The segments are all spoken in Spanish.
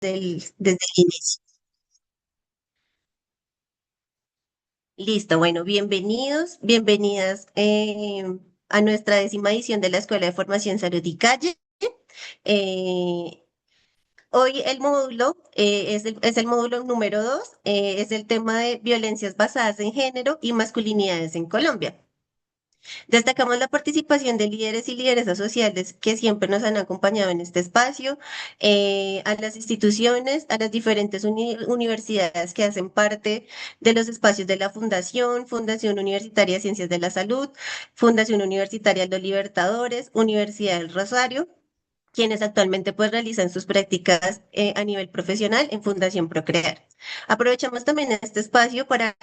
desde el inicio. Listo, bueno, bienvenidos, bienvenidas a nuestra 10ª edición de la Escuela de Formación Salud y Calle. Eh, Hoy el módulo es el módulo número 2, es el tema de violencias basadas en género y masculinidades en Colombia. Destacamos la participación de líderes y lideresas sociales que siempre nos han acompañado en este espacio, a las instituciones, a las diferentes universidades que hacen parte de los espacios de la Fundación, Fundación Universitaria de Ciencias de la Salud, Fundación Universitaria de los Libertadores, Universidad del Rosario, quienes actualmente pues realizan sus prácticas a nivel profesional en Fundación Procrear. Aprovechamos también este espacio para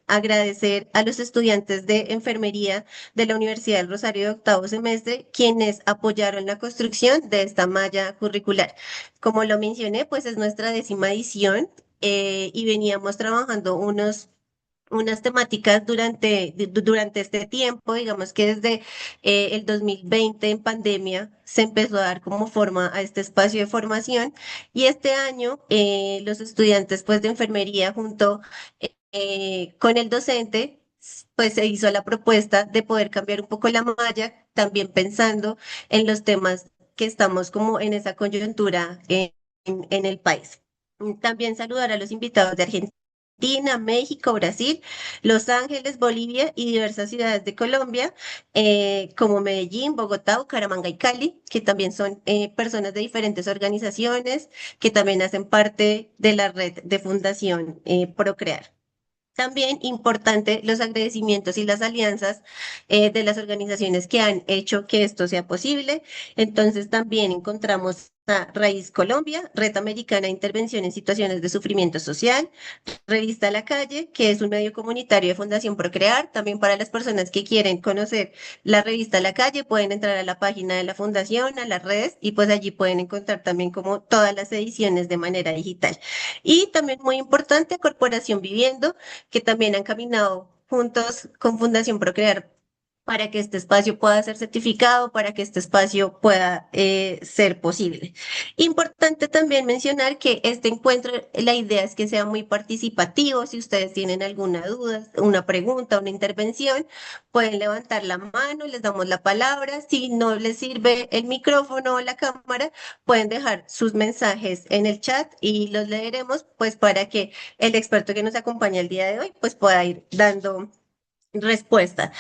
agradecer a los estudiantes de enfermería de la Universidad del Rosario de octavo semestre, quienes apoyaron la construcción de esta malla curricular. Como lo mencioné, pues es nuestra 10ª edición y veníamos trabajando unas temáticas durante este tiempo, digamos que desde el 2020 en pandemia se empezó a dar como forma a este espacio de formación y este año los estudiantes pues de enfermería junto con el docente pues se hizo la propuesta de poder cambiar un poco la malla, también pensando en los temas que estamos como en esa coyuntura en el país. También saludar a los invitados de Argentina, México, Brasil, Los Ángeles, Bolivia y diversas ciudades de Colombia, como Medellín, Bogotá, Bucaramanga y Cali, que también son personas de diferentes organizaciones que también hacen parte de la red de Fundación Procrear. También importante los agradecimientos y las alianzas de las organizaciones que han hecho que esto sea posible. Entonces también encontramos a Raíz Colombia, Red Americana de Intervención en Situaciones de Sufrimiento Social, Revista La Calle, que es un medio comunitario de Fundación Procrear. También para las personas que quieren conocer la revista La Calle, pueden entrar a la página de la Fundación, a las redes, y pues allí pueden encontrar también como todas las ediciones de manera digital. Y también muy importante, Corporación Viviendo, que también han caminado juntos con Fundación Procrear para que este espacio pueda ser certificado, para que este espacio pueda ser posible. Importante también mencionar que este encuentro, la idea es que sea muy participativo. Si ustedes tienen alguna duda, una pregunta, una intervención, pueden levantar la mano, les damos la palabra. Si no les sirve el micrófono o la cámara, pueden dejar sus mensajes en el chat y los leeremos, pues para que el experto que nos acompaña el día de hoy, pues pueda ir dando respuesta.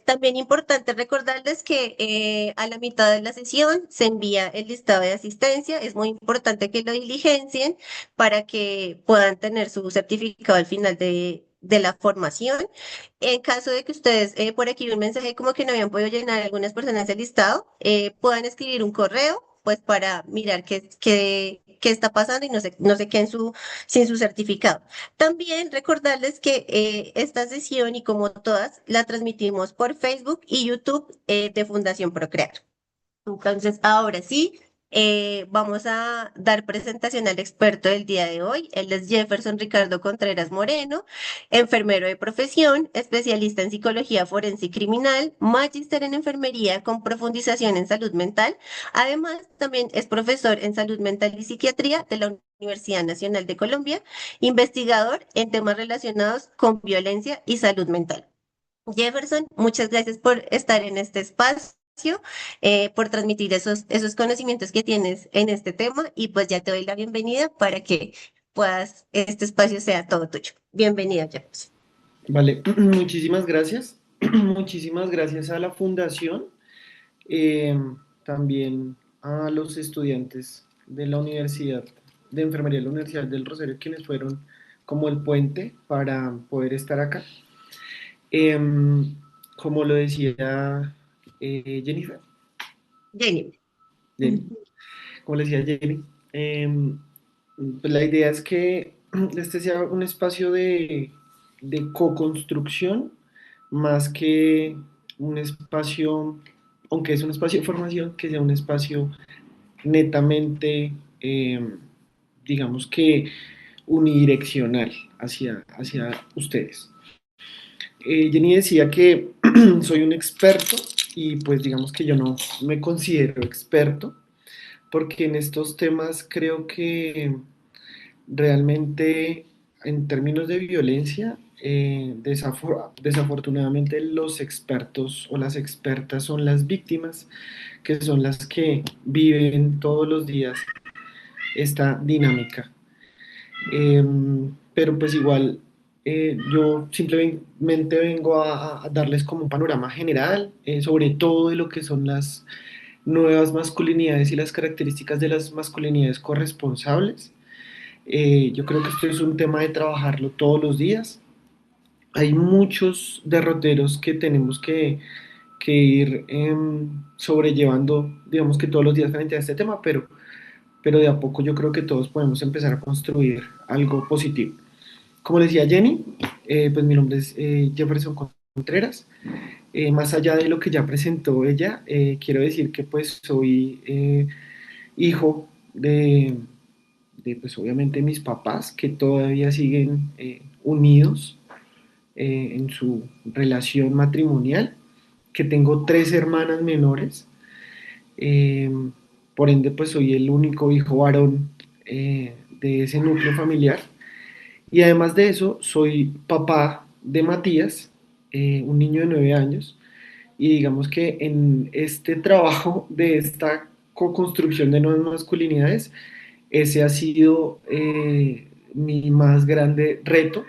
También importante recordarles que a la mitad de la sesión se envía el listado de asistencia. Es muy importante que lo diligencien para que puedan tener su certificado al final de la formación. En caso de que ustedes, por aquí vi un mensaje como que no habían podido llenar algunas personas el listado, puedan escribir un correo, pues para mirar qué está pasando y no se queden sin su certificado. También recordarles que esta sesión y como todas la transmitimos por Facebook y YouTube de Fundación Procrear. Entonces, ahora sí, vamos a dar presentación al experto del día de hoy. Él es Jefferson Ricardo Contreras Moreno, enfermero de profesión, especialista en psicología forense y criminal, magíster en enfermería con profundización en salud mental. Además, también es profesor en salud mental y psiquiatría de la Universidad Nacional de Colombia, investigador en temas relacionados con violencia y salud mental. Jefferson, muchas gracias por estar en este espacio, por transmitir esos conocimientos que tienes en este tema y pues ya te doy la bienvenida para que este espacio sea todo tuyo. Bienvenida, Jefferson. Vale, muchísimas gracias. Muchísimas gracias a la fundación, eh, también a los estudiantes de la Universidad de Enfermería de la Universidad del Rosario, quienes fueron como el puente para poder estar acá. Como lo decía Jennifer, Jenny. Jenny, como le decía Jenny, pues la idea es que este sea un espacio de co-construcción más que un espacio, aunque es un espacio de formación, que sea un espacio netamente, digamos que unidireccional hacia ustedes. Jenny decía que soy un experto y pues digamos que yo no me considero experto porque en estos temas creo que realmente en términos de violencia, desafortunadamente los expertos o las expertas son las víctimas, que son las que viven todos los días esta dinámica. Pero pues igual yo simplemente vengo a darles como un panorama general, sobre todo de lo que son las nuevas masculinidades y las características de las masculinidades corresponsables. Yo creo que esto es un tema de trabajarlo todos los días. Hay muchos derroteros que tenemos que ir sobrellevando, digamos que todos los días frente a este tema, pero de a poco yo creo que todos podemos empezar a construir algo positivo. Como decía Jenny, pues mi nombre es Jefferson Contreras. Más allá de lo que ya presentó ella, quiero decir que pues soy hijo pues obviamente mis papás, que todavía siguen unidos en su relación matrimonial, que tengo tres hermanas menores, eh, por ende pues soy el único hijo varón de ese núcleo familiar. Y además de eso, soy papá de Matías, un niño de 9 años, y digamos que en este trabajo de esta co-construcción de nuevas masculinidades, ese ha sido mi más grande reto,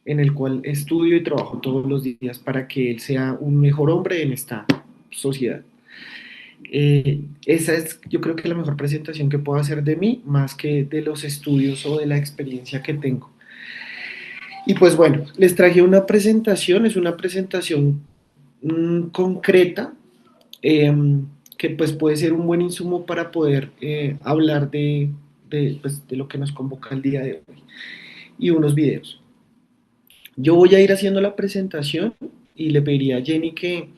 en el cual estudio y trabajo todos los días para que él sea un mejor hombre en esta sociedad. Esa es, yo creo que la mejor presentación que puedo hacer de mí, más que de los estudios o de la experiencia que tengo. Y pues bueno, les traje una presentación, es una presentación concreta, eh, que pues puede ser un buen insumo para poder hablar pues, de lo que nos convoca el día de hoy y unos videos. Yo voy a ir haciendo la presentación y le pediría a Jenny que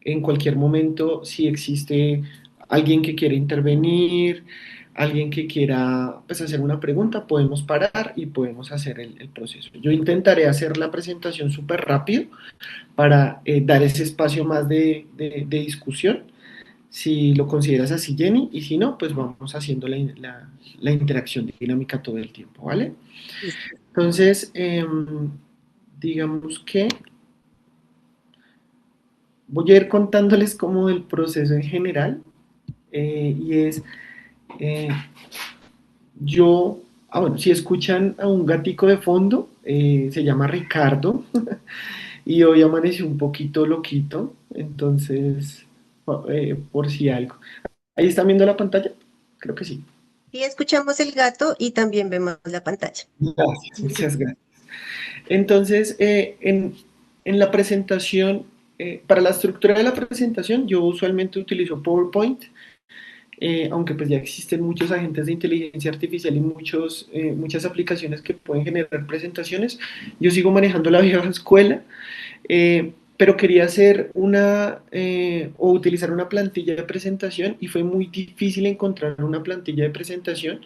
en cualquier momento, si existe alguien que quiera intervenir, alguien que quiera pues, hacer una pregunta, podemos parar y podemos hacer el proceso. Yo intentaré hacer la presentación súper rápido para dar ese espacio más de discusión, si lo consideras así, Jenny, y si no, pues vamos haciendo la interacción dinámica todo el tiempo, ¿vale? Listo. Entonces, digamos que voy a ir contándoles como del proceso en general, y es, eh, yo, bueno, si escuchan a un gatico de fondo, se llama Ricardo, y hoy amaneció un poquito loquito, entonces, por si algo. ¿Ahí están viendo la pantalla? Creo que sí. Y escuchamos el gato y también vemos la pantalla. Gracias, muchas gracias. Entonces, en la presentación, para la estructura de la presentación, yo usualmente utilizo PowerPoint, aunque pues ya existen muchos agentes de inteligencia artificial y muchas aplicaciones que pueden generar presentaciones. Yo sigo manejando la vieja escuela, pero quería hacer o utilizar una plantilla de presentación y fue muy difícil encontrar una plantilla de presentación.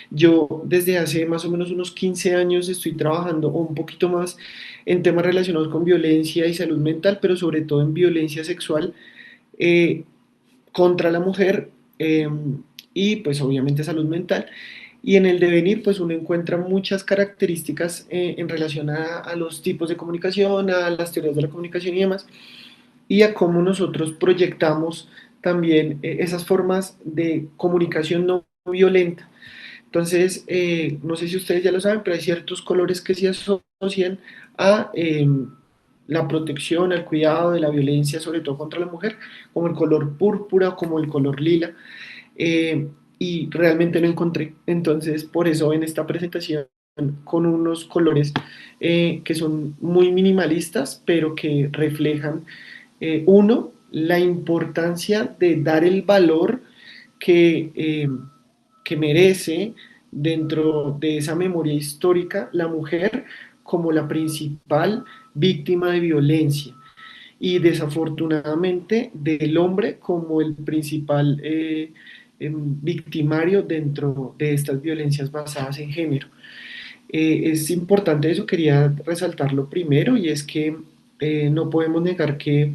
Yo desde hace más o menos unos 15 años estoy trabajando o un poquito más en temas relacionados con violencia y salud mental, pero sobre todo en violencia sexual eh, contra la mujer, eh, y pues obviamente salud mental. Y en el devenir, pues uno encuentra muchas características en relación a los tipos de comunicación, a las teorías de la comunicación y demás, y a cómo nosotros proyectamos también esas formas de comunicación no violenta. Entonces, no sé si ustedes ya lo saben, pero hay ciertos colores que se asocian a la protección, al cuidado de la violencia, sobre todo contra la mujer, como el color púrpura, como el color lila, eh, y realmente no encontré. Entonces, por eso en esta presentación con unos colores que son muy minimalistas, pero que reflejan, uno, la importancia de dar el valor que, que merece dentro de esa memoria histórica la mujer como la principal víctima de violencia y desafortunadamente del hombre como el principal victimario dentro de estas violencias basadas en género. Es importante eso, quería resaltarlo primero, y es que no podemos negar que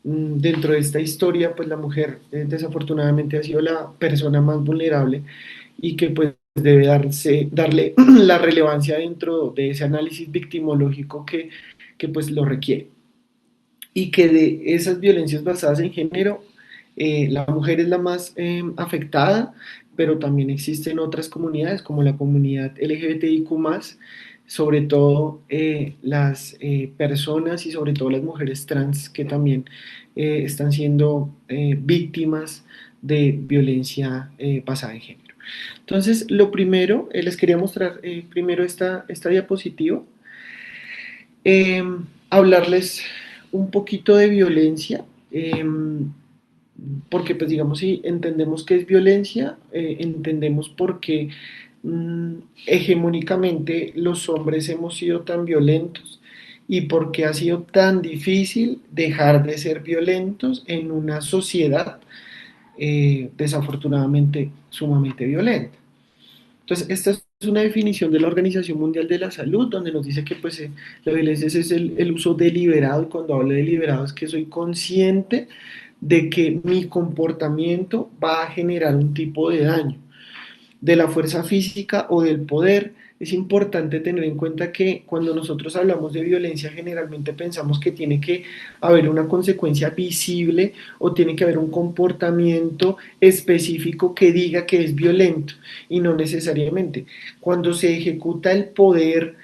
dentro de esta historia, pues la mujer desafortunadamente ha sido la persona más vulnerable y que pues debe darle la relevancia dentro de ese análisis victimológico que pues lo requiere. Y que de esas violencias basadas en género, la mujer es la más afectada, pero también existen otras comunidades como la comunidad LGBTIQ+, sobre todo las personas y sobre todo las mujeres trans que también están siendo víctimas de violencia basada en género. Entonces, lo primero, les quería mostrar primero esta diapositiva, eh, hablarles un poquito de violencia, porque pues digamos si entendemos qué es violencia, entendemos por qué mm, hegemónicamente los hombres hemos sido tan violentos y por qué ha sido tan difícil dejar de ser violentos en una sociedad desafortunadamente sumamente violenta. Entonces, esta es una definición de la Organización Mundial de la Salud, donde nos dice que pues, la violencia es el uso deliberado, y cuando hablo de deliberado es que soy consciente de que mi comportamiento va a generar un tipo de daño de la fuerza física o del poder. Es importante tener en cuenta que cuando nosotros hablamos de violencia generalmente pensamos que tiene que haber una consecuencia visible o tiene que haber un comportamiento específico que diga que es violento y no necesariamente. Cuando se ejecuta el poder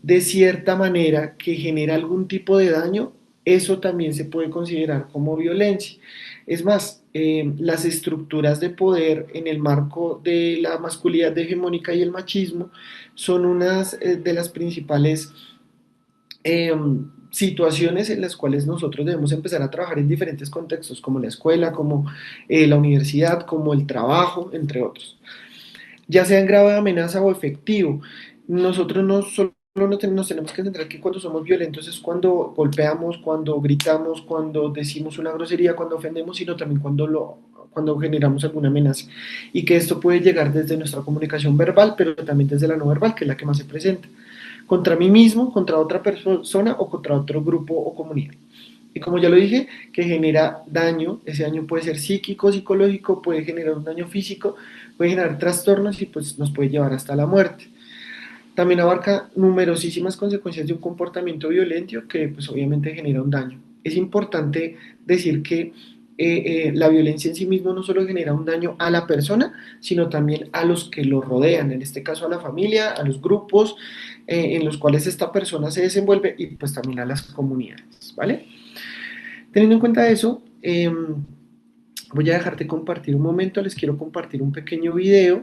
de cierta manera que genera algún tipo de daño, eso también se puede considerar como violencia. Es más, las estructuras de poder en el marco de la masculinidad hegemónica y el machismo son unas de las principales eh, situaciones en las cuales nosotros debemos empezar a trabajar en diferentes contextos, como la escuela, como la universidad, como el trabajo, entre otros. Ya sea en grado de amenaza o efectivo, nosotros no solo nos tenemos que centrar que cuando somos violentos es cuando golpeamos, cuando gritamos, cuando decimos una grosería, cuando ofendemos, sino también cuando generamos alguna amenaza. Y que esto puede llegar desde nuestra comunicación verbal, pero también desde la no verbal, que es la que más se presenta. Contra mí mismo, contra otra persona o contra otro grupo o comunidad. Y como ya lo dije, que genera daño, ese daño puede ser psíquico, psicológico, puede generar un daño físico, puede generar trastornos y pues nos puede llevar hasta la muerte. También abarca numerosísimas consecuencias de un comportamiento violento que pues obviamente genera un daño. Es importante decir que la violencia en sí mismo no solo genera un daño a la persona, sino también a los que lo rodean, en este caso a la familia, a los grupos en los cuales esta persona se desenvuelve y pues también a las comunidades, ¿vale? Teniendo en cuenta eso, voy a dejarte compartir un momento, les quiero compartir un pequeño video.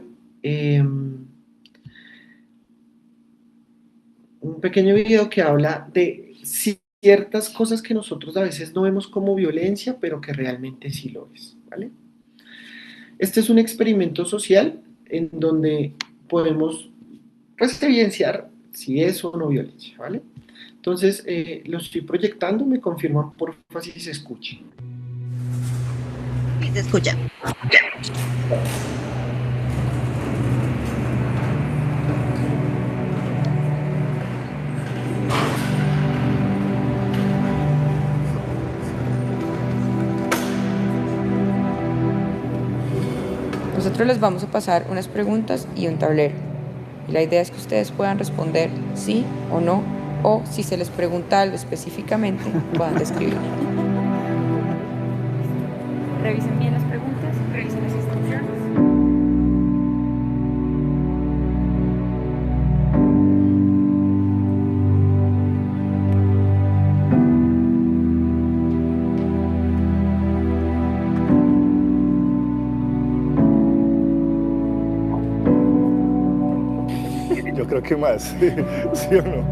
Un pequeño video que habla de ciertas cosas que nosotros a veces no vemos como violencia, pero que realmente sí lo es, ¿vale? Este es un experimento social en donde podemos pues, evidenciar si es o no violencia, ¿vale? Entonces, lo estoy proyectando, me confirman por favor si se escucha. Sí, se escucha. Nosotros les vamos a pasar unas preguntas y un tablero. Y la idea es que ustedes puedan responder sí o no, o si se les pregunta algo específicamente, puedan describirlo. Revisen bien las preguntas, revisen las instrucciones. Yo creo que más, ¿sí o no?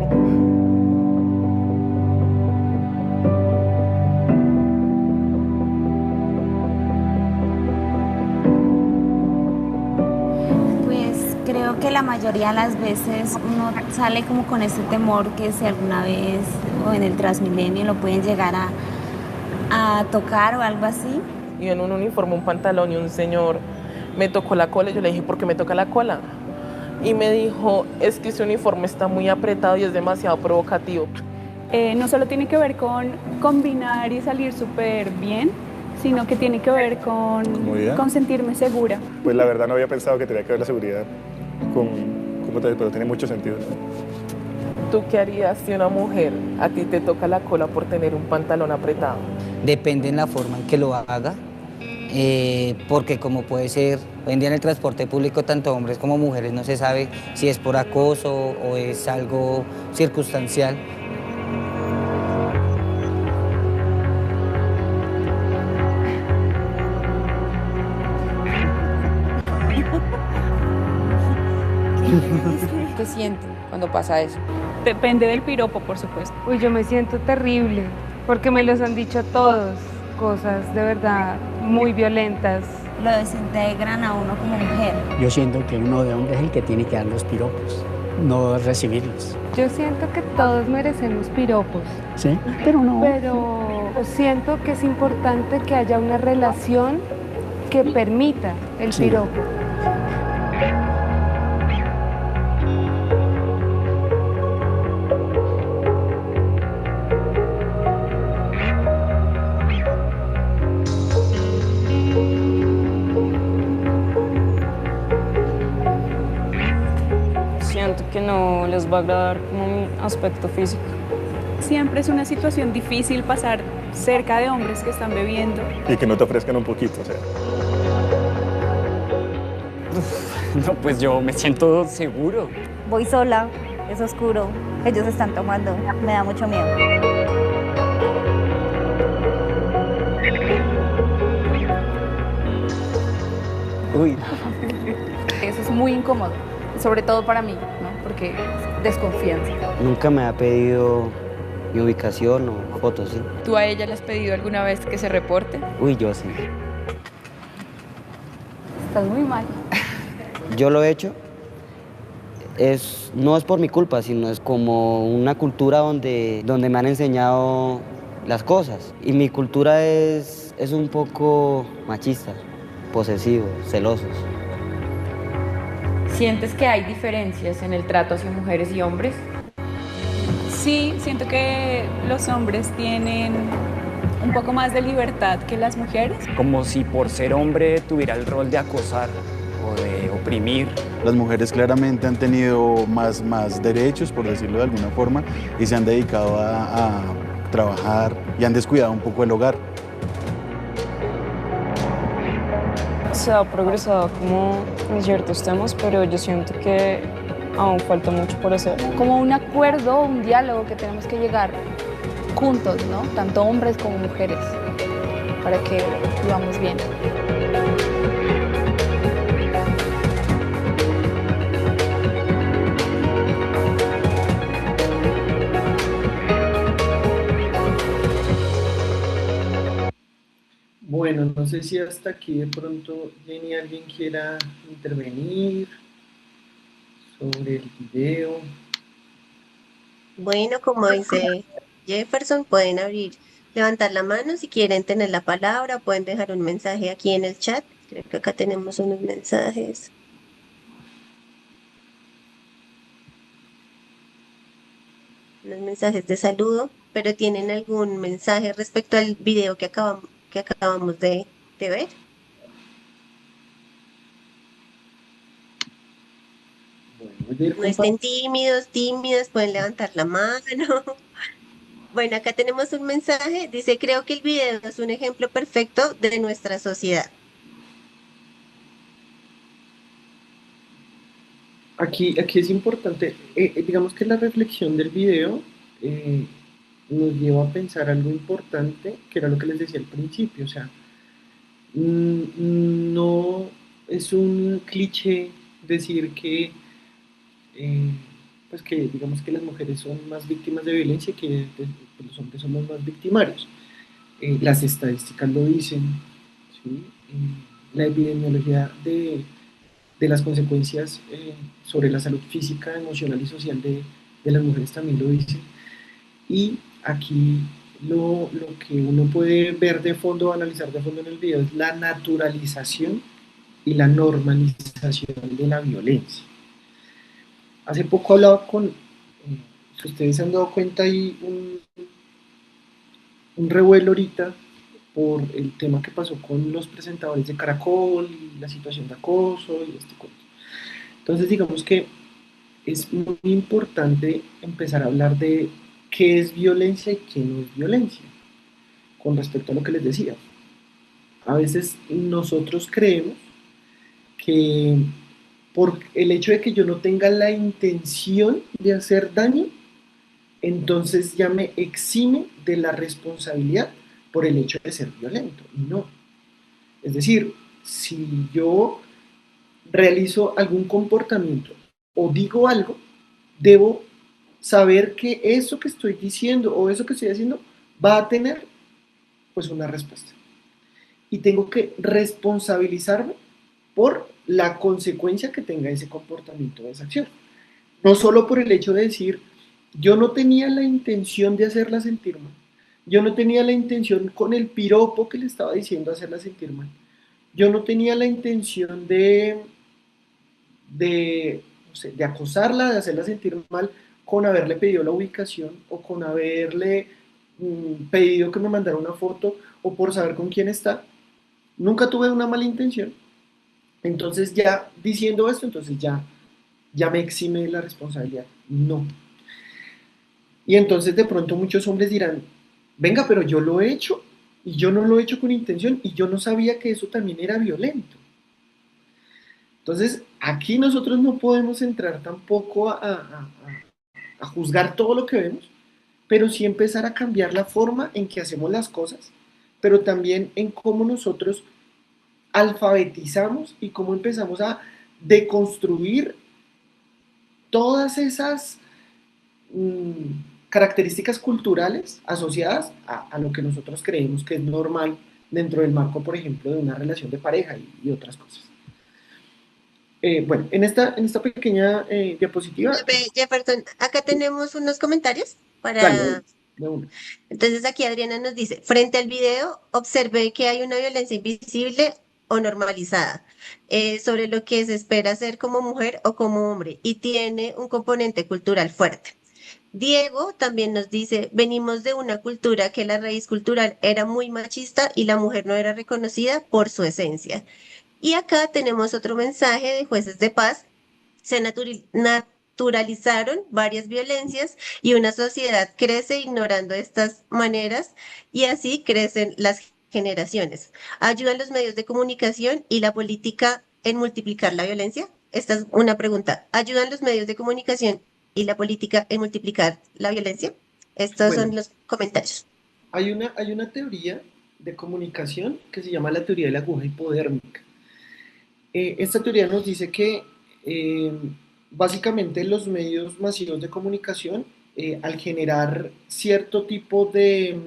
Pues creo que la mayoría de las veces uno sale como con ese temor que si alguna vez o en el Transmilenio lo pueden llegar a tocar o algo así. Y en un uniforme, un pantalón y un señor me tocó la cola. Yo le dije, ¿por qué me toca la cola? Y me dijo, es que ese uniforme está muy apretado y es demasiado provocativo. No solo tiene que ver con combinar y salir súper bien, sino que tiene que ver ¿Comodidad? con sentirme segura. Pues la verdad no había pensado que tenía que ver la seguridad pero tiene mucho sentido. ¿Tú qué harías si una mujer a ti te toca la cola por tener un pantalón apretado? Depende en la forma en que lo haga, porque como puede ser, hoy en día en el transporte público, tanto hombres como mujeres, no se sabe si es por acoso o es algo circunstancial. ¿Qué sienten cuando pasa eso? Depende del piropo, por supuesto. Uy, yo me siento terrible, porque me los han dicho todos, cosas de verdad muy violentas. Lo desintegran a uno como mujer. Yo siento que uno de hombre es el que tiene que dar los piropos, no recibirlos. Yo siento que todos merecemos piropos, ¿Sí? Pero no. pero siento que es importante que haya una relación que permita el Sí. piropo. Siento que no les va a agradar como mi aspecto físico. Siempre es una situación difícil pasar cerca de hombres que están bebiendo. Y que no te ofrezcan un poquito, o sea. No, pues yo me siento seguro. Voy sola, es oscuro, ellos están tomando, me da mucho miedo. Uy, Eso es muy incómodo, sobre todo para mí, ¿no? Porque desconfianza. Nunca me ha pedido mi ubicación o fotos, ¿sí? ¿Tú a ella le has pedido alguna vez que se reporte? Uy, yo sí. Estás muy mal. Yo lo he hecho. No es por mi culpa, sino es como una cultura donde me han enseñado las cosas. Y mi cultura es un poco machista, posesivo, celosos. ¿Sientes que hay diferencias en el trato hacia mujeres y hombres? Sí, siento que los hombres tienen un poco más de libertad que las mujeres. como si por ser hombre tuviera el rol de acosar o de oprimir. Las mujeres claramente han tenido más derechos, por decirlo de alguna forma, y se han dedicado a trabajar y han descuidado un poco el hogar. Se ha progresado como en ciertos temas, pero yo siento que aún falta mucho por hacer. Como un acuerdo, un diálogo que tenemos que llegar juntos, ¿no? Tanto hombres como mujeres, para que vivamos bien. Bueno, no sé si hasta aquí de pronto, Jenny, alguien quiera intervenir sobre el video. Bueno, como dice Jefferson, pueden levantar la mano si quieren tener la palabra, pueden dejar un mensaje aquí en el chat. Creo que acá tenemos unos mensajes. Unos mensajes de saludo, pero ¿tienen algún mensaje respecto al video que acabamos de ver? No estén tímidas, pueden levantar la mano. Bueno, acá tenemos un mensaje, dice, creo que el video es un ejemplo perfecto de nuestra sociedad. Aquí es importante, digamos que la reflexión del video nos lleva a pensar algo importante, que era lo que les decía al principio, o sea, no es un cliché decir que, pues que digamos que las mujeres son más víctimas de violencia y que los hombres somos más victimarios. Las estadísticas lo dicen, ¿sí? La epidemiología de las consecuencias sobre la salud física, emocional y social de las mujeres también lo dice. Y aquí lo que uno puede ver de fondo, analizar de fondo en el video, es la naturalización y la normalización de la violencia. Hace poco hablaba Ustedes se han dado cuenta ahí un revuelo ahorita por el tema que pasó con los presentadores de Caracol y la situación de acoso y este cuento. Entonces digamos que es muy importante empezar a hablar de qué es violencia y qué no es violencia, con respecto a lo que les decía. A veces nosotros creemos que por el hecho de que yo no tenga la intención de hacer daño, entonces ya me exime de la responsabilidad por el hecho de ser violento. No. Es decir, si yo realizo algún comportamiento o digo algo, debo saber que eso que estoy diciendo o eso que estoy haciendo va a tener pues una respuesta. Y tengo que responsabilizarme por la consecuencia que tenga ese comportamiento o esa acción. No solo por el hecho de decir, yo no tenía la intención de hacerla sentir mal, yo no tenía la intención con el piropo que le estaba diciendo hacerla sentir mal, yo no tenía la intención no sé, de acosarla, de hacerla sentir mal con haberle pedido la ubicación o con haberle pedido que me mandara una foto o por saber con quién está. Nunca tuve una mala intención. Entonces ya diciendo esto, entonces ya me exime de la responsabilidad. No. Y entonces de pronto muchos hombres dirán, venga, pero yo lo he hecho y yo no lo he hecho con intención y yo no sabía que eso también era violento. Entonces aquí nosotros no podemos entrar tampoco a juzgar todo lo que vemos, pero sí empezar a cambiar la forma en que hacemos las cosas, pero también en cómo nosotros alfabetizamos y cómo empezamos a deconstruir todas esas características culturales asociadas a lo que nosotros creemos que es normal dentro del marco, por ejemplo, de una relación de pareja y otras cosas. Bueno, en esta pequeña diapositiva... Jefferson, acá tenemos unos comentarios para... Dale, de una. Entonces aquí Adriana nos dice, frente al video, observé que hay una violencia invisible o normalizada sobre lo que se espera ser como mujer o como hombre y tiene un componente cultural fuerte. Diego también nos dice, venimos de una cultura que la raíz cultural era muy machista y la mujer no era reconocida por su esencia. Y acá tenemos otro mensaje de jueces de paz. Se naturalizaron varias violencias y una sociedad crece ignorando estas maneras y así crecen las generaciones. ¿Ayudan los medios de comunicación y la política en multiplicar la violencia? Esta es una pregunta. ¿Ayudan los medios de comunicación y la política en multiplicar la violencia? Estos Bueno, son los comentarios. hay una teoría de comunicación que se llama la teoría de la aguja hipodérmica. Esta teoría nos dice que básicamente los medios masivos de comunicación, al generar cierto tipo de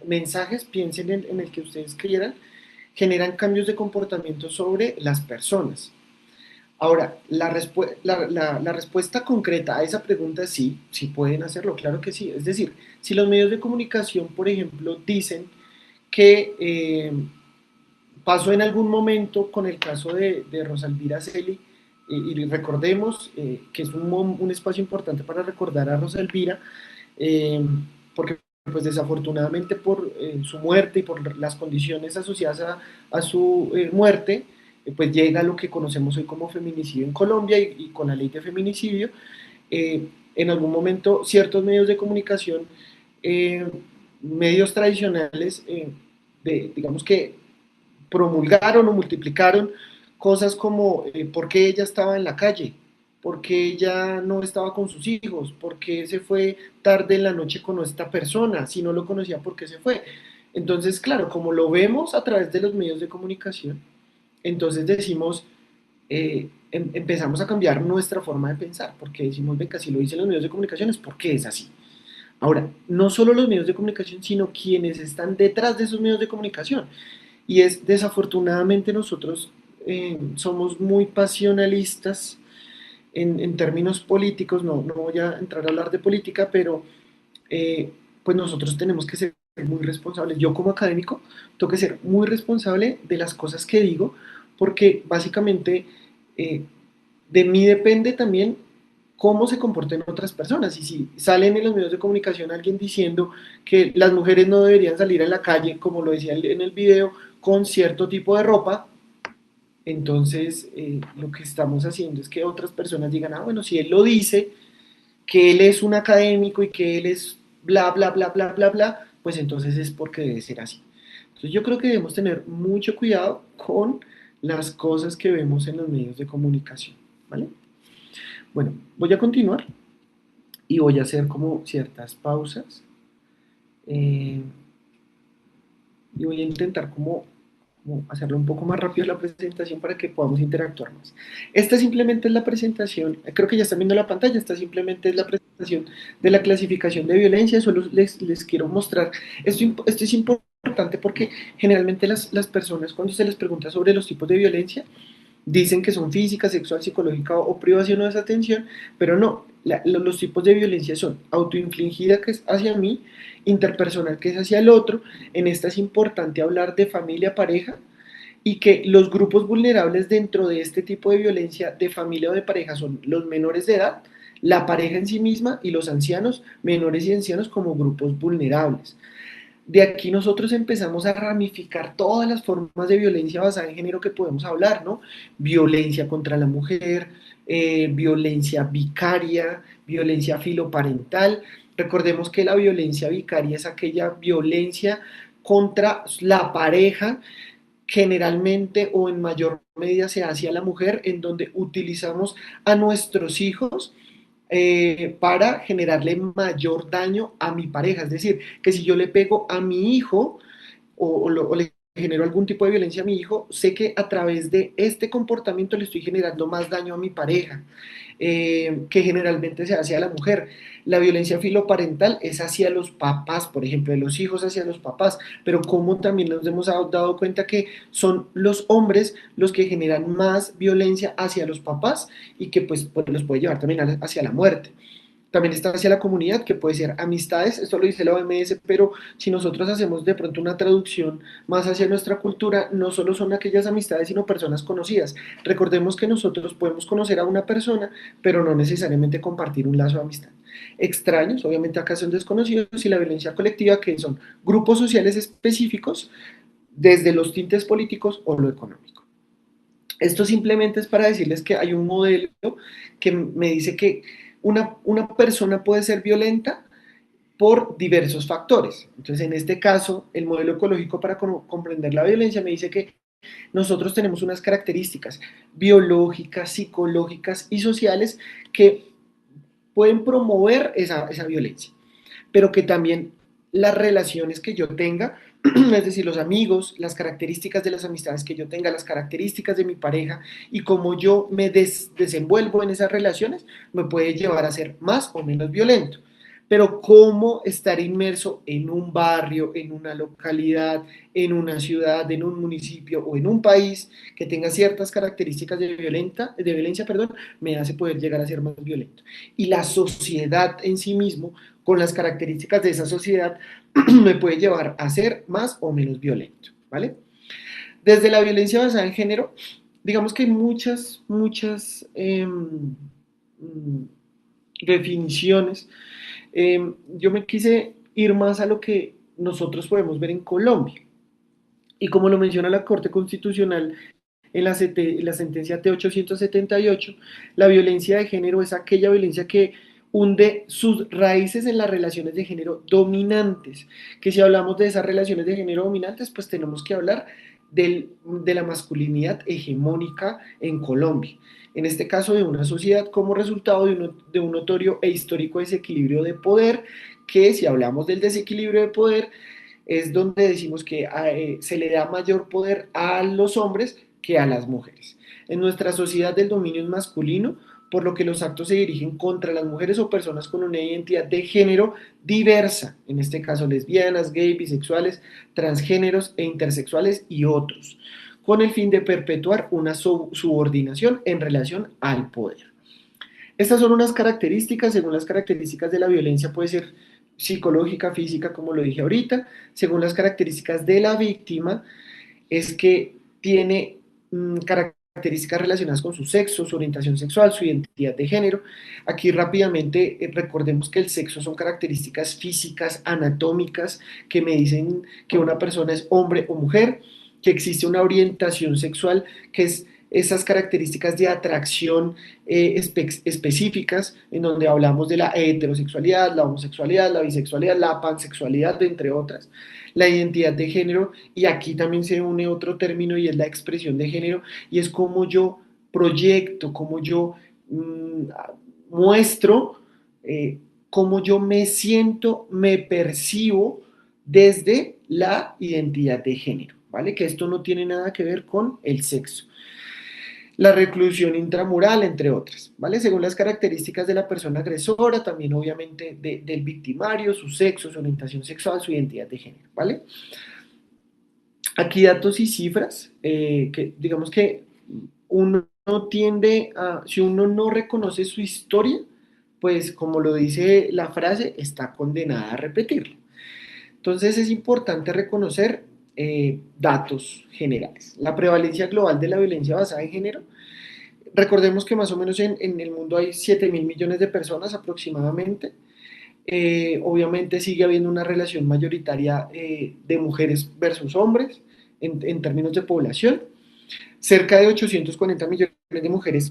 mensajes, piensen en el que ustedes quieran, generan cambios de comportamiento sobre las personas. Ahora, la respuesta concreta a esa pregunta es sí, sí pueden hacerlo, claro que sí. Es decir, si los medios de comunicación, por ejemplo, dicen que pasó en algún momento con el caso de Rosalvira Celi, y recordemos que es un espacio importante para recordar a Rosalvira, porque pues desafortunadamente por su muerte y por las condiciones asociadas a su muerte, pues llega a lo que conocemos hoy como feminicidio en Colombia y con la ley de feminicidio. En algún momento ciertos medios de comunicación, medios tradicionales, digamos que promulgaron o multiplicaron cosas como por qué ella estaba en la calle, por qué ella no estaba con sus hijos, por qué se fue tarde en la noche con esta persona, si no lo conocía, por qué se fue. Entonces, claro, como lo vemos a través de los medios de comunicación, entonces decimos, empezamos a cambiar nuestra forma de pensar, porque decimos, venga, si lo dicen los medios de comunicación es porque es así. Ahora, no solo los medios de comunicación, sino quienes están detrás de esos medios de comunicación. Y es, desafortunadamente, nosotros somos muy pasionalistas en términos políticos, no voy a entrar a hablar de política, pero pues nosotros tenemos que ser muy responsables. Yo como académico tengo que ser muy responsable de las cosas que digo, porque básicamente de mí depende también cómo se comportan otras personas. Y si salen en los medios de comunicación alguien diciendo que las mujeres no deberían salir a la calle, como lo decía en el video, con cierto tipo de ropa, entonces lo que estamos haciendo es que otras personas digan, ah, bueno, si él lo dice, que él es un académico y que él es bla, bla, bla, bla, bla, bla, pues entonces es porque debe ser así. Entonces yo creo que debemos tener mucho cuidado con las cosas que vemos en los medios de comunicación, ¿vale? Bueno, voy a continuar y voy a hacer como ciertas pausas y voy a intentar como hacerlo un poco más rápido la presentación para que podamos interactuar más. Esta simplemente es la presentación, creo que ya están viendo la pantalla, esta simplemente es la presentación de la clasificación de violencia. Solo les quiero mostrar, esto es importante porque generalmente las personas cuando se les pregunta sobre los tipos de violencia, dicen que son física, sexual, psicológica o privación o desatención, pero no, los tipos de violencia son autoinfligida, que es hacia mí, interpersonal, que es hacia el otro. En esta es importante hablar de familia, pareja, y que los grupos vulnerables dentro de este tipo de violencia de familia o de pareja son los menores de edad, la pareja en sí misma y los ancianos, menores y ancianos como grupos vulnerables. De aquí nosotros empezamos a ramificar todas las formas de violencia basada en género que podemos hablar, ¿no? Violencia contra la mujer, violencia vicaria, violencia filoparental. Recordemos que la violencia vicaria es aquella violencia contra la pareja, generalmente o en mayor medida se hace a la mujer, en donde utilizamos a nuestros hijos para generarle mayor daño a mi pareja. Es decir, que si yo le pego a mi hijo o le genero algún tipo de violencia a mi hijo, sé que a través de este comportamiento le estoy generando más daño a mi pareja, que generalmente se hace a la mujer. La violencia filoparental es hacia los papás, por ejemplo, de los hijos hacia los papás, pero como también nos hemos dado cuenta que son los hombres los que generan más violencia hacia los papás y que pues los puede llevar también hacia la muerte. También está hacia la comunidad, que puede ser amistades, esto lo dice la OMS, pero si nosotros hacemos de pronto una traducción más hacia nuestra cultura, no solo son aquellas amistades, sino personas conocidas. Recordemos que nosotros podemos conocer a una persona, pero no necesariamente compartir un lazo de amistad. Extraños, obviamente acá son desconocidos, y la violencia colectiva, que son grupos sociales específicos, desde los tintes políticos o lo económico. Esto simplemente es para decirles que hay un modelo que me dice que una persona puede ser violenta por diversos factores. Entonces, en este caso, el modelo ecológico para comprender la violencia me dice que nosotros tenemos unas características biológicas, psicológicas y sociales que pueden promover esa violencia, pero que también las relaciones que yo tenga, es decir, los amigos, las características de las amistades que yo tenga, las características de mi pareja y cómo yo me desenvuelvo en esas relaciones, me puede llevar a ser más o menos violento. Pero cómo estar inmerso en un barrio, en una localidad, en una ciudad, en un municipio o en un país que tenga ciertas características de violencia, me hace poder llegar a ser más violento. Y la sociedad en sí mismo, con las características de esa sociedad, me puede llevar a ser más o menos violento, ¿vale? Desde la violencia basada en género, digamos que hay muchas definiciones. Yo me quise ir más a lo que nosotros podemos ver en Colombia. Y como lo menciona la Corte Constitucional en la sentencia T-878, la violencia de género es aquella violencia que hunde sus raíces en las relaciones de género dominantes. Que si hablamos de esas relaciones de género dominantes, pues tenemos que hablar de la masculinidad hegemónica en Colombia. En este caso, de una sociedad como resultado de un notorio e histórico desequilibrio de poder, que si hablamos del desequilibrio de poder, es donde decimos que se le da mayor poder a los hombres que a las mujeres. En nuestra sociedad del dominio es masculino, por lo que los actos se dirigen contra las mujeres o personas con una identidad de género diversa, en este caso lesbianas, gays, bisexuales, transgéneros e intersexuales y otros, con el fin de perpetuar una subordinación en relación al poder. Estas son unas características. Según las características de la violencia, puede ser psicológica, física, como lo dije ahorita. Según las características de la víctima, es que tiene características características relacionadas con su sexo, su orientación sexual, su identidad de género. Aquí rápidamente recordemos que el sexo son características físicas, anatómicas, que me dicen que una persona es hombre o mujer, que existe una orientación sexual, que es esas características de atracción específicas, en donde hablamos de la heterosexualidad, la homosexualidad, la bisexualidad, la pansexualidad, entre otras. La identidad de género, y aquí también se une otro término y es la expresión de género, y es cómo yo proyecto, cómo yo muestro, cómo yo me siento, me percibo desde la identidad de género, ¿vale? Que esto no tiene nada que ver con el sexo. La reclusión intramural, entre otras, ¿vale? Según las características de la persona agresora, también obviamente del victimario, su sexo, su orientación sexual, su identidad de género, ¿vale? Aquí datos y cifras, que digamos que uno tiende a, si uno no reconoce su historia, pues como lo dice la frase, está condenada a repetirlo. Entonces es importante reconocer datos generales. La prevalencia global de la violencia basada en género, recordemos que más o menos en el mundo hay 7.000 millones de personas aproximadamente. Obviamente sigue habiendo una relación mayoritaria de mujeres versus hombres en términos de población. Cerca de 840 millones de mujeres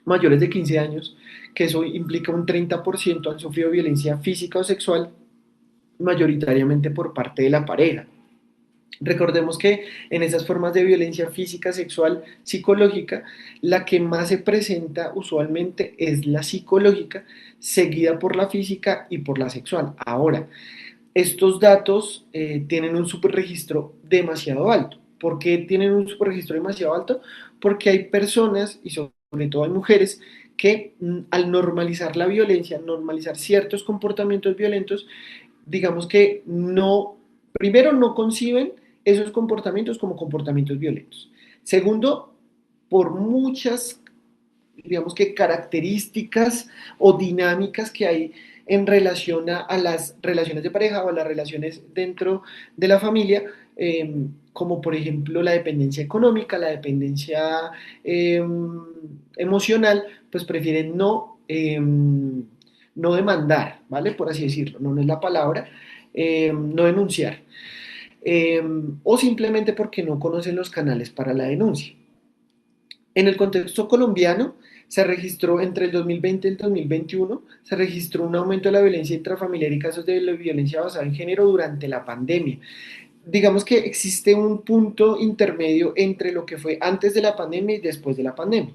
mayores de 15 años, que eso implica un 30% han sufrido violencia física o sexual, mayoritariamente por parte de la pareja. Recordemos que en esas formas de violencia física, sexual, psicológica, la que más se presenta usualmente es la psicológica, seguida por la física y por la sexual. Ahora, estos datos tienen un subregistro demasiado alto. ¿Por qué tienen un subregistro demasiado alto? Porque hay personas, y sobre todo hay mujeres, que al normalizar la violencia, normalizar ciertos comportamientos violentos, digamos que no, primero no conciben esos comportamientos como comportamientos violentos. Segundo, por muchas, digamos que características o dinámicas que hay en relación a las relaciones de pareja o a las relaciones dentro de la familia, como por ejemplo la dependencia económica, la dependencia emocional, pues prefieren no demandar, ¿vale? Por así decirlo, no es la palabra, no denunciar. O simplemente porque no conocen los canales para la denuncia. En el contexto colombiano, se registró entre el 2020 y el 2021, se registró un aumento de la violencia intrafamiliar y casos de violencia basada en género durante la pandemia. Digamos que existe un punto intermedio entre lo que fue antes de la pandemia y después de la pandemia.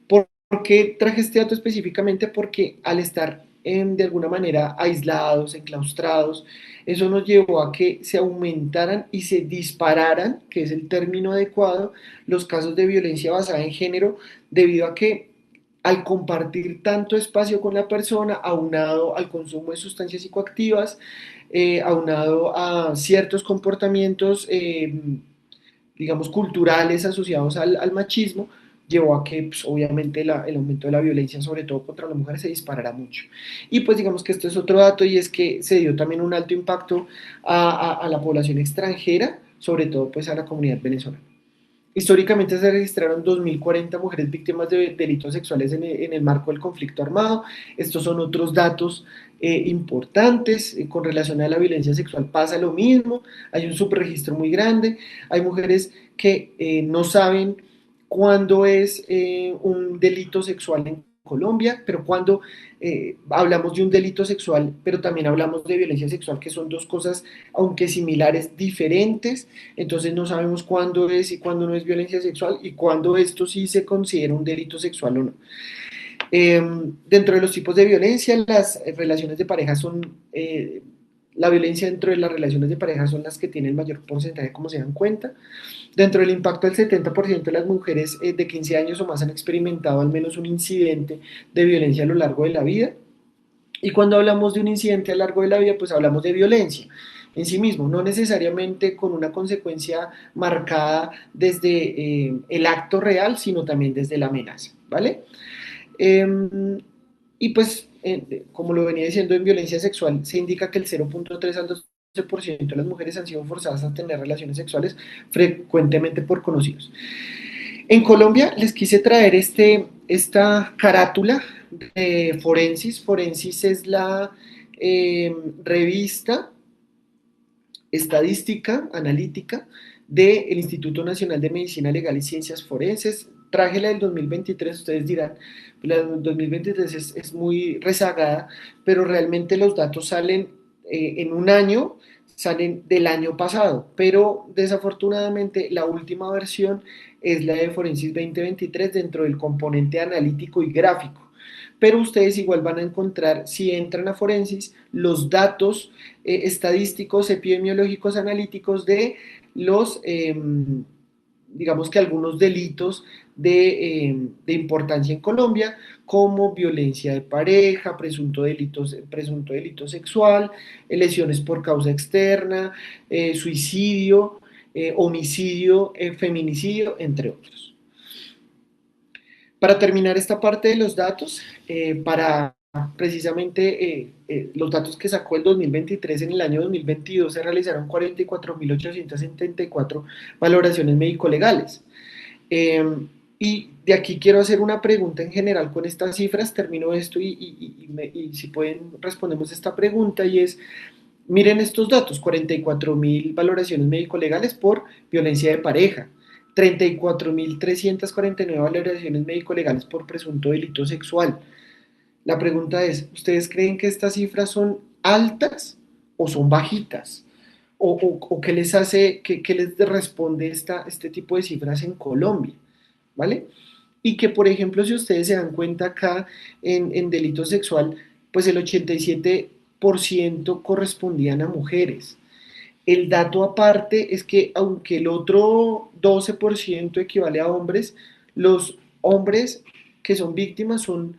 ¿Por qué traje este dato específicamente? Porque al estar de alguna manera aislados, enclaustrados, eso nos llevó a que se aumentaran y se dispararan, que es el término adecuado, los casos de violencia basada en género, debido a que al compartir tanto espacio con la persona, aunado al consumo de sustancias psicoactivas, aunado a ciertos comportamientos, digamos, culturales asociados al machismo, llevó a que pues, obviamente el aumento de la violencia, sobre todo contra las mujeres, se disparara mucho. Y pues digamos que esto es otro dato, y es que se dio también un alto impacto a la población extranjera, sobre todo pues a la comunidad venezolana. Históricamente se registraron 2.040 mujeres víctimas de delitos sexuales en el marco del conflicto armado. Estos son otros datos importantes. Con relación a la violencia sexual pasa lo mismo, hay un subregistro muy grande, hay mujeres que no saben cuándo es un delito sexual en Colombia, pero cuando hablamos de un delito sexual, pero también hablamos de violencia sexual, que son dos cosas, aunque similares, diferentes. Entonces no sabemos cuándo es y cuándo no es violencia sexual, y cuándo esto sí se considera un delito sexual o no. Dentro de los tipos de violencia, las relaciones de pareja son, la violencia dentro de las relaciones de pareja son las que tienen el mayor porcentaje, como se dan cuenta. Dentro del impacto, el 70% de las mujeres de 15 años o más han experimentado al menos un incidente de violencia a lo largo de la vida. Y cuando hablamos de un incidente a lo largo de la vida, pues hablamos de violencia en sí mismo, no necesariamente con una consecuencia marcada desde el acto real, sino también desde la amenaza, ¿vale? Y pues, como lo venía diciendo, en violencia sexual se indica que el 0.3 al 12% de las mujeres han sido forzadas a tener relaciones sexuales, frecuentemente por conocidos. En Colombia les quise traer esta carátula de Forensis. Forensis es la revista estadística, analítica del Instituto Nacional de Medicina Legal y Ciencias Forenses. Traje la del 2023, ustedes dirán, la del 2023 es muy rezagada, pero realmente los datos salen en un año, salen del año pasado, pero desafortunadamente la última versión es la de Forensis 2023 dentro del componente analítico y gráfico. Pero ustedes igual van a encontrar, si entran a Forensis, los datos estadísticos, epidemiológicos, analíticos de los, digamos que algunos delitos de importancia en Colombia, como violencia de pareja, presunto delito sexual, lesiones por causa externa, suicidio, homicidio, feminicidio, entre otros. Para terminar esta parte de los datos, para precisamente los datos que sacó el 2023, en el año 2022 se realizaron 44.874 valoraciones médico-legales. Y de aquí quiero hacer una pregunta en general con estas cifras, termino esto y si pueden respondemos esta pregunta y es, miren estos datos, 44.000 valoraciones médico-legales por violencia de pareja, 34.349 valoraciones médico-legales por presunto delito sexual. La pregunta es, ¿ustedes creen que estas cifras son altas o son bajitas? ¿O qué les hace, qué les responde este tipo de cifras en Colombia? ¿Vale? Y que, por ejemplo, si ustedes se dan cuenta acá en delito sexual, pues el 87% correspondían a mujeres. El dato aparte es que aunque el otro 12% equivale a hombres, los hombres que son víctimas son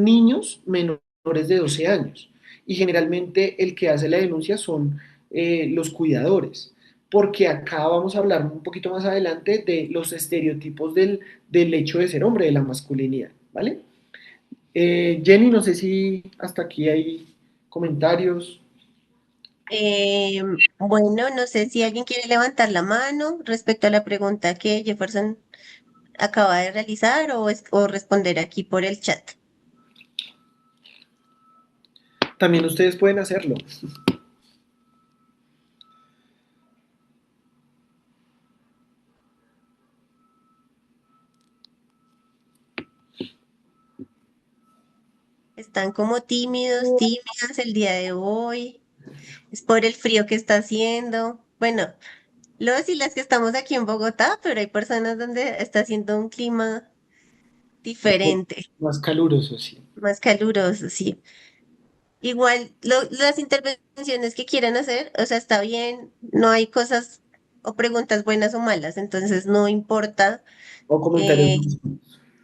niños menores de 12 años y generalmente el que hace la denuncia son los cuidadores, porque acá vamos a hablar un poquito más adelante de los estereotipos del hecho de ser hombre, de la masculinidad, ¿vale? Jenny, no sé si hasta aquí hay comentarios. Bueno, no sé si alguien quiere levantar la mano respecto a la pregunta que Jefferson acaba de realizar o responder aquí por el chat. También ustedes pueden hacerlo. Están como tímidos, tímidas el día de hoy. Es por el frío que está haciendo. Bueno, los y las que estamos aquí en Bogotá, pero hay personas donde está haciendo un clima diferente, Más caluroso, sí. más caluroso, sí. Igual, las intervenciones que quieran hacer, o sea, está bien, no hay cosas o preguntas buenas o malas, entonces no importa O comentarios.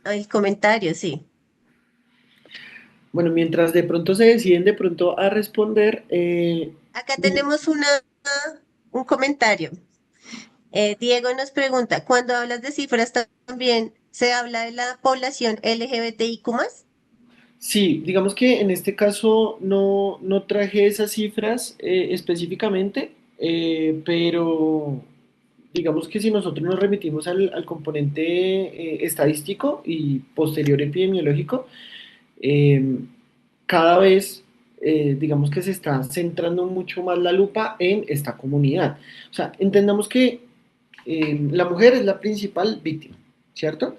el comentario, sí. Bueno, mientras de pronto se deciden de pronto a responder, Acá tenemos un comentario. Diego nos pregunta, cuando hablas de cifras también se habla de la población LGBTIQ+. sí, digamos que en este caso no traje esas cifras específicamente, pero digamos que si nosotros nos remitimos al componente estadístico y posterior epidemiológico, cada vez digamos que se está centrando mucho más la lupa en esta comunidad. O sea, entendamos que la mujer es la principal víctima, ¿cierto?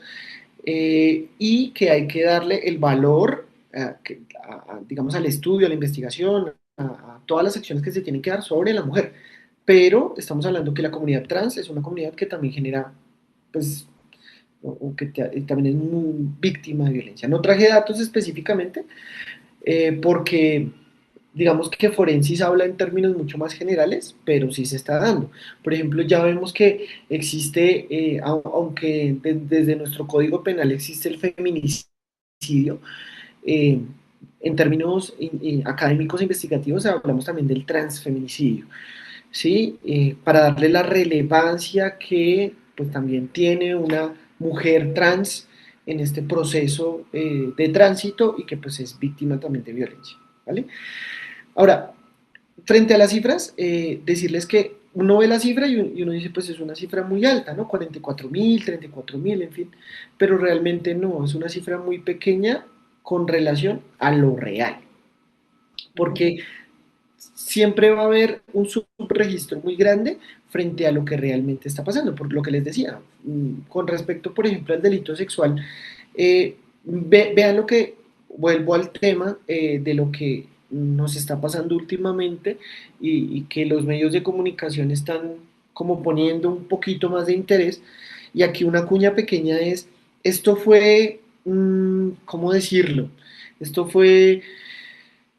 Y que hay que darle el valor, digamos, al estudio, a la investigación, a todas las acciones que se tienen que dar sobre la mujer. Pero estamos hablando que la comunidad trans es una comunidad que también genera, pues, o que también es muy víctima de violencia. No traje datos específicamente porque digamos que Forensis habla en términos mucho más generales, pero sí se está dando. Por ejemplo, ya vemos que existe, aunque desde nuestro Código Penal existe el feminicidio, en términos académicos e investigativos hablamos también del transfeminicidio, ¿sí? Para darle la relevancia que pues, también tiene una mujer trans en este proceso de tránsito y que pues es víctima también de violencia, ¿vale? Ahora, frente a las cifras, decirles que uno ve la cifra y uno dice, pues es una cifra muy alta, ¿no? 44.000, 34.000, en fin, pero realmente no, es una cifra muy pequeña con relación a lo real, porque siempre va a haber un subregistro muy grande frente a lo que realmente está pasando, por lo que les decía, con respecto, por ejemplo, al delito sexual, vean lo que, vuelvo al tema de lo que nos está pasando últimamente y que los medios de comunicación están como poniendo un poquito más de interés, y aquí una cuña pequeña es, esto fue, ¿cómo decirlo? Esto fue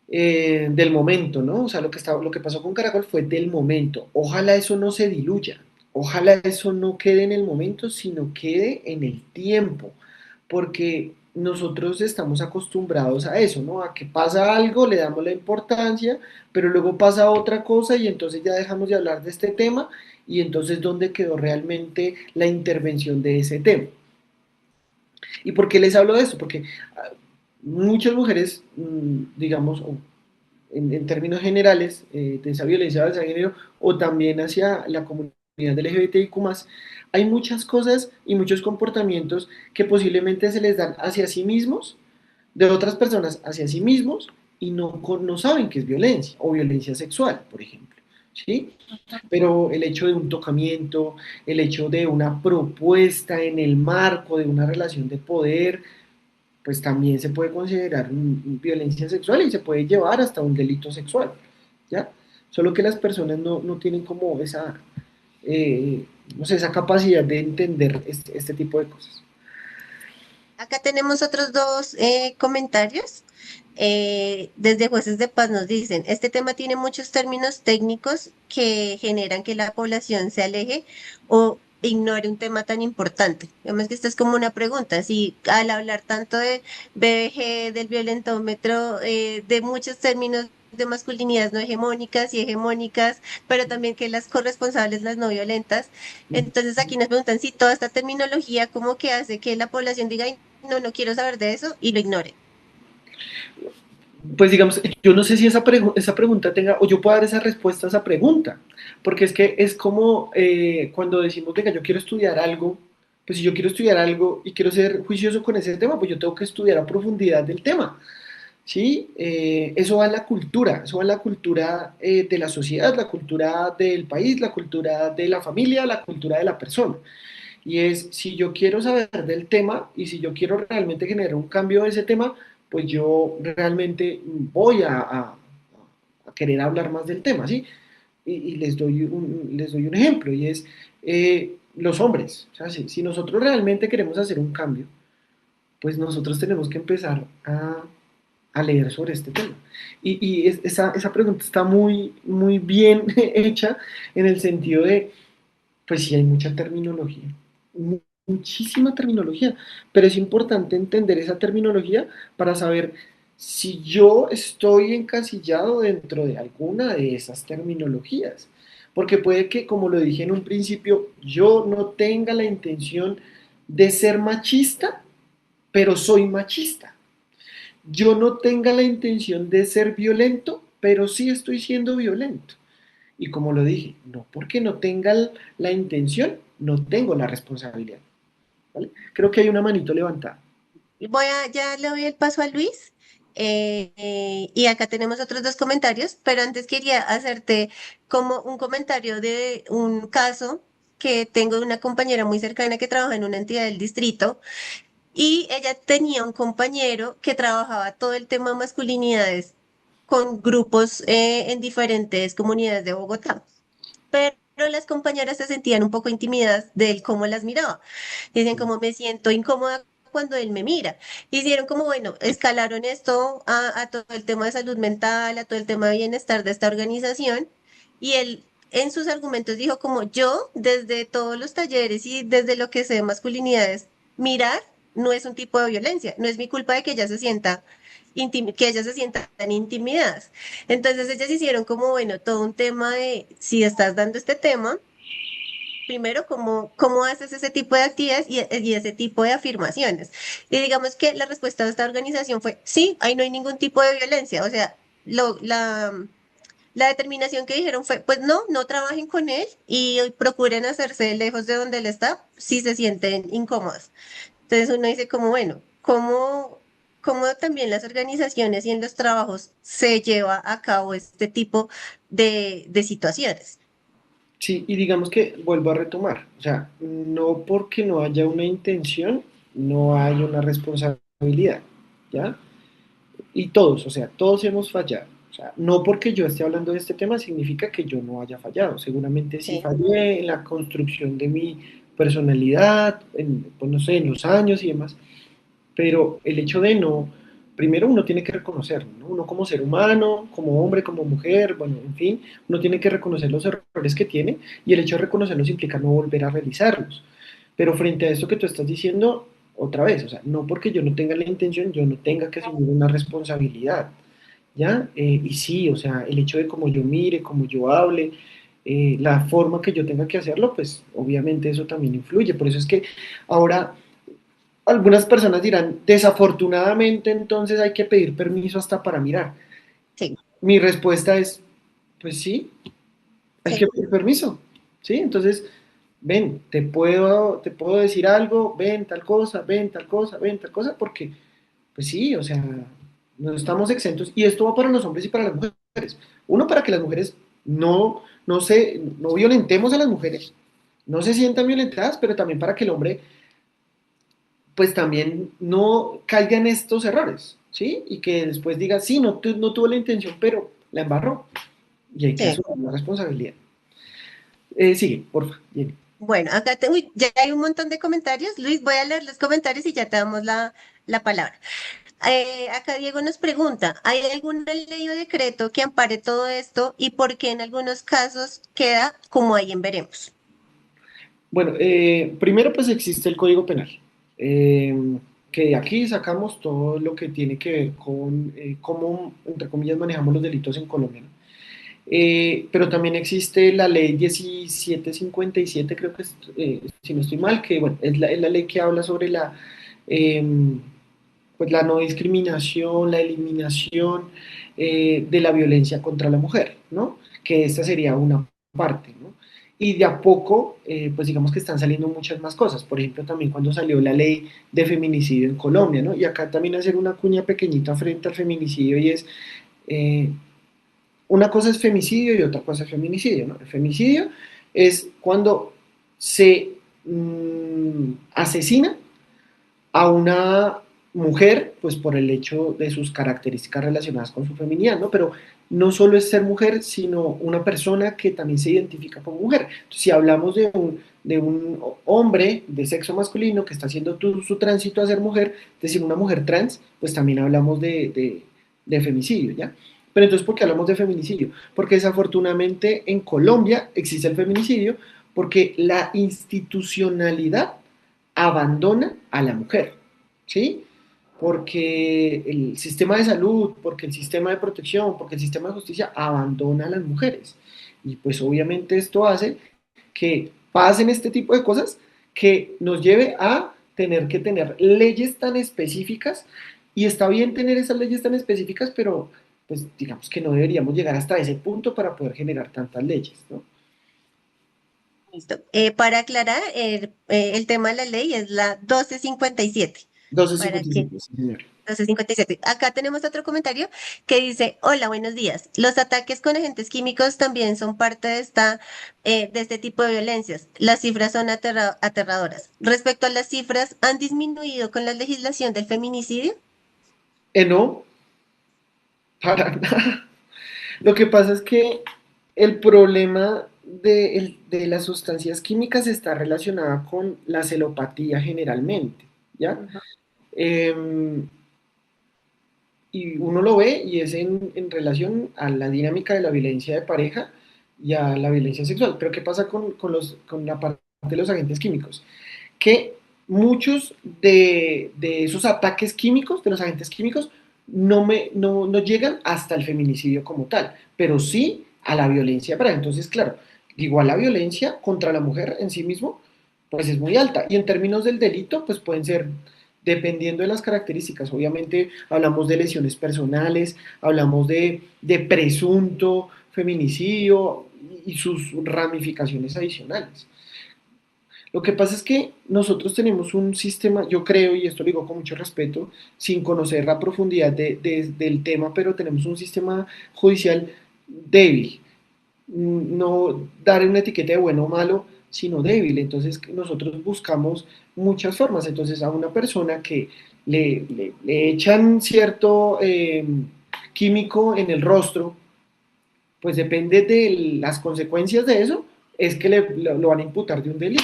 del momento, ¿no? O sea, lo que pasó con Caracol fue del momento. Ojalá eso no se diluya, ojalá eso no quede en el momento, sino quede en el tiempo, porque nosotros estamos acostumbrados a eso, ¿no? A que pasa algo, le damos la importancia, pero luego pasa otra cosa y entonces ya dejamos de hablar de este tema y entonces ¿dónde quedó realmente la intervención de ese tema? ¿Y por qué les hablo de esto? Porque muchas mujeres, digamos, en términos generales, de esa violencia hacia el género o también hacia la comunidad LGBTIQ+, hay muchas cosas y muchos comportamientos que posiblemente se les dan hacia sí mismos, de otras personas hacia sí mismos, y no saben que es violencia o violencia sexual, por ejemplo. ¿Sí? Pero el hecho de un tocamiento, el hecho de una propuesta en el marco de una relación de poder, pues también se puede considerar violencia sexual y se puede llevar hasta un delito sexual, ¿ya? Solo que las personas no tienen como esa, no sé, esa capacidad de entender este tipo de cosas. Acá tenemos otros dos comentarios. Desde Jueces de Paz nos dicen, este tema tiene muchos términos técnicos que generan que la población se aleje o ignore un tema tan importante. Vemos que esta es como una pregunta, si al hablar tanto de BBG, del violentómetro, de muchos términos de masculinidades no hegemónicas y hegemónicas, pero también que las corresponsables, las no violentas. Entonces aquí nos preguntan si toda esta terminología como que hace que la población diga, "Ay, no quiero saber de eso", y lo ignore. Pues digamos, yo no sé si esa pregunta tenga, o yo puedo dar esa respuesta a esa pregunta, porque es que es como cuando decimos, venga, yo quiero estudiar algo, pues si yo quiero estudiar algo y quiero ser juicioso con ese tema, pues yo tengo que estudiar a profundidad del tema, ¿sí? Eso va en la cultura, eso va en la cultura de la sociedad, la cultura del país, la cultura de la familia, la cultura de la persona. Y es, si yo quiero saber del tema y si yo quiero realmente generar un cambio de ese tema, pues yo realmente voy a querer hablar más del tema, ¿sí? Y les doy un ejemplo, y es los hombres. O sea, si nosotros realmente queremos hacer un cambio, pues nosotros tenemos que empezar a leer sobre este tema. Esa pregunta está muy, muy bien hecha en el sentido de, pues sí hay mucha terminología, muchísima terminología, pero es importante entender esa terminología para saber si yo estoy encasillado dentro de alguna de esas terminologías, porque puede que, como lo dije en un principio, yo no tenga la intención de ser machista, pero soy machista. Yo no tenga la intención de ser violento, pero sí estoy siendo violento. Y como lo dije, no porque no tenga la intención, no tengo la responsabilidad. ¿Vale? Creo que hay una manito levantada. Ya le doy el paso a Luis. Y acá tenemos otros dos comentarios, pero antes quería hacerte como un comentario de un caso que tengo de una compañera muy cercana que trabaja en una entidad del distrito, y ella tenía un compañero que trabajaba todo el tema de masculinidades con grupos en diferentes comunidades de Bogotá. Pero las compañeras se sentían un poco intimidadas de él cómo las miraba. Dicen como, me siento incómoda cuando él me mira. Hicieron como, bueno, escalaron esto a todo el tema de salud mental, a todo el tema de bienestar de esta organización, y él en sus argumentos dijo como, yo desde todos los talleres y desde lo que sé de masculinidades, mirar no es un tipo de violencia, no es mi culpa de que ella se sienta que ellas se sientan tan intimidadas. Entonces ellas hicieron como, bueno, todo un tema de, si estás dando este tema, primero, cómo haces ese tipo de actividades y ese tipo de afirmaciones. Y digamos que la respuesta de esta organización fue, sí, ahí no hay ningún tipo de violencia. O sea, La determinación que dijeron fue, pues no, no trabajen con él y procuren hacerse lejos de donde él está si se sienten incómodos. Entonces uno dice como, bueno, ¿cómo también las organizaciones y en los trabajos se lleva a cabo este tipo de situaciones? Sí, y digamos que vuelvo a retomar, o sea, no porque no haya una intención, no hay una responsabilidad, ¿ya? Y todos, o sea, todos hemos fallado. O sea, no porque yo esté hablando de este tema significa que yo no haya fallado. Seguramente sí Sí, fallé en la construcción de mi personalidad, pues no sé, en los años y demás, pero el hecho de no, primero uno tiene que reconocerlo, ¿no? Uno como ser humano, como hombre, como mujer, bueno, en fin, uno tiene que reconocer los errores que tiene y el hecho de reconocerlos implica no volver a realizarlos. Pero frente a esto que tú estás diciendo, otra vez, o sea, no porque yo no tenga la intención, yo no tenga que asumir una responsabilidad, ¿ya? Y sí, o sea, el hecho de cómo yo mire, cómo yo hable, la forma que yo tenga que hacerlo, pues obviamente eso también influye. Por eso es que ahora algunas personas dirán, desafortunadamente entonces hay que pedir permiso hasta para mirar. sí, Mi respuesta es, pues sí, hay que sí. pedir permiso, ¿sí? Entonces, ven, te puedo decir algo, ven tal cosa, ven tal cosa, ven tal cosa, porque, pues sí, o sea, no estamos exentos, y esto va para los hombres y para las mujeres. Uno, para que las mujeres no violentemos a las mujeres, no se sientan violentadas, pero también para que el hombre pues también no caiga en estos errores, ¿sí? Y que después diga, sí, no tuvo la intención, pero la embarró. Y hay que Sí. asumir la responsabilidad. Sigue, porfa, Jenny. Bueno, acá uy, ya hay un montón de comentarios. Luis, voy a leer los comentarios y ya te damos la palabra. Acá Diego nos pregunta, ¿hay alguna ley o decreto que ampare todo esto y por qué en algunos casos queda como ahí en veremos? Bueno, primero pues existe el Código Penal, eh, que de aquí sacamos todo lo que tiene que ver con cómo, entre comillas, manejamos los delitos en Colombia, ¿no? Pero también existe la ley 1757, creo que es, si no estoy mal, que bueno, es la ley que habla sobre eh, pues la no discriminación, la eliminación de la violencia contra la mujer, ¿no? Que esta sería una parte, ¿no? Y de a poco, pues digamos que están saliendo muchas más cosas. Por ejemplo, también cuando salió la ley de feminicidio en Colombia, ¿no? Y acá también hacer una cuña pequeñita frente al feminicidio y es, eh, una cosa es femicidio y otra cosa es feminicidio, ¿no? El femicidio es cuando se asesina a una mujer, pues por el hecho de sus características relacionadas con su feminidad, ¿no? Pero no solo es ser mujer, sino una persona que también se identifica como mujer. Entonces, si hablamos de un hombre de sexo masculino que está haciendo su tránsito a ser mujer, es decir, una mujer trans, pues también hablamos de femicidio, ¿ya? Pero entonces, ¿por qué hablamos de feminicidio? Porque desafortunadamente en Colombia existe el feminicidio porque la institucionalidad abandona a la mujer, ¿sí? Porque el sistema de salud, porque el sistema de protección, porque el sistema de justicia abandona a las mujeres. Y pues obviamente esto hace que pasen este tipo de cosas que nos lleve a tener que tener leyes tan específicas, y está bien tener esas leyes tan específicas, pero pues digamos que no deberíamos llegar hasta ese punto para poder generar tantas leyes, ¿no? Listo. Para aclarar, el tema de la ley es la 1257. Para que 1255, sí, señor. 1257. Acá tenemos otro comentario que dice, hola, buenos días. Los ataques con agentes químicos también son parte de este tipo de violencias. Las cifras son aterradoras. Respecto a las cifras, ¿han disminuido con la legislación del feminicidio? No, para nada. Lo que pasa es que el problema de las sustancias químicas está relacionada con la celopatía generalmente, ¿ya? Em, y uno lo ve y es en relación a la dinámica de la violencia de pareja y a la violencia sexual. Pero ¿qué pasa con la parte de los agentes químicos? Que muchos de esos ataques químicos, de los agentes químicos, no llegan hasta el feminicidio como tal, pero sí a la violencia de pareja. Entonces, claro, igual la violencia contra la mujer en sí mismo, pues es muy alta. Y en términos del delito, pues pueden ser dependiendo de las características. Obviamente hablamos de lesiones personales, hablamos de presunto feminicidio y sus ramificaciones adicionales. Lo que pasa es que nosotros tenemos un sistema, yo creo, y esto lo digo con mucho respeto, sin conocer la profundidad del tema, pero tenemos un sistema judicial débil. No dar una etiqueta de bueno o malo, sino débil. Entonces nosotros buscamos muchas formas. Entonces a una persona que le echan cierto químico en el rostro, pues depende de las consecuencias de eso, es que lo van a imputar de un delito.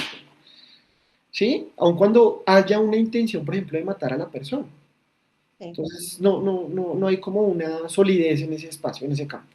¿Sí? Aun cuando haya una intención, por ejemplo, de matar a la persona. Entonces, no hay como una solidez en ese espacio, en ese campo.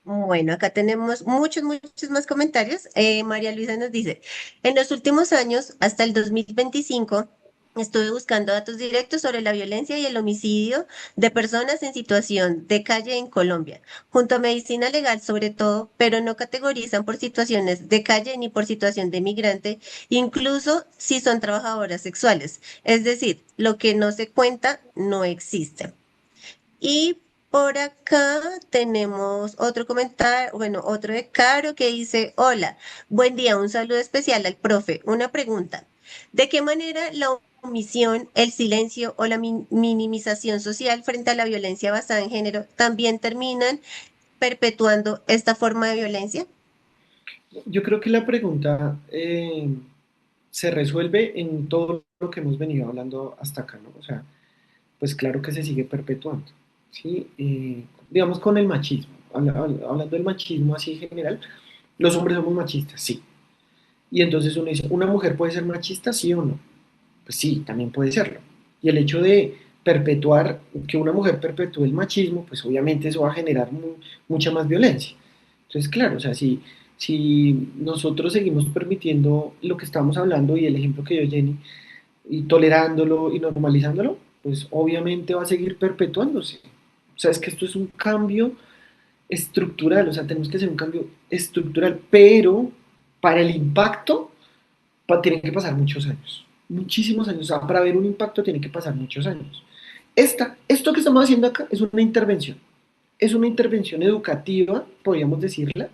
Bueno, acá tenemos muchos más comentarios. María Luisa nos dice, en los últimos años, hasta el 2025, estuve buscando datos directos sobre la violencia y el homicidio de personas en situación de calle en Colombia, junto a medicina legal sobre todo, pero no categorizan por situaciones de calle ni por situación de migrante, incluso si son trabajadoras sexuales. Es decir, lo que no se cuenta no existe. Y por acá tenemos otro comentario, bueno, otro de Caro que dice, hola, buen día, un saludo especial al profe. Una pregunta, ¿de qué manera la omisión, el silencio o la minimización social frente a la violencia basada en género también terminan perpetuando esta forma de violencia? Yo creo que la pregunta se resuelve en todo lo que hemos venido hablando hasta acá, ¿no? O sea, pues claro que se sigue perpetuando, ¿sí? Digamos con el machismo, hablando del machismo así en general, los hombres somos machistas, sí. Y entonces uno dice, ¿una mujer puede ser machista, sí o no? Pues sí, también puede serlo. Y el hecho de perpetuar, que una mujer perpetúe el machismo, pues obviamente eso va a generar mucha más violencia. Entonces, claro, o sea, si nosotros seguimos permitiendo lo que estamos hablando y el ejemplo que dio Jenny, y tolerándolo y normalizándolo, pues obviamente va a seguir perpetuándose. O sea, es que esto es un cambio estructural, o sea, tenemos que hacer un cambio estructural, pero para el impacto tienen que pasar muchos años, muchísimos años. O sea, para ver un impacto tiene que pasar muchos años. Esto que estamos haciendo acá es una intervención educativa, podríamos decirla,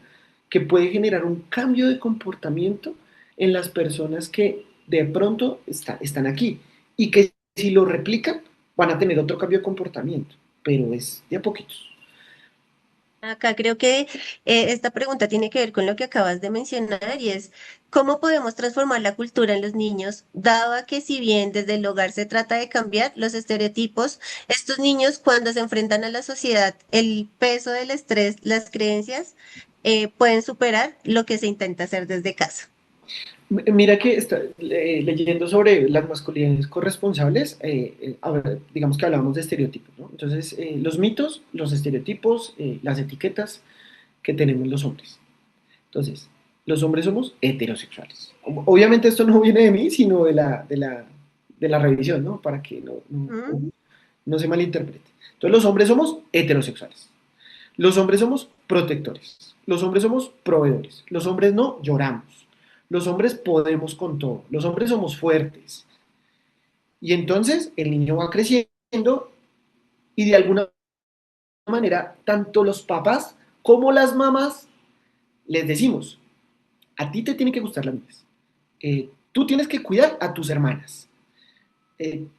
que puede generar un cambio de comportamiento en las personas que de pronto están aquí y que si lo replican van a tener otro cambio de comportamiento, pero es de a poquitos. Acá creo que esta pregunta tiene que ver con lo que acabas de mencionar y es ¿cómo podemos transformar la cultura en los niños, dado a que si bien desde el hogar se trata de cambiar los estereotipos, estos niños cuando se enfrentan a la sociedad, el peso del estrés, las creencias, pueden superar lo que se intenta hacer desde casa? Mira que leyendo sobre las masculinidades corresponsables, digamos que hablábamos de estereotipos, ¿no? Entonces, los mitos, los estereotipos, las etiquetas que tenemos los hombres. Entonces, los hombres somos heterosexuales. Obviamente esto no viene de mí, sino de la revisión, ¿no? Para que no se malinterprete. Entonces, los hombres somos heterosexuales. Los hombres somos protectores. Los hombres somos proveedores. Los hombres no lloramos. Los hombres podemos con todo. Los hombres somos fuertes. Y entonces el niño va creciendo y de alguna manera tanto los papás como las mamás les decimos, a ti te tiene que gustar las niñas. Tú tienes que cuidar a tus hermanas.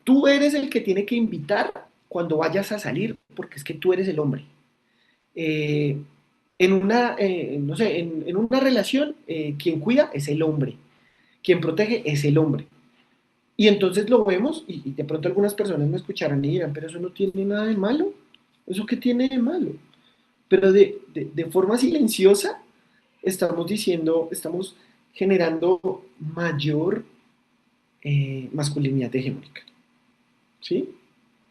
Tú eres el que tiene que invitar cuando vayas a salir porque es que tú eres el hombre. En una, no sé, en una relación, quien cuida es el hombre, quien protege es el hombre. Y entonces lo vemos, y de pronto algunas personas me escucharán y dirán, pero eso no tiene nada de malo, ¿eso qué tiene de malo? Pero de forma silenciosa estamos diciendo, estamos generando mayor masculinidad hegemónica, ¿sí?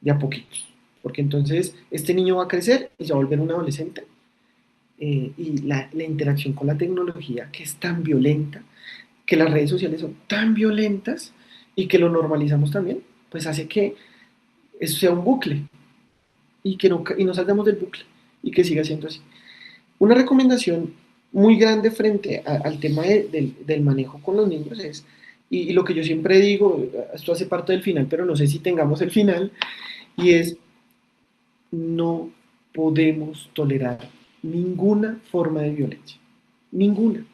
De a poquitos, porque entonces este niño va a crecer y se va a volver un adolescente. Y la interacción con la tecnología que es tan violenta, que las redes sociales son tan violentas y que lo normalizamos también, pues hace que eso sea un bucle y no salgamos del bucle y que siga siendo así. Una recomendación muy grande frente al tema del manejo con los niños es Y lo que yo siempre digo, esto hace parte del final, pero no sé si tengamos el final, y es, no podemos tolerar ninguna forma de violencia, ninguna,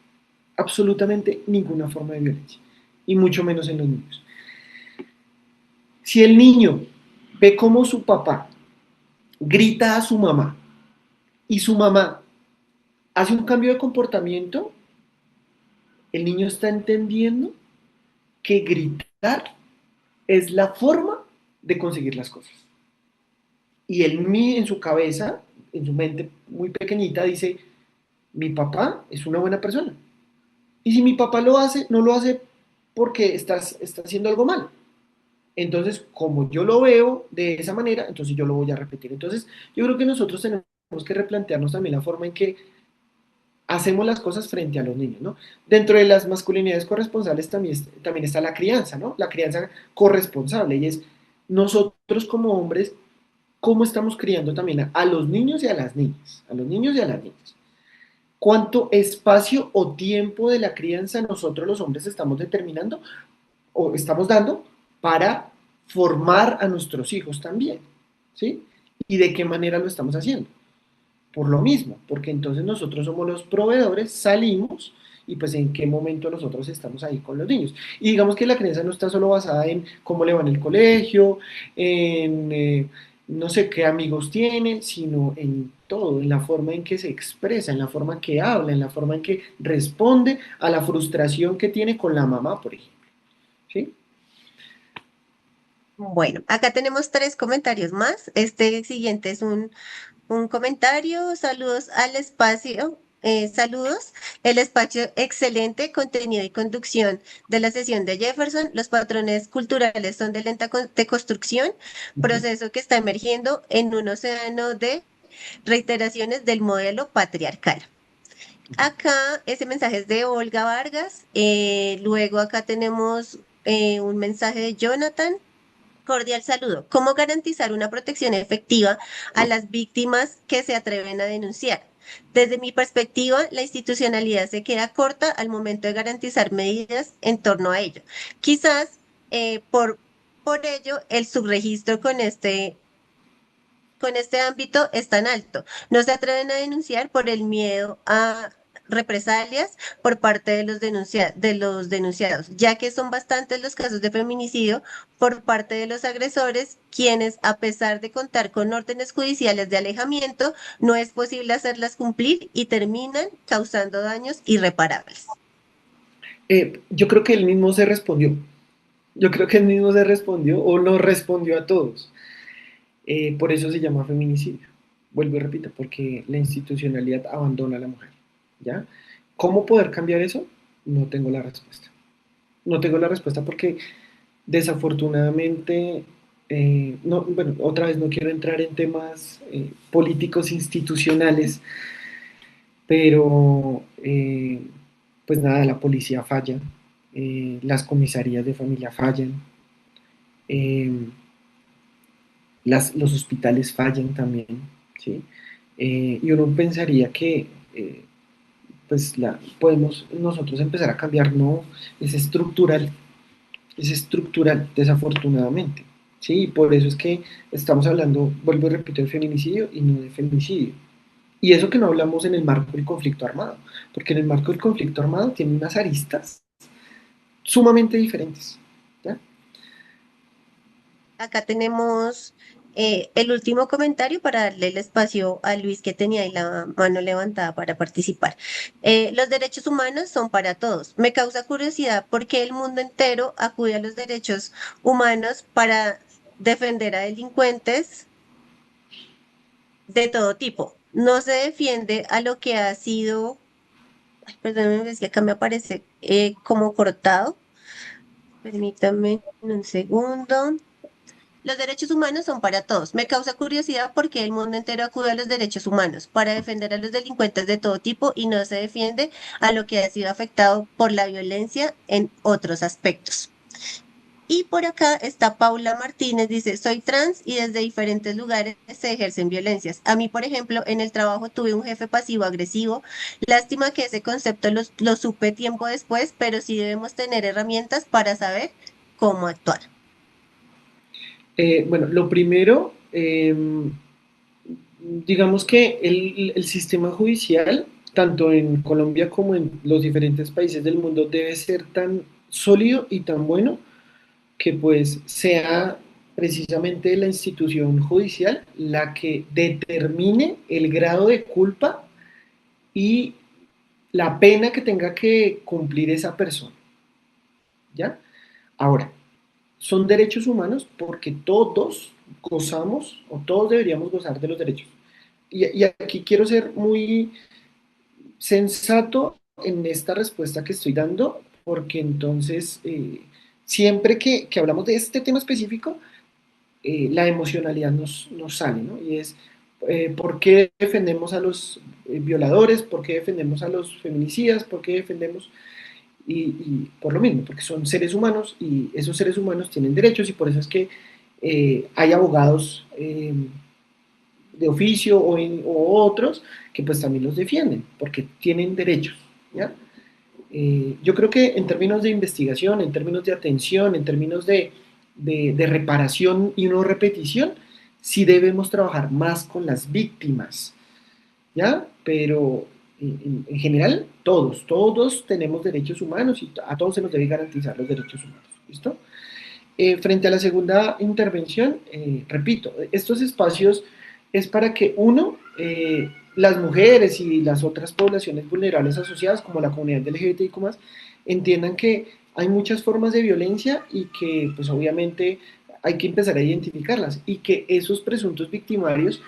absolutamente ninguna forma de violencia, y mucho menos en los niños. Si el niño ve cómo su papá grita a su mamá y su mamá hace un cambio de comportamiento, el niño está entendiendo que gritar es la forma de conseguir las cosas. Y él en su cabeza, en su mente muy pequeñita, dice, mi papá es una buena persona. Y si mi papá lo hace, no lo hace porque está haciendo algo mal. Entonces, como yo lo veo de esa manera, entonces yo lo voy a repetir. Entonces, yo creo que nosotros tenemos que replantearnos también la forma en que hacemos las cosas frente a los niños, ¿no? Dentro de las masculinidades corresponsables también está la crianza, ¿no? La crianza corresponsable, y es nosotros como hombres, cómo estamos criando también a los niños y a las niñas, a los niños y a las niñas. ¿Cuánto espacio o tiempo de la crianza nosotros los hombres estamos determinando o estamos dando para formar a nuestros hijos también? ¿Sí? ¿Y de qué manera lo estamos haciendo? Por lo mismo, porque entonces nosotros somos los proveedores, salimos y pues en qué momento nosotros estamos ahí con los niños. Y digamos que la crianza no está solo basada en cómo le va en el colegio, en no sé qué amigos tiene, sino en todo, en la forma en que se expresa, en la forma en que habla, en la forma en que responde a la frustración que tiene con la mamá, por ejemplo. ¿Sí? Bueno, acá tenemos 3 comentarios más. Este siguiente es un comentario. Saludos al espacio. Saludos. El espacio excelente, contenido y conducción de la sesión de Jefferson. Los patrones culturales son de lenta deconstrucción, proceso que está emergiendo en un océano de reiteraciones del modelo patriarcal. Acá ese mensaje es de Olga Vargas. Luego acá tenemos un mensaje de Jonathan. Cordial saludo. ¿Cómo garantizar una protección efectiva a las víctimas que se atreven a denunciar? Desde mi perspectiva, la institucionalidad se queda corta al momento de garantizar medidas en torno a ello. Quizás por ello el subregistro con este ámbito es tan alto. No se atreven a denunciar por el miedo a represalias por parte de los denunciados, ya que son bastantes los casos de feminicidio por parte de los agresores, quienes, a pesar de contar con órdenes judiciales de alejamiento, no es posible hacerlas cumplir y terminan causando daños irreparables. Yo creo que él mismo se respondió. Yo creo que él mismo se respondió o nos respondió a todos. Por eso se llama feminicidio. Vuelvo y repito, porque la institucionalidad abandona a la mujer. ¿Ya? ¿Cómo poder cambiar eso? No tengo la respuesta. No tengo la respuesta porque desafortunadamente, bueno, otra vez no quiero entrar en temas políticos institucionales, pero pues nada, la policía falla, las comisarías de familia fallan, eh, los hospitales fallan también, ¿sí? Y uno pensaría que pues podemos nosotros empezar a cambiar, no, es estructural, desafortunadamente, ¿sí? Y por eso es que estamos hablando, vuelvo y repito, de feminicidio y no de feminicidio. Y eso que no hablamos en el marco del conflicto armado, porque en el marco del conflicto armado tiene unas aristas sumamente diferentes, ¿ya? Acá tenemos el último comentario para darle el espacio a Luis, que tenía ahí la mano levantada para participar. Los derechos humanos son para todos. Me causa curiosidad por qué el mundo entero acude a los derechos humanos para defender a delincuentes de todo tipo. No se defiende a lo que ha sido, ay, perdóname, es que acá me aparece como cortado. Permítame un segundo. Los derechos humanos son para todos. Me causa curiosidad porque el mundo entero acude a los derechos humanos para defender a los delincuentes de todo tipo y no se defiende a lo que ha sido afectado por la violencia en otros aspectos. Y por acá está Paula Martínez, dice, soy trans y desde diferentes lugares se ejercen violencias. A mí, por ejemplo, en el trabajo tuve un jefe pasivo-agresivo. Lástima que ese concepto lo supe tiempo después, pero sí debemos tener herramientas para saber cómo actuar. Bueno, lo primero, digamos que el sistema judicial, tanto en Colombia como en los diferentes países del mundo, debe ser tan sólido y tan bueno que pues sea precisamente la institución judicial la que determine el grado de culpa y la pena que tenga que cumplir esa persona, ¿ya? Ahora, son derechos humanos porque todos gozamos o todos deberíamos gozar de los derechos. Y aquí quiero ser muy sensato en esta respuesta que estoy dando, porque entonces siempre que hablamos de este tema específico, la emocionalidad nos sale, ¿no? Y es, ¿por qué defendemos a los violadores? ¿Por qué defendemos a los feminicidas? ¿Por qué defendemos? Y por lo mismo, porque son seres humanos y esos seres humanos tienen derechos y por eso es que hay abogados de oficio o otros que pues también los defienden, porque tienen derechos, ¿ya? Yo creo que en términos de investigación, en términos de atención, en términos de reparación y no repetición, sí debemos trabajar más con las víctimas, ¿ya? Pero en general, todos tenemos derechos humanos y a todos se nos debe garantizar los derechos humanos, ¿listo? Frente a la segunda intervención, repito, estos espacios es para que uno, las mujeres y las otras poblaciones vulnerables asociadas, como la comunidad LGBTIQ+, entiendan que hay muchas formas de violencia y que pues obviamente hay que empezar a identificarlas y que esos presuntos victimarios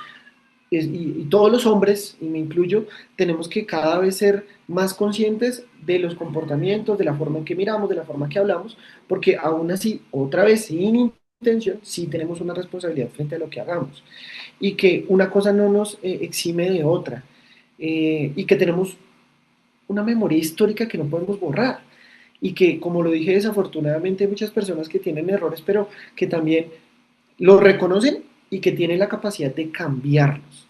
y todos los hombres, y me incluyo, tenemos que cada vez ser más conscientes de los comportamientos, de la forma en que miramos, de la forma en que hablamos, porque aún así, otra vez, sin intención, sí tenemos una responsabilidad frente a lo que hagamos. Y que una cosa no nos exime de otra. Y que tenemos una memoria histórica que no podemos borrar. Y que, como lo dije, desafortunadamente hay muchas personas que tienen errores, pero que también lo reconocen y que tienen la capacidad de cambiarlos,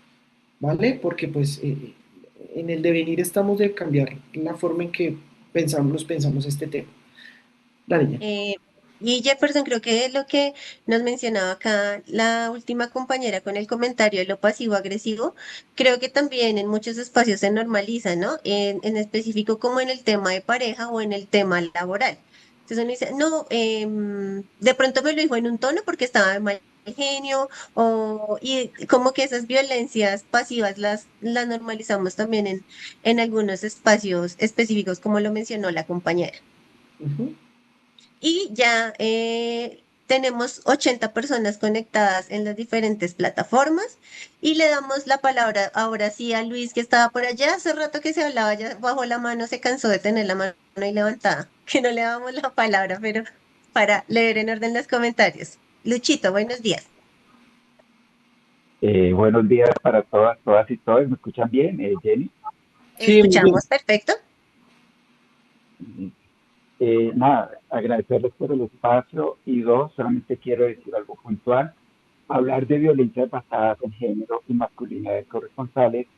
¿vale? Porque pues en el devenir estamos de cambiar la forma en que pensamos este tema. Dale ya. Y Jefferson, creo que lo que nos mencionaba acá la última compañera con el comentario de lo pasivo-agresivo, creo que también en muchos espacios se normaliza, ¿no? En específico como en el tema de pareja o en el tema laboral. Entonces uno dice, no, de pronto me lo dijo en un tono porque estaba de mal genio, y como que esas violencias pasivas las normalizamos también en algunos espacios específicos, como lo mencionó la compañera. Y ya tenemos 80 personas conectadas en las diferentes plataformas y le damos la palabra ahora sí a Luis que estaba por allá. Hace rato que se hablaba, ya bajó la mano, se cansó de tener la mano ahí levantada, que no le damos la palabra, pero para leer en orden los comentarios. Luchito, buenos días. Buenos días para todas y todos. ¿Me escuchan bien, Jenny? Sí, muy bien. Escuchamos perfecto. Nada, agradecerles por el espacio y dos, solamente quiero decir algo puntual. Hablar de violencias basadas en género y masculinidades corresponsales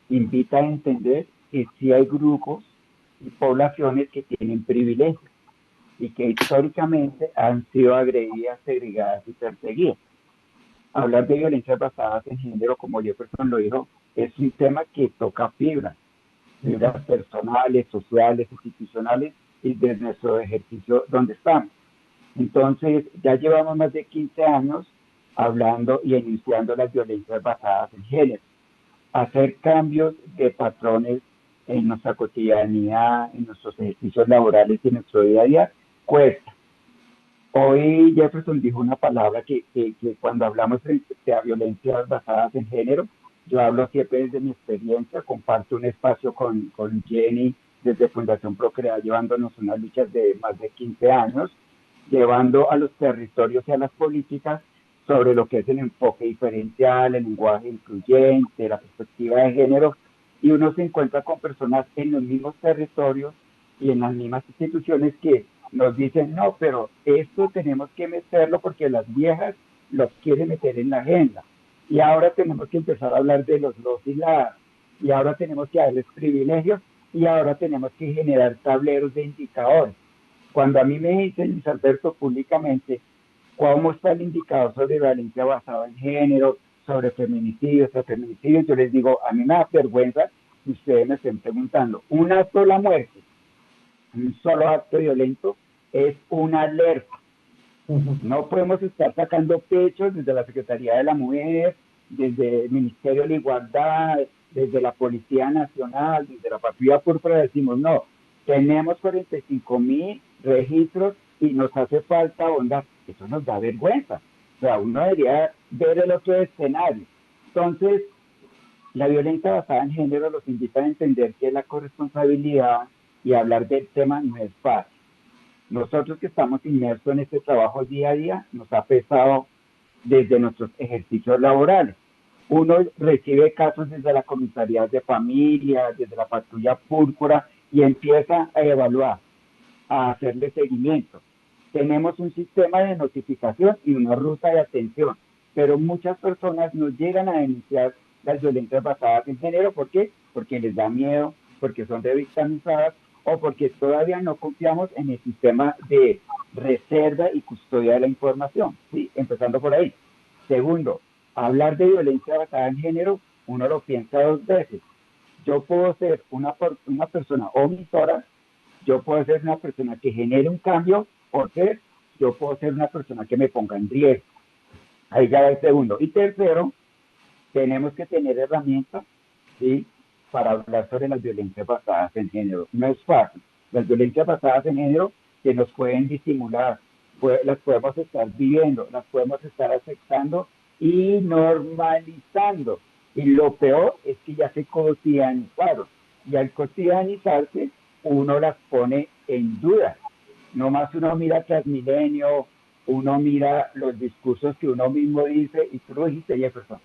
invita a entender que sí hay grupos y poblaciones que tienen privilegios y que históricamente han sido agredidas, segregadas y perseguidas. Hablar de violencias basadas en género, como Jefferson lo dijo, es un tema que toca fibras personales, sociales, institucionales y de nuestro ejercicio donde estamos. Entonces, ya llevamos más de 15 años hablando y iniciando las violencias basadas en género. Hacer cambios de patrones en nuestra cotidianidad, en nuestros ejercicios laborales y en nuestro día a día, cuesta. Hoy Jefferson dijo una palabra que cuando hablamos de violencias basadas en género, yo hablo siempre desde mi experiencia, comparto un espacio con Jenny desde Fundación Procrear, llevándonos unas luchas de más de 15 años, llevando a los territorios y a las políticas sobre lo que es el enfoque diferencial, el lenguaje incluyente, la perspectiva de género, y uno se encuentra con personas en los mismos territorios y en las mismas instituciones que nos dicen, no, pero esto tenemos que meterlo porque las viejas los quieren meter en la agenda. Y ahora tenemos que empezar a hablar de los y las, y ahora tenemos que darles privilegios, y ahora tenemos que generar tableros de indicadores. Cuando a mí me dicen, Luis Alberto, públicamente, ¿cómo está el indicador sobre violencia basada en género, sobre feminicidios, yo les digo, a mí me da vergüenza que ustedes me estén preguntando. Una sola muerte, un solo acto violento es una alerta. No podemos estar sacando pechos desde la Secretaría de la Mujer, desde el Ministerio de la Igualdad, desde la Policía Nacional, desde la Patrulla Púrpura, decimos, no, tenemos 45.000 registros y nos hace falta onda. Eso nos da vergüenza. O sea, uno debería ver el otro escenario. Entonces, la violencia basada en género los invita a entender que la corresponsabilidad y hablar del tema no es fácil. Nosotros que estamos inmersos en este trabajo día a día, nos ha pesado desde nuestros ejercicios laborales. Uno recibe casos desde la comisaría de familia, desde la patrulla púrpura y empieza a evaluar, a hacerle seguimiento. Tenemos un sistema de notificación y una ruta de atención, pero muchas personas no llegan a denunciar las violencias basadas en género. ¿Por qué? Porque les da miedo, porque son revictimizadas o porque todavía no confiamos en el sistema de reserva y custodia de la información, ¿sí? Empezando por ahí. Segundo, hablar de violencia basada en género, uno lo piensa dos veces. Yo puedo ser una persona omisora, yo puedo ser una persona que genere un cambio, o yo puedo ser una persona que me ponga en riesgo. Ahí ya va el segundo. Y tercero, tenemos que tener herramientas, ¿sí?, para hablar sobre las violencias basadas en género. No es fácil. Las violencias basadas en género que nos pueden disimular, las podemos estar viviendo, las podemos estar aceptando y normalizando. Y lo peor es que ya se cotidianizaron. Y al cotidianizarse, uno las pone en duda. Nomás uno mira Transmilenio, uno mira los discursos que uno mismo dice, y tú lo dijiste, Jefferson.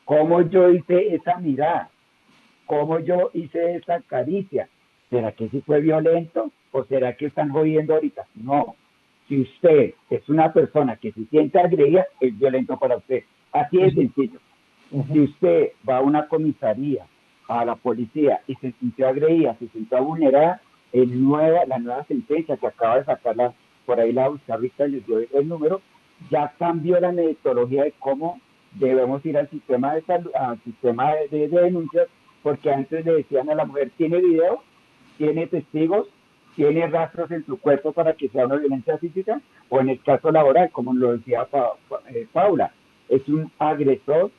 ¿Cómo yo hice esa mirada? ¿Cómo yo hice esa caricia? ¿Será que sí fue violento? ¿O será que están jodiendo ahorita? No. Si usted es una persona que se siente agredida, es violento para usted. Así de sencillo. Si usted va a una comisaría, a la policía, y se sintió agredida, se sintió vulnerada, la nueva sentencia que acaba de sacar por ahí la buscarrita, les dio el número, ya cambió la metodología de cómo debemos ir al sistema de salud, al sistema de denuncias, porque antes le decían a la mujer, ¿tiene video? ¿Tiene testigos? ¿Tiene rastros en su cuerpo para que sea una violencia física? O en el caso laboral, como lo decía Paula, es un agresor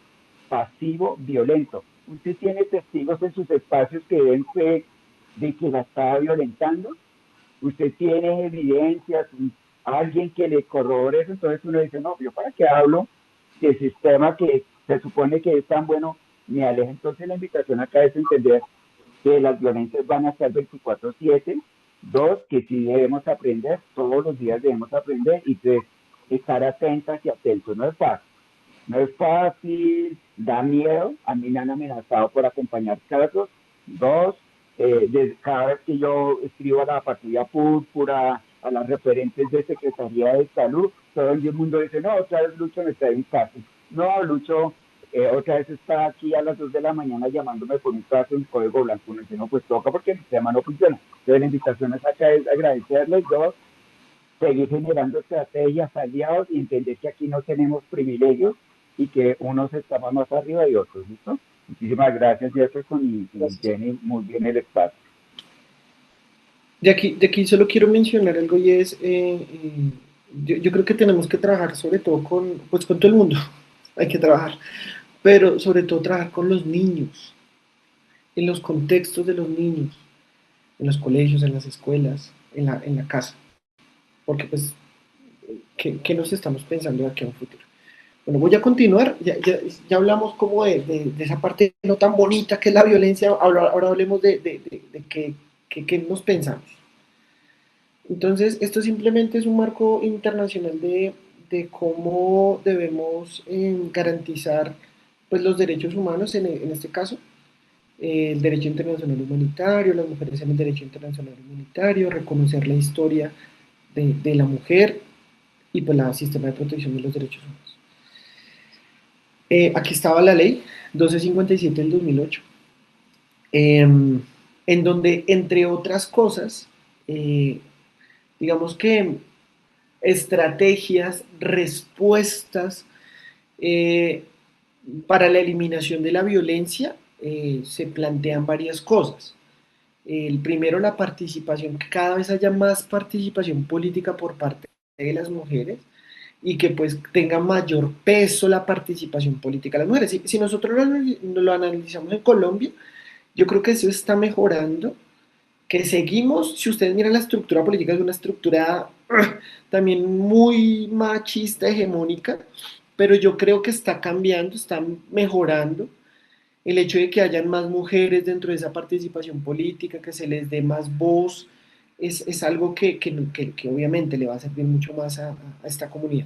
pasivo violento. Usted tiene testigos en sus espacios que ven de que la estaba violentando. Usted tiene evidencias, alguien que le corrobore eso. Entonces uno dice, no, yo para qué hablo del sistema que se supone que es tan bueno, me aleja. Entonces la invitación acá es entender que las violencias van a estar 24/7. Dos, que sí debemos aprender, todos los días debemos aprender. Y tres, estar atentas y atentos. No es fácil. No es fácil, da miedo. A mí me han amenazado por acompañar casos. Dos, cada vez que yo escribo a la patrulla púrpura, a las referentes de Secretaría de Salud, todo el mundo dice, no, otra vez Lucho me trae un caso. No, Lucho, otra vez está aquí a las 2 de la mañana llamándome por un caso en Código Blanco. Uno dice, no, pues toca porque el sistema no funciona. Entonces la invitación es acá es agradecerles. Dos, seguir generando estrategias, aliados y entender que aquí no tenemos privilegios y que unos estamos más arriba y otros, ¿listo? Muchísimas gracias, Jefferson, y Jenny, muy bien el espacio. De aquí solo quiero mencionar algo y es, yo creo que tenemos que trabajar sobre todo con todo el mundo, hay que trabajar, pero sobre todo trabajar con los niños, en los contextos de los niños, en los colegios, en las escuelas, en la casa, porque pues, ¿qué nos estamos pensando de aquí a un futuro? Bueno, voy a continuar, ya hablamos como de esa parte no tan bonita que es la violencia, ahora hablemos de qué nos pensamos. Entonces, esto simplemente es un marco internacional de cómo debemos garantizar pues, los derechos humanos en este caso, el derecho internacional humanitario, las mujeres en el derecho internacional humanitario, reconocer la historia de la mujer y pues el sistema de protección de los derechos humanos. Aquí estaba la ley 1257 del 2008, en donde, entre otras cosas, digamos que estrategias, respuestas para la eliminación de la violencia, se plantean varias cosas. El primero, la participación, que cada vez haya más participación política por parte de las mujeres y que pues tenga mayor peso la participación política de las mujeres. Si nosotros lo analizamos en Colombia, yo creo que eso está mejorando, que seguimos, si ustedes miran la estructura política, es una estructura también muy machista, hegemónica, pero yo creo que está cambiando, está mejorando. El hecho de que hayan más mujeres dentro de esa participación política, que se les dé más voz, es algo que obviamente le va a servir mucho más a esta comunidad.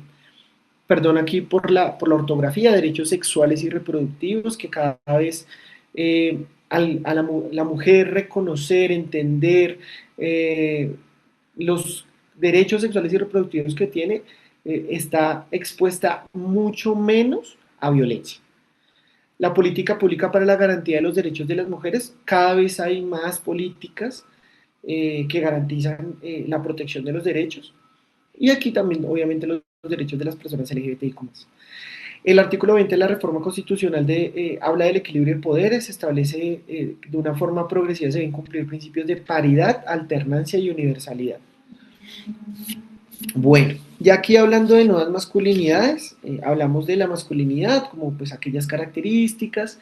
Perdón aquí por la ortografía, derechos sexuales y reproductivos, que cada vez la mujer reconocer, entender los derechos sexuales y reproductivos que tiene, está expuesta mucho menos a violencia. La política pública para la garantía de los derechos de las mujeres, cada vez hay más políticas que garantizan la protección de los derechos, y aquí también obviamente los derechos de las personas LGBTIQ+. El artículo 20 de la reforma constitucional habla del equilibrio de poderes, establece de una forma progresiva se deben cumplir principios de paridad, alternancia y universalidad. Bueno, ya aquí hablando de nuevas masculinidades, hablamos de la masculinidad como pues aquellas características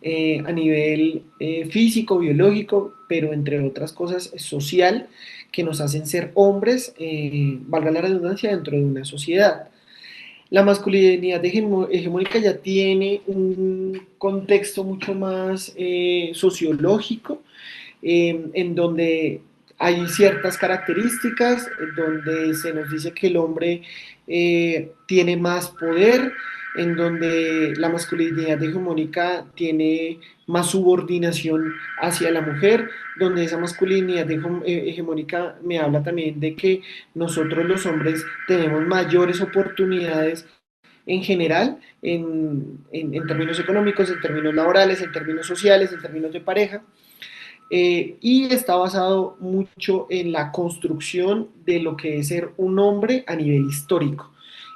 a nivel físico, biológico, pero entre otras cosas social, que nos hacen ser hombres, valga la redundancia, dentro de una sociedad. La masculinidad hegemónica ya tiene un contexto mucho más sociológico, en donde hay ciertas características, donde se nos dice que el hombre tiene más poder, en donde la masculinidad hegemónica tiene más subordinación hacia la mujer, donde esa masculinidad hegemónica me habla también de que nosotros los hombres tenemos mayores oportunidades en general, en términos económicos, en términos laborales, en términos sociales, en términos de pareja, y está basado mucho en la construcción de lo que es ser un hombre a nivel histórico.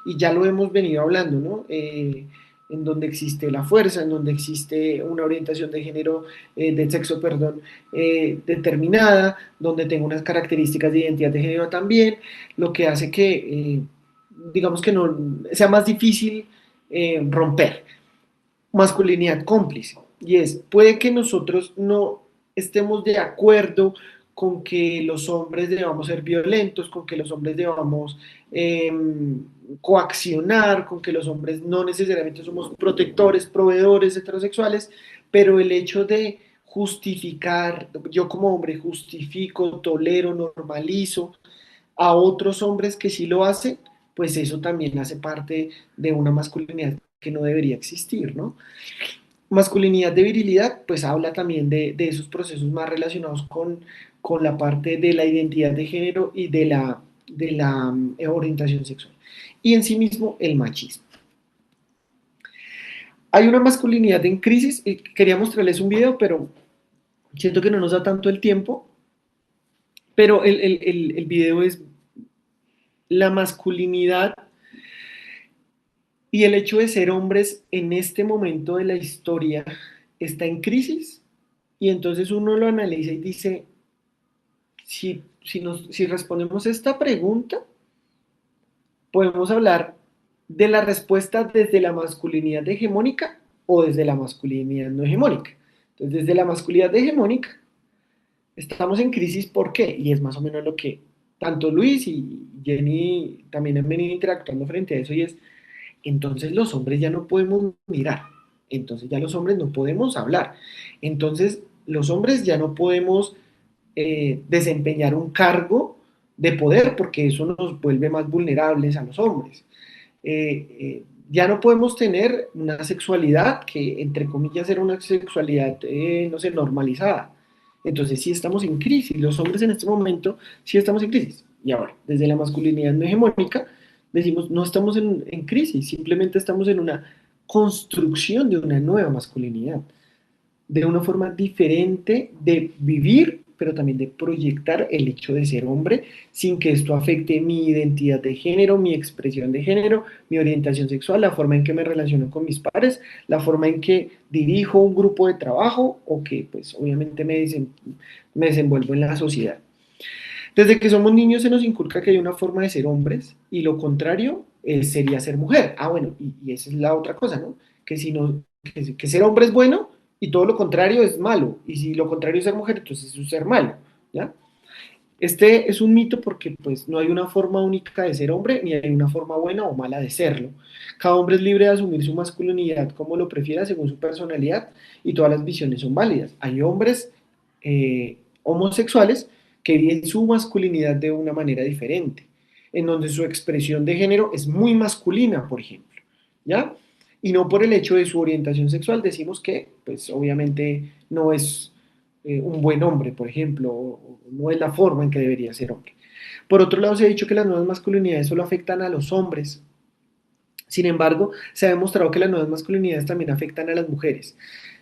Y ya lo hemos venido hablando, ¿no? En donde existe la fuerza, en donde existe una orientación de género, de sexo, perdón, determinada, donde tengo unas características de identidad de género también, lo que hace que, digamos que no sea más difícil romper. Masculinidad cómplice, y puede que nosotros no estemos de acuerdo con que los hombres debamos ser violentos, con que los hombres debamos coaccionar, con que los hombres no necesariamente somos protectores, proveedores heterosexuales, pero el hecho de justificar, yo como hombre justifico, tolero, normalizo a otros hombres que sí lo hacen, pues eso también hace parte de una masculinidad que no debería existir, ¿no? Masculinidad de virilidad, pues habla también de esos procesos más relacionados con la parte de la identidad de género y de la orientación sexual. Y en sí mismo el machismo. Hay una masculinidad en crisis, y quería mostrarles un video, pero siento que no nos da tanto el tiempo, pero el video es la masculinidad y el hecho de ser hombres en este momento de la historia está en crisis, y entonces uno lo analiza y dice, si respondemos esta pregunta, podemos hablar de la respuesta desde la masculinidad hegemónica o desde la masculinidad no hegemónica. Entonces, desde la masculinidad hegemónica, estamos en crisis, ¿por qué? Y es más o menos lo que tanto Luis y Jenny también han venido interactuando frente a eso, y es, entonces los hombres ya no podemos mirar, entonces ya los hombres no podemos hablar, entonces los hombres ya no podemos desempeñar un cargo de poder, porque eso nos vuelve más vulnerables a los hombres. Ya no podemos tener una sexualidad que, entre comillas, era una sexualidad, no sé, normalizada. Entonces sí estamos en crisis, los hombres en este momento sí estamos en crisis. Y ahora, desde la masculinidad no hegemónica, decimos, no estamos en crisis, simplemente estamos en una construcción de una nueva masculinidad, de una forma diferente de vivir, pero también de proyectar el hecho de ser hombre sin que esto afecte mi identidad de género, mi expresión de género, mi orientación sexual, la forma en que me relaciono con mis pares, la forma en que dirijo un grupo de trabajo o que pues obviamente me desenvuelvo en la sociedad. Desde que somos niños se nos inculca que hay una forma de ser hombres y lo contrario sería ser mujer. Ah, bueno, y esa es la otra cosa, ¿no? Que, si no, que ser hombre es bueno y todo lo contrario es malo. Y si lo contrario es ser mujer, entonces es ser malo, ¿ya? Este es un mito porque pues no hay una forma única de ser hombre ni hay una forma buena o mala de serlo. Cada hombre es libre de asumir su masculinidad como lo prefiera según su personalidad y todas las visiones son válidas. Hay hombres homosexuales que viven su masculinidad de una manera diferente, en donde su expresión de género es muy masculina, por ejemplo, ¿ya? Y no por el hecho de su orientación sexual decimos que pues obviamente no es un buen hombre, por ejemplo, o no es la forma en que debería ser hombre. Por otro lado, se ha dicho que las nuevas masculinidades solo afectan a los hombres. Sin embargo, se ha demostrado que las nuevas masculinidades también afectan a las mujeres.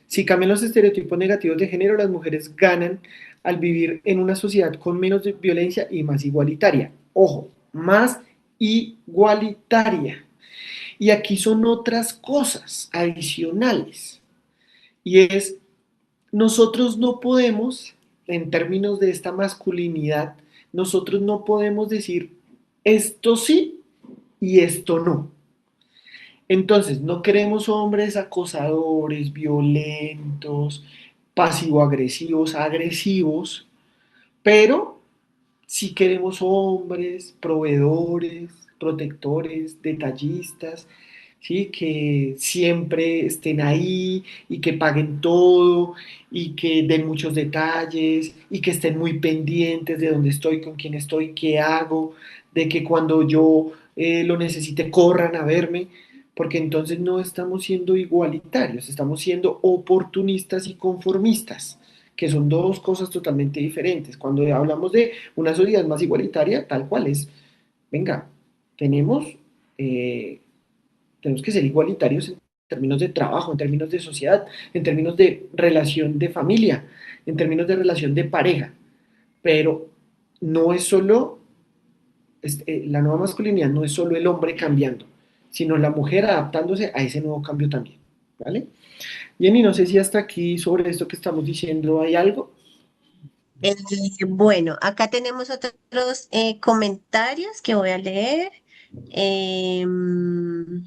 Si cambian los estereotipos negativos de género, las mujeres ganan al vivir en una sociedad con menos violencia y más igualitaria. Ojo, más igualitaria. Y aquí son otras cosas adicionales. Y es nosotros no podemos, en términos de esta masculinidad, nosotros no podemos decir esto sí y esto no. Entonces, no queremos hombres acosadores, violentos, pasivo-agresivos, agresivos, pero sí queremos hombres proveedores, protectores, detallistas, ¿sí? Que siempre estén ahí y que paguen todo y que den muchos detalles y que estén muy pendientes de dónde estoy, con quién estoy, qué hago, de que cuando yo lo necesite corran a verme, porque entonces no estamos siendo igualitarios, estamos siendo oportunistas y conformistas, que son dos cosas totalmente diferentes. Cuando hablamos de una sociedad más igualitaria, tal cual es, venga, tenemos... tenemos que ser igualitarios en términos de trabajo, en términos de sociedad, en términos de relación de familia, en términos de relación de pareja. Pero no es solo, la nueva masculinidad no es solo el hombre cambiando, sino la mujer adaptándose a ese nuevo cambio también. ¿Vale? Jenny, no sé si hasta aquí sobre esto que estamos diciendo hay algo. Bueno, acá tenemos otros comentarios que voy a leer. Em,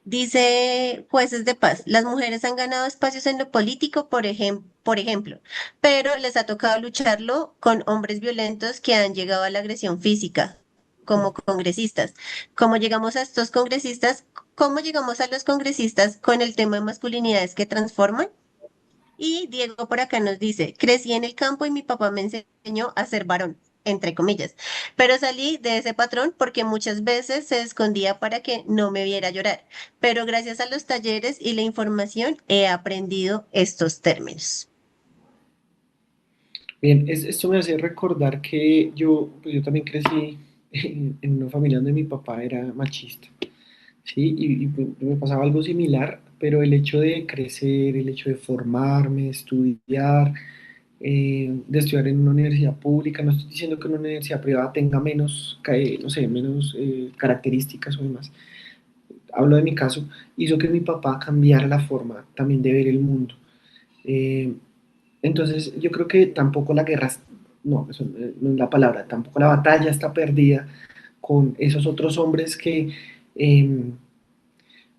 Dice Jueces de Paz, las mujeres han ganado espacios en lo político, por ejemplo, pero les ha tocado lucharlo con hombres violentos que han llegado a la agresión física, como congresistas. ¿Cómo llegamos a estos congresistas? ¿Cómo llegamos a los congresistas con el tema de masculinidades que transforman? Y Diego por acá nos dice, crecí en el campo y mi papá me enseñó a ser varón, entre comillas, pero salí de ese patrón porque muchas veces se escondía para que no me viera llorar, pero gracias a los talleres y la información he aprendido estos términos. Bien, esto me hace recordar que pues yo también crecí en una familia donde mi papá era machista, ¿sí? Pues, me pasaba algo similar, pero el hecho de crecer, el hecho de formarme, de estudiar en una universidad pública, no estoy diciendo que una universidad privada tenga menos, no sé, menos características o demás, hablo de mi caso, hizo que mi papá cambiara la forma también de ver el mundo. Eh, entonces, yo creo que tampoco la guerra, no, eso no es la palabra, tampoco la batalla está perdida con esos otros hombres que,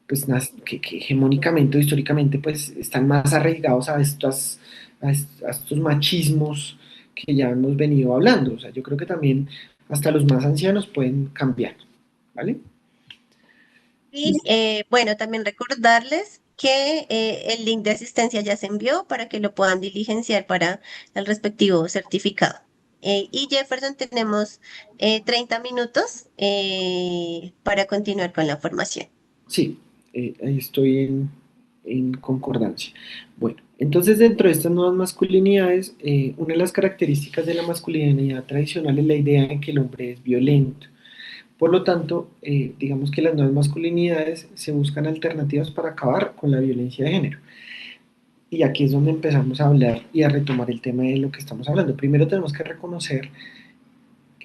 pues, que hegemónicamente o históricamente pues, están más arraigados a estos machismos que ya hemos venido hablando. O sea, yo creo que también hasta los más ancianos pueden cambiar, ¿vale? Y bueno, también recordarles que el link de asistencia ya se envió para que lo puedan diligenciar para el respectivo certificado. Y Jefferson, tenemos 30 minutos para continuar con la formación. Sí, ahí estoy en concordancia. Bueno, Entonces, dentro de estas nuevas masculinidades, una de las características de la masculinidad tradicional es la idea de que el hombre es violento. Por lo tanto, digamos que las nuevas masculinidades se buscan alternativas para acabar con la violencia de género. Y aquí es donde empezamos a hablar y a retomar el tema de lo que estamos hablando. Primero tenemos que reconocer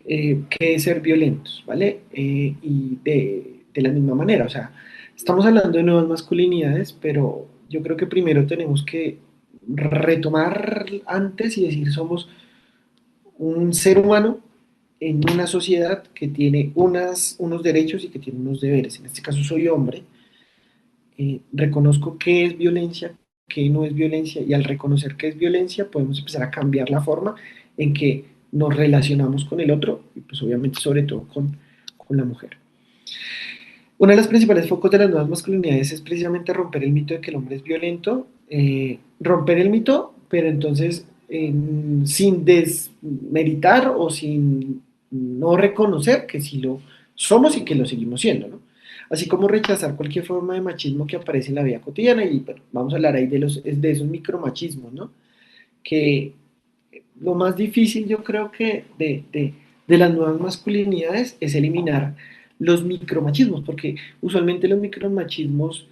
qué es ser violentos, ¿vale? Y de la misma manera, o sea, estamos hablando de nuevas masculinidades, pero yo creo que primero tenemos que retomar antes y decir somos un ser humano en una sociedad que tiene unos derechos y que tiene unos deberes. En este caso soy hombre, reconozco qué es violencia, qué no es violencia, y al reconocer qué es violencia podemos empezar a cambiar la forma en que nos relacionamos con el otro y pues obviamente sobre todo con la mujer. Uno de los principales focos de las nuevas masculinidades es precisamente romper el mito de que el hombre es violento, romper el mito, pero entonces sin desmeritar o sin no reconocer que sí lo somos y que lo seguimos siendo, ¿no? Así como rechazar cualquier forma de machismo que aparece en la vida cotidiana, y bueno, vamos a hablar ahí de esos micromachismos, ¿no? Que lo más difícil yo creo que de las nuevas masculinidades es eliminar los micromachismos, porque usualmente los micromachismos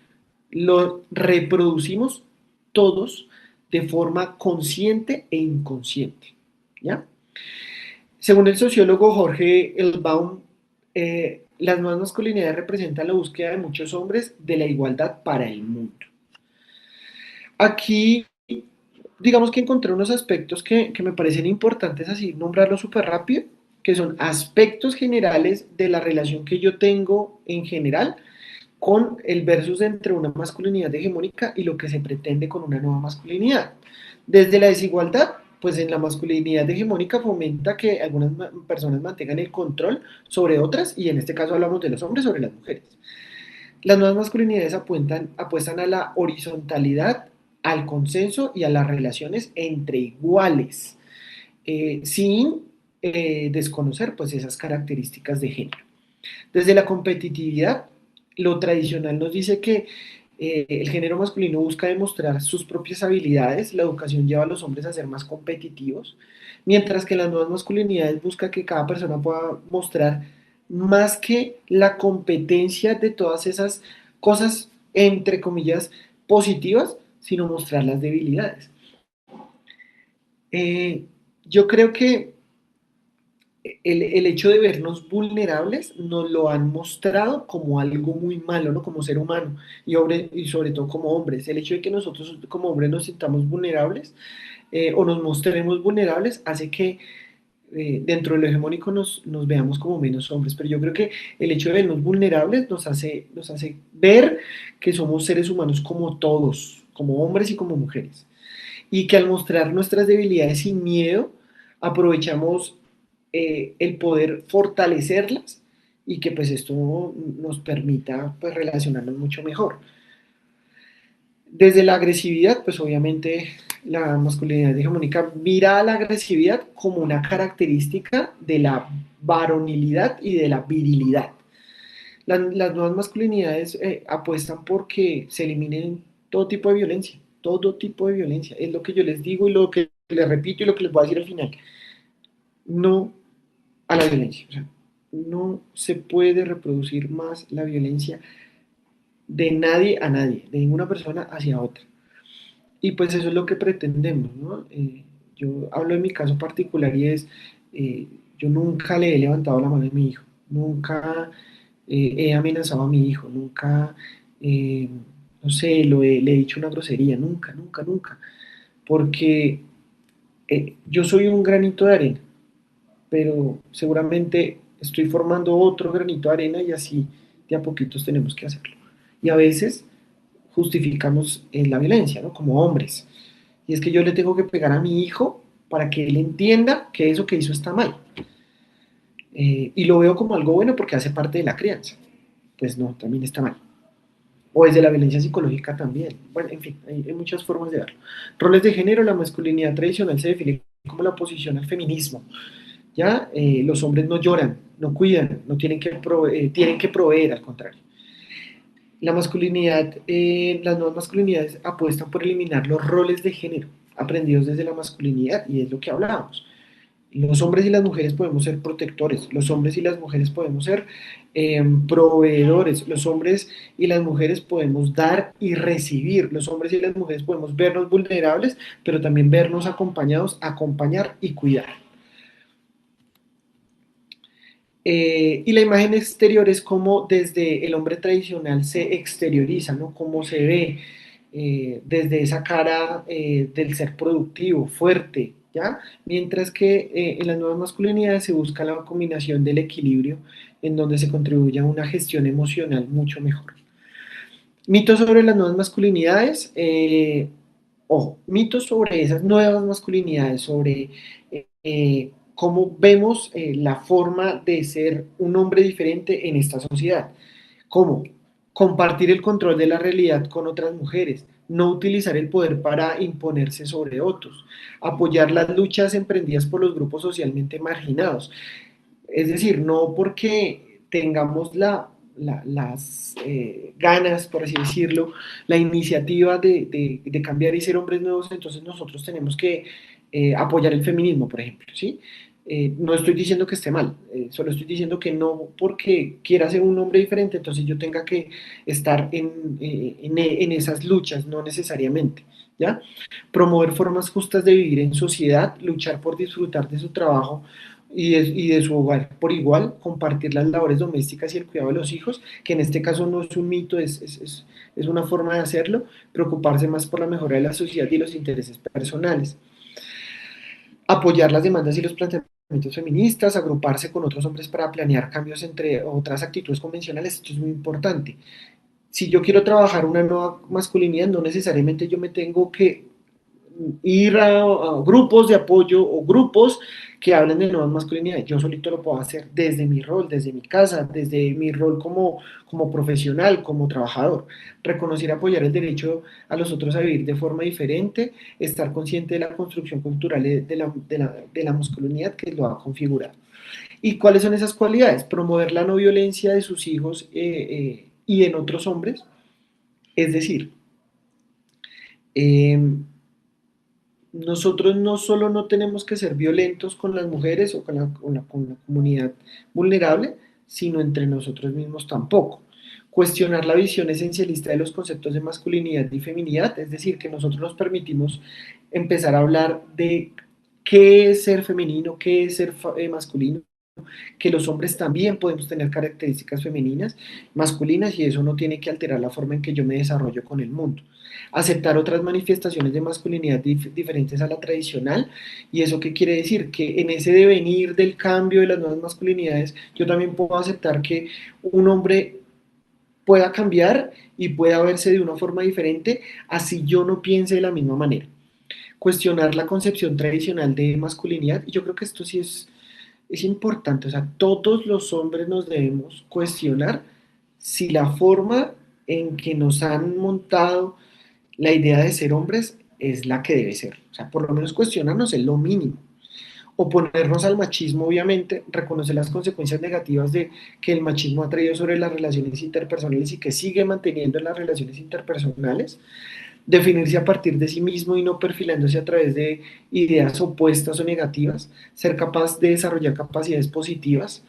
los reproducimos todos de forma consciente e inconsciente, ¿ya? Según el sociólogo Jorge Elbaum, las nuevas masculinidades representan la búsqueda de muchos hombres de la igualdad para el mundo. Aquí, digamos que encontré unos aspectos que me parecen importantes así nombrarlos súper rápido, que son aspectos generales de la relación que yo tengo en general con el versus entre una masculinidad hegemónica y lo que se pretende con una nueva masculinidad. Desde la desigualdad, pues en la masculinidad hegemónica fomenta que algunas personas mantengan el control sobre otras, y en este caso hablamos de los hombres sobre las mujeres. Las nuevas masculinidades apuestan a la horizontalidad, al consenso y a las relaciones entre iguales, sin desconocer pues esas características de género. Desde la competitividad, lo tradicional nos dice que el género masculino busca demostrar sus propias habilidades, la educación lleva a los hombres a ser más competitivos, mientras que las nuevas masculinidades busca que cada persona pueda mostrar más que la competencia de todas esas cosas, entre comillas, positivas, sino mostrar las debilidades. Yo creo que el hecho de vernos vulnerables nos lo han mostrado como algo muy malo, ¿no? Como ser humano y sobre todo como hombres. El hecho de que nosotros como hombres nos sintamos vulnerables o nos mostremos vulnerables hace que dentro de lo hegemónico nos veamos como menos hombres. Pero yo creo que el hecho de vernos vulnerables nos hace ver que somos seres humanos como todos, como hombres y como mujeres. Y que al mostrar nuestras debilidades sin miedo, aprovechamos el poder fortalecerlas y que pues esto nos permita pues relacionarnos mucho mejor. Desde la agresividad, pues obviamente la masculinidad hegemónica mira a la agresividad como una característica de la varonilidad y de la virilidad. Las nuevas masculinidades apuestan porque se eliminen todo tipo de violencia, todo tipo de violencia. Es lo que yo les digo y lo que les repito y lo que les voy a decir al final. No a la violencia. O sea, no se puede reproducir más la violencia de nadie a nadie, de ninguna persona hacia otra. Y pues eso es lo que pretendemos, ¿no? Yo hablo de mi caso particular y es, yo nunca le he levantado la mano a mi hijo, nunca he amenazado a mi hijo, nunca, no sé, le he dicho una grosería, nunca, nunca, nunca. Porque yo soy un granito de arena, pero seguramente estoy formando otro granito de arena y así de a poquitos tenemos que hacerlo. Y a veces justificamos la violencia, ¿no? Como hombres. Y es que yo le tengo que pegar a mi hijo para que él entienda que eso que hizo está mal. Y lo veo como algo bueno porque hace parte de la crianza. Pues no, también está mal. O desde la violencia psicológica también. Bueno, en fin, hay muchas formas de verlo. Roles de género, la masculinidad tradicional se define como la oposición al feminismo. ¿Ya? Los hombres no lloran, no cuidan, no tienen que proveer, al contrario. La masculinidad, las nuevas masculinidades apuestan por eliminar los roles de género aprendidos desde la masculinidad, y es lo que hablábamos. Los hombres y las mujeres podemos ser protectores, los hombres y las mujeres podemos ser proveedores, los hombres y las mujeres podemos dar y recibir, los hombres y las mujeres podemos vernos vulnerables, pero también vernos acompañados, acompañar y cuidar. Y la imagen exterior es como desde el hombre tradicional se exterioriza, ¿no? Cómo se ve desde esa cara del ser productivo, fuerte, ¿ya? Mientras que en las nuevas masculinidades se busca la combinación del equilibrio en donde se contribuye a una gestión emocional mucho mejor. Mitos sobre las nuevas masculinidades, ojo, mitos sobre esas nuevas masculinidades, sobre cómo vemos la forma de ser un hombre diferente en esta sociedad. ¿Cómo? Compartir el control de la realidad con otras mujeres, no utilizar el poder para imponerse sobre otros, apoyar las luchas emprendidas por los grupos socialmente marginados. Es decir, no porque tengamos las ganas, por así decirlo, la iniciativa de cambiar y ser hombres nuevos, entonces nosotros tenemos que apoyar el feminismo, por ejemplo, ¿sí? No estoy diciendo que esté mal, solo estoy diciendo que no porque quiera ser un hombre diferente, entonces yo tenga que estar en esas luchas, no necesariamente, ¿ya? Promover formas justas de vivir en sociedad, luchar por disfrutar de su trabajo y de su hogar por igual, compartir las labores domésticas y el cuidado de los hijos, que en este caso no es un mito, es una forma de hacerlo, preocuparse más por la mejora de la sociedad y los intereses personales. Apoyar las demandas y los planteamientos feministas, agruparse con otros hombres para planear cambios entre otras actitudes convencionales, esto es muy importante. Si yo quiero trabajar una nueva masculinidad, no necesariamente yo me tengo que ir a grupos de apoyo o grupos que hablen de nuevas masculinidades. Yo solito lo puedo hacer desde mi rol, desde mi casa, desde mi rol como profesional, como trabajador. Reconocer y apoyar el derecho a los otros a vivir de forma diferente, estar consciente de la construcción cultural de la masculinidad que lo ha configurado. ¿Y cuáles son esas cualidades? Promover la no violencia de sus hijos y en otros hombres. Es decir, nosotros no solo no tenemos que ser violentos con las mujeres o con la comunidad vulnerable, sino entre nosotros mismos tampoco. Cuestionar la visión esencialista de los conceptos de masculinidad y feminidad, es decir, que nosotros nos permitimos empezar a hablar de qué es ser femenino, qué es ser masculino, que los hombres también podemos tener características femeninas, masculinas, y eso no tiene que alterar la forma en que yo me desarrollo con el mundo. Aceptar otras manifestaciones de masculinidad diferentes a la tradicional, y eso qué quiere decir, que en ese devenir del cambio de las nuevas masculinidades, yo también puedo aceptar que un hombre pueda cambiar y pueda verse de una forma diferente, así yo no piense de la misma manera. Cuestionar la concepción tradicional de masculinidad, y yo creo que esto sí es importante, o sea, todos los hombres nos debemos cuestionar si la forma en que nos han montado la idea de ser hombres es la que debe ser. O sea, por lo menos cuestionarnos es lo mínimo. Oponernos al machismo, obviamente, reconocer las consecuencias negativas de que el machismo ha traído sobre las relaciones interpersonales y que sigue manteniendo en las relaciones interpersonales. Definirse a partir de sí mismo y no perfilándose a través de ideas opuestas o negativas, ser capaz de desarrollar capacidades positivas,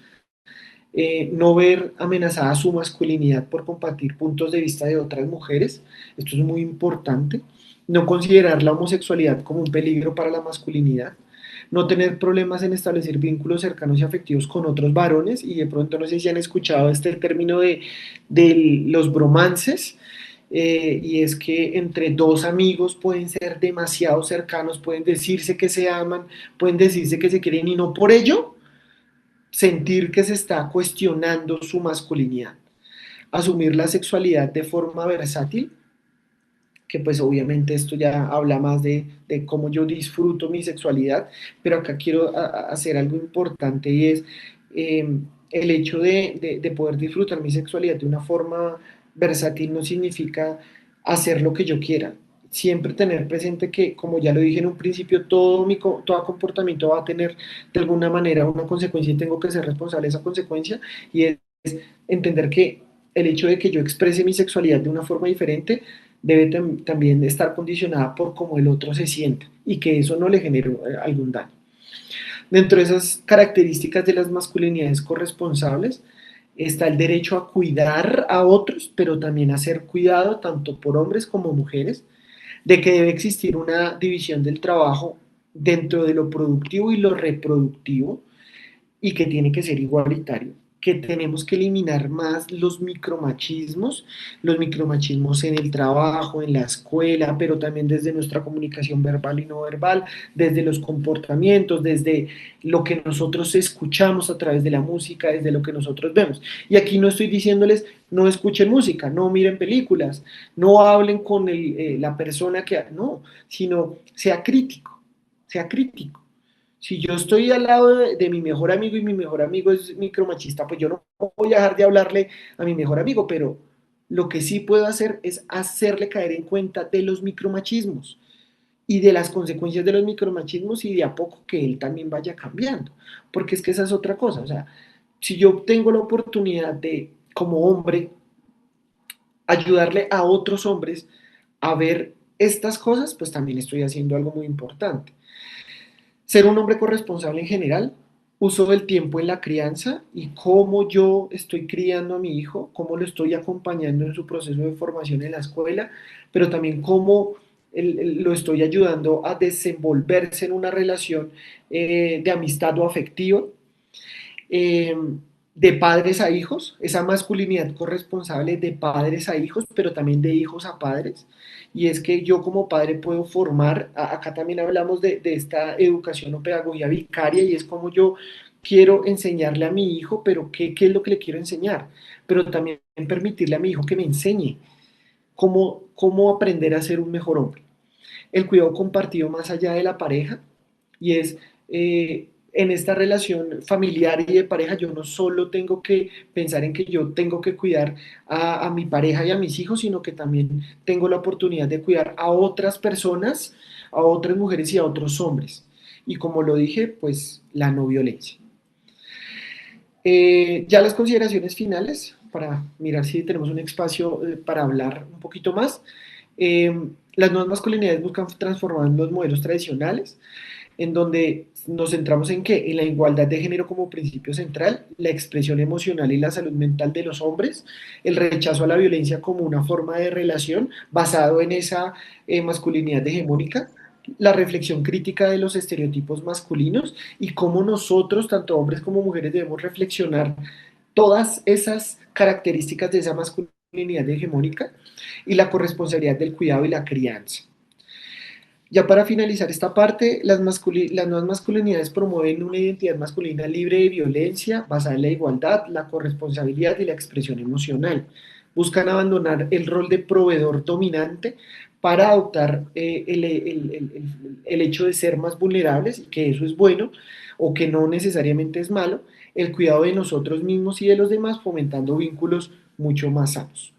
no ver amenazada su masculinidad por compartir puntos de vista de otras mujeres, esto es muy importante, no considerar la homosexualidad como un peligro para la masculinidad, no tener problemas en establecer vínculos cercanos y afectivos con otros varones, y de pronto no sé si han escuchado este término de los bromances, y es que entre dos amigos pueden ser demasiado cercanos, pueden decirse que se aman, pueden decirse que se quieren y no por ello sentir que se está cuestionando su masculinidad. Asumir la sexualidad de forma versátil, que pues obviamente esto ya habla más de cómo yo disfruto mi sexualidad, pero acá quiero hacer algo importante, y es el hecho de poder disfrutar mi sexualidad de una forma versátil no significa hacer lo que yo quiera. Siempre tener presente que, como ya lo dije en un principio, todo comportamiento va a tener de alguna manera una consecuencia y tengo que ser responsable de esa consecuencia, y es entender que el hecho de que yo exprese mi sexualidad de una forma diferente debe también estar condicionada por cómo el otro se siente y que eso no le genere algún daño. Dentro de esas características de las masculinidades corresponsables está el derecho a cuidar a otros, pero también a ser cuidado tanto por hombres como mujeres, de que debe existir una división del trabajo dentro de lo productivo y lo reproductivo y que tiene que ser igualitario, que tenemos que eliminar más los micromachismos en el trabajo, en la escuela, pero también desde nuestra comunicación verbal y no verbal, desde los comportamientos, desde lo que nosotros escuchamos a través de la música, desde lo que nosotros vemos. Y aquí no estoy diciéndoles no escuchen música, no miren películas, no hablen con la persona que... No, sino sea crítico, sea crítico. Si yo estoy al lado de mi mejor amigo y mi mejor amigo es micromachista, pues yo no voy a dejar de hablarle a mi mejor amigo, pero lo que sí puedo hacer es hacerle caer en cuenta de los micromachismos y de las consecuencias de los micromachismos y de a poco que él también vaya cambiando, porque es que esa es otra cosa, o sea, si yo tengo la oportunidad de, como hombre, ayudarle a otros hombres a ver estas cosas, pues también estoy haciendo algo muy importante. Ser un hombre corresponsable en general, uso del tiempo en la crianza y cómo yo estoy criando a mi hijo, cómo lo estoy acompañando en su proceso de formación en la escuela, pero también cómo lo estoy ayudando a desenvolverse en una relación de amistad o afectiva, eh, de padres a hijos, esa masculinidad corresponsable de padres a hijos, pero también de hijos a padres. Y es que yo como padre puedo formar, acá también hablamos de esta educación o pedagogía vicaria, y es como yo quiero enseñarle a mi hijo, pero ¿qué es lo que le quiero enseñar? Pero también permitirle a mi hijo que me enseñe cómo aprender a ser un mejor hombre. El cuidado compartido más allá de la pareja, y es en esta relación familiar y de pareja, yo no solo tengo que pensar en que yo tengo que cuidar a mi pareja y a mis hijos, sino que también tengo la oportunidad de cuidar a otras personas, a otras mujeres y a otros hombres. Y como lo dije, pues la no violencia. Ya las consideraciones finales, para mirar si tenemos un espacio para hablar un poquito más. Las nuevas masculinidades buscan transformar los modelos tradicionales, en donde nos centramos en qué, en la igualdad de género como principio central, la expresión emocional y la salud mental de los hombres, el rechazo a la violencia como una forma de relación basado en esa masculinidad hegemónica, la reflexión crítica de los estereotipos masculinos y cómo nosotros, tanto hombres como mujeres, debemos reflexionar todas esas características de esa masculinidad hegemónica y la corresponsabilidad del cuidado y la crianza. Ya para finalizar esta parte, las nuevas masculinidades promueven una identidad masculina libre de violencia, basada en la igualdad, la corresponsabilidad y la expresión emocional. Buscan abandonar el rol de proveedor dominante para adoptar el hecho de ser más vulnerables, y que eso es bueno, o que no necesariamente es malo, el cuidado de nosotros mismos y de los demás, fomentando vínculos mucho más sanos.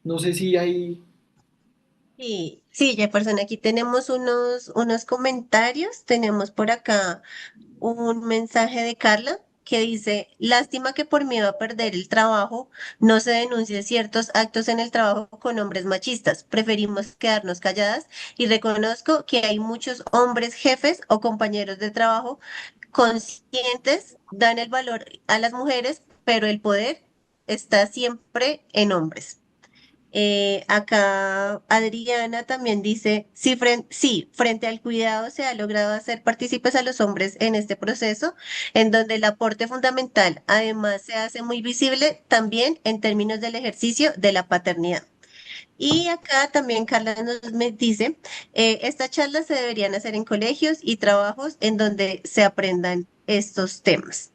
No sé si hay... Sí, sí, Jefferson, aquí tenemos unos comentarios. Tenemos por acá un mensaje de Carla que dice, lástima que por miedo a perder el trabajo no se denuncie ciertos actos en el trabajo con hombres machistas. Preferimos quedarnos calladas y reconozco que hay muchos hombres jefes o compañeros de trabajo conscientes, dan el valor a las mujeres, pero el poder está siempre en hombres. Acá Adriana también dice, sí, frente al cuidado se ha logrado hacer partícipes a los hombres en este proceso, en donde el aporte fundamental además se hace muy visible también en términos del ejercicio de la paternidad. Y acá también Carla me dice, estas charlas se deberían hacer en colegios y trabajos en donde se aprendan estos temas.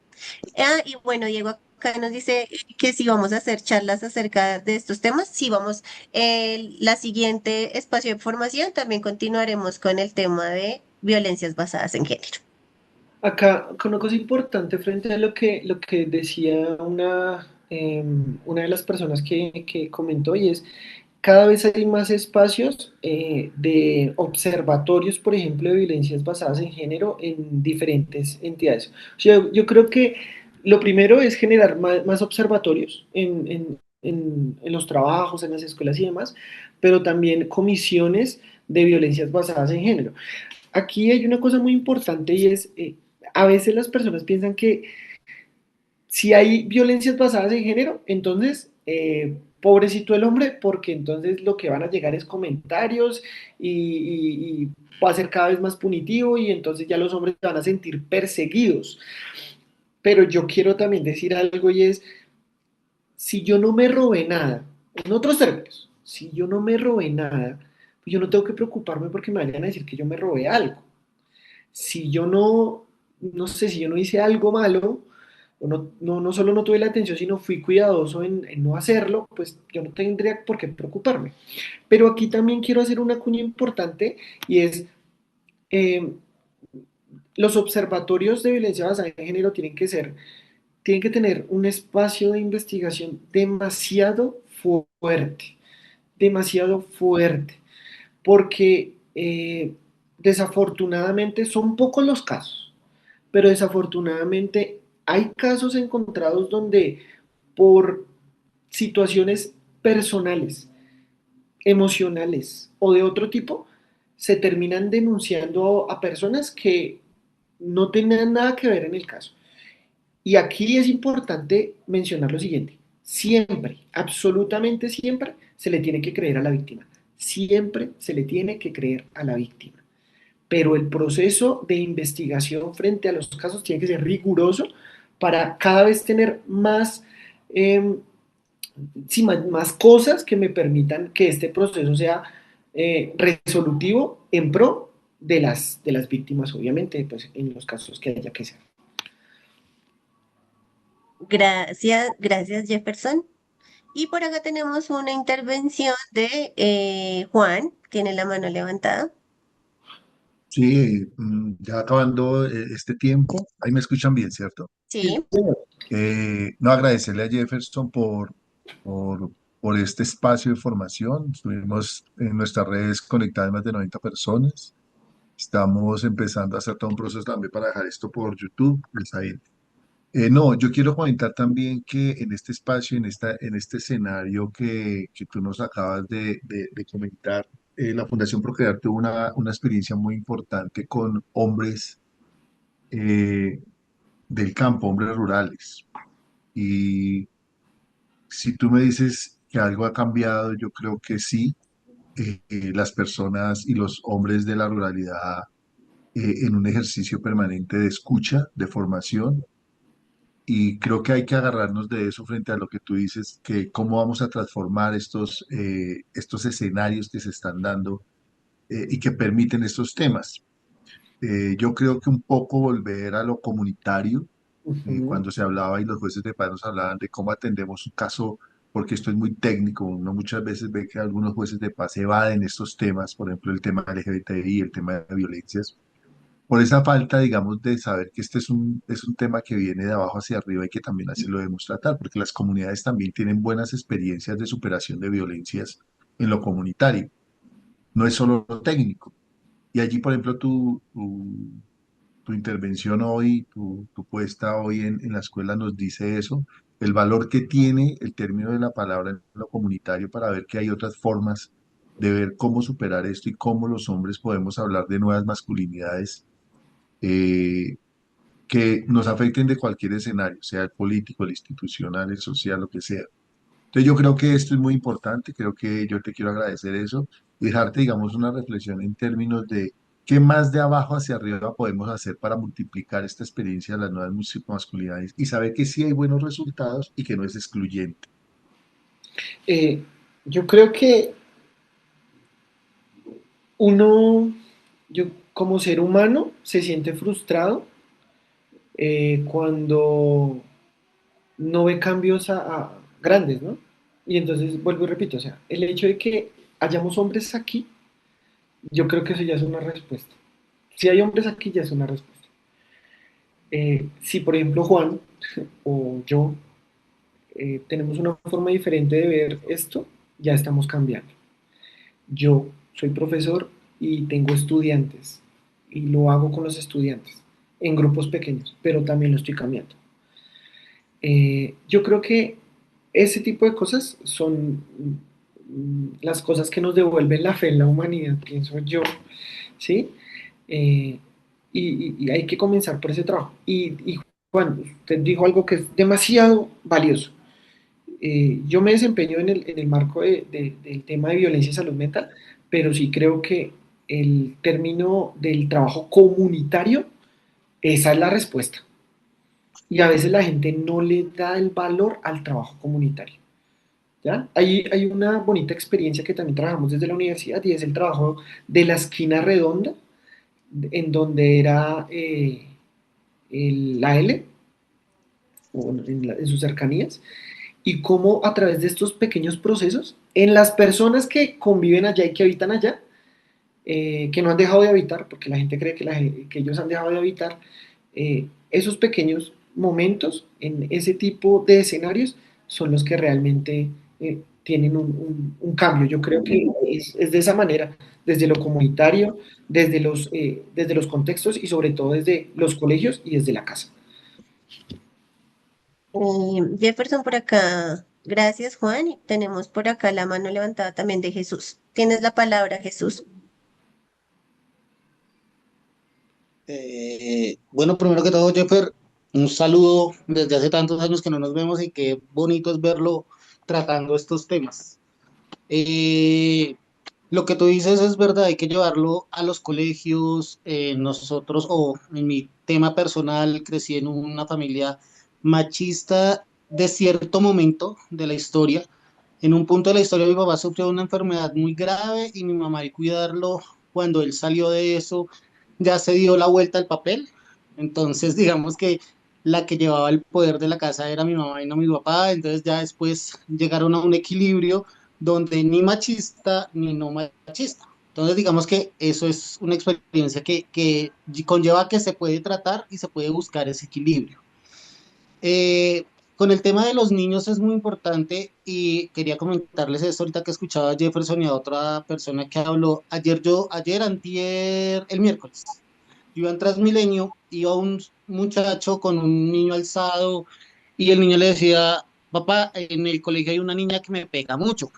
Y bueno, Diego acá nos dice que si vamos a hacer charlas acerca de estos temas, si vamos, la siguiente espacio de formación también continuaremos con el tema de violencias basadas en género. Acá, con una cosa importante frente a lo que decía una de las personas que comentó, y es, cada vez hay más espacios de observatorios, por ejemplo, de violencias basadas en género en diferentes entidades. O sea, yo creo que lo primero es generar más observatorios en los trabajos, en las escuelas y demás, pero también comisiones de violencias basadas en género. Aquí hay una cosa muy importante y es, a veces las personas piensan que si hay violencias basadas en género, entonces, pobrecito el hombre, porque entonces lo que van a llegar es comentarios y va a ser cada vez más punitivo y entonces ya los hombres se van a sentir perseguidos. Pero yo quiero también decir algo y es, si yo no me robé nada, en otros términos, si yo no me robé nada, pues yo no tengo que preocuparme porque me vayan a decir que yo me robé algo. Si yo no sé, si yo no hice algo malo, o no solo no tuve la atención, sino fui cuidadoso en no hacerlo, pues yo no tendría por qué preocuparme. Pero aquí también quiero hacer una cuña importante y es, eh, los observatorios de violencia basada en género tienen que tener un espacio de investigación demasiado fuerte, porque desafortunadamente son pocos los casos, pero desafortunadamente hay casos encontrados donde por situaciones personales, emocionales o de otro tipo, se terminan denunciando a personas que no tenían nada que ver en el caso. Y aquí es importante mencionar lo siguiente, siempre, absolutamente siempre, se le tiene que creer a la víctima, siempre se le tiene que creer a la víctima, pero el proceso de investigación frente a los casos tiene que ser riguroso para cada vez tener más, sí, más cosas que me permitan que este proceso sea resolutivo en pro de las víctimas, obviamente, pues en los casos que haya que ser. Gracias Jefferson. Y por acá tenemos una intervención de Juan, tiene la mano levantada. Sí, ya acabando este tiempo, ahí me escuchan bien, ¿cierto? Sí. No, agradecerle a Jefferson por, por este espacio de formación. Estuvimos en nuestras redes conectadas más de 90 personas. Estamos empezando a hacer todo un proceso también para dejar esto por YouTube. Pues ahí. No, yo quiero comentar también que en este espacio, en este escenario que tú nos acabas de comentar, la Fundación Procrear tuvo una experiencia muy importante con hombres eh, del campo, hombres rurales. Y si tú me dices que algo ha cambiado, yo creo que sí. Las personas y los hombres de la ruralidad en un ejercicio permanente de escucha, de formación, y creo que hay que agarrarnos de eso frente a lo que tú dices, que cómo vamos a transformar estos escenarios que se están dando y que permiten estos temas. Yo creo que un poco volver a lo comunitario, cuando se hablaba y los jueces de paz nos hablaban de cómo atendemos un caso, porque esto es muy técnico, uno muchas veces ve que algunos jueces de paz evaden estos temas, por ejemplo el tema LGBTI, el tema de violencias, por esa falta, digamos, de saber que este es un tema que viene de abajo hacia arriba y que también así lo debemos tratar, porque las comunidades también tienen buenas experiencias de superación de violencias en lo comunitario, no es solo lo técnico. Y allí, por ejemplo, tu intervención hoy, tu puesta hoy en la escuela nos dice eso, el valor que tiene el término de la palabra en lo comunitario para ver que hay otras formas de ver cómo superar esto y cómo los hombres podemos hablar de nuevas masculinidades eh, que nos afecten de cualquier escenario, sea el político, el institucional, el social, lo que sea. Entonces yo creo que esto es muy importante, creo que yo te quiero agradecer eso y dejarte, digamos, una reflexión en términos de qué más de abajo hacia arriba podemos hacer para multiplicar esta experiencia de las nuevas masculinidades y saber que sí hay buenos resultados y que no es excluyente. Yo creo que uno, yo como ser humano, se siente frustrado cuando no ve cambios grandes, ¿no? Y entonces vuelvo y repito, o sea, el hecho de que hayamos hombres aquí, yo creo que eso ya es una respuesta. Si hay hombres aquí, ya es una respuesta. Si, por ejemplo, Juan o yo tenemos una forma diferente de ver esto, ya estamos cambiando. Yo soy profesor y tengo estudiantes y lo hago con los estudiantes en grupos pequeños, pero también lo estoy cambiando. Yo creo que ese tipo de cosas son las cosas que nos devuelven la fe en la humanidad, pienso yo, ¿sí? Eh, y hay que comenzar por ese trabajo. Y Juan, usted dijo algo que es demasiado valioso. Yo me desempeño en el marco del tema de violencia y salud mental, pero sí creo que el término del trabajo comunitario, esa es la respuesta. Y a veces la gente no le da el valor al trabajo comunitario. ¿Ya? Hay una bonita experiencia que también trabajamos desde la universidad y es el trabajo de la esquina redonda, en donde era la L, o en sus cercanías, y cómo a través de estos pequeños procesos, en las personas que conviven allá y que habitan allá, que no han dejado de habitar, porque la gente cree que ellos han dejado de habitar, esos pequeños momentos en ese tipo de escenarios son los que realmente tienen un cambio. Yo creo que es de esa manera, desde lo comunitario, desde los contextos y sobre todo desde los colegios y desde la casa. Jefferson por acá. Gracias, Juan. Y tenemos por acá la mano levantada también de Jesús. Tienes la palabra, Jesús. Bueno, primero que todo, Jeffer, un saludo desde hace tantos años que no nos vemos y qué bonito es verlo tratando estos temas. Eh, lo que tú dices es verdad, hay que llevarlo a los colegios. Nosotros, o en mi tema personal, crecí en una familia machista de cierto momento de la historia. En un punto de la historia mi papá sufrió una enfermedad muy grave y mi mamá al cuidarlo, cuando él salió de eso, ya se dio la vuelta al papel. Entonces, digamos que la que llevaba el poder de la casa era mi mamá y no mi papá. Entonces ya después llegaron a un equilibrio donde ni machista ni no machista. Entonces, digamos que eso es una experiencia que conlleva que se puede tratar y se puede buscar ese equilibrio. Eh, con el tema de los niños es muy importante y quería comentarles esto ahorita que escuchaba a Jefferson y a otra persona que habló. Antier, el miércoles, iba en Transmilenio, iba un muchacho con un niño alzado y el niño le decía, papá, en el colegio hay una niña que me pega mucho.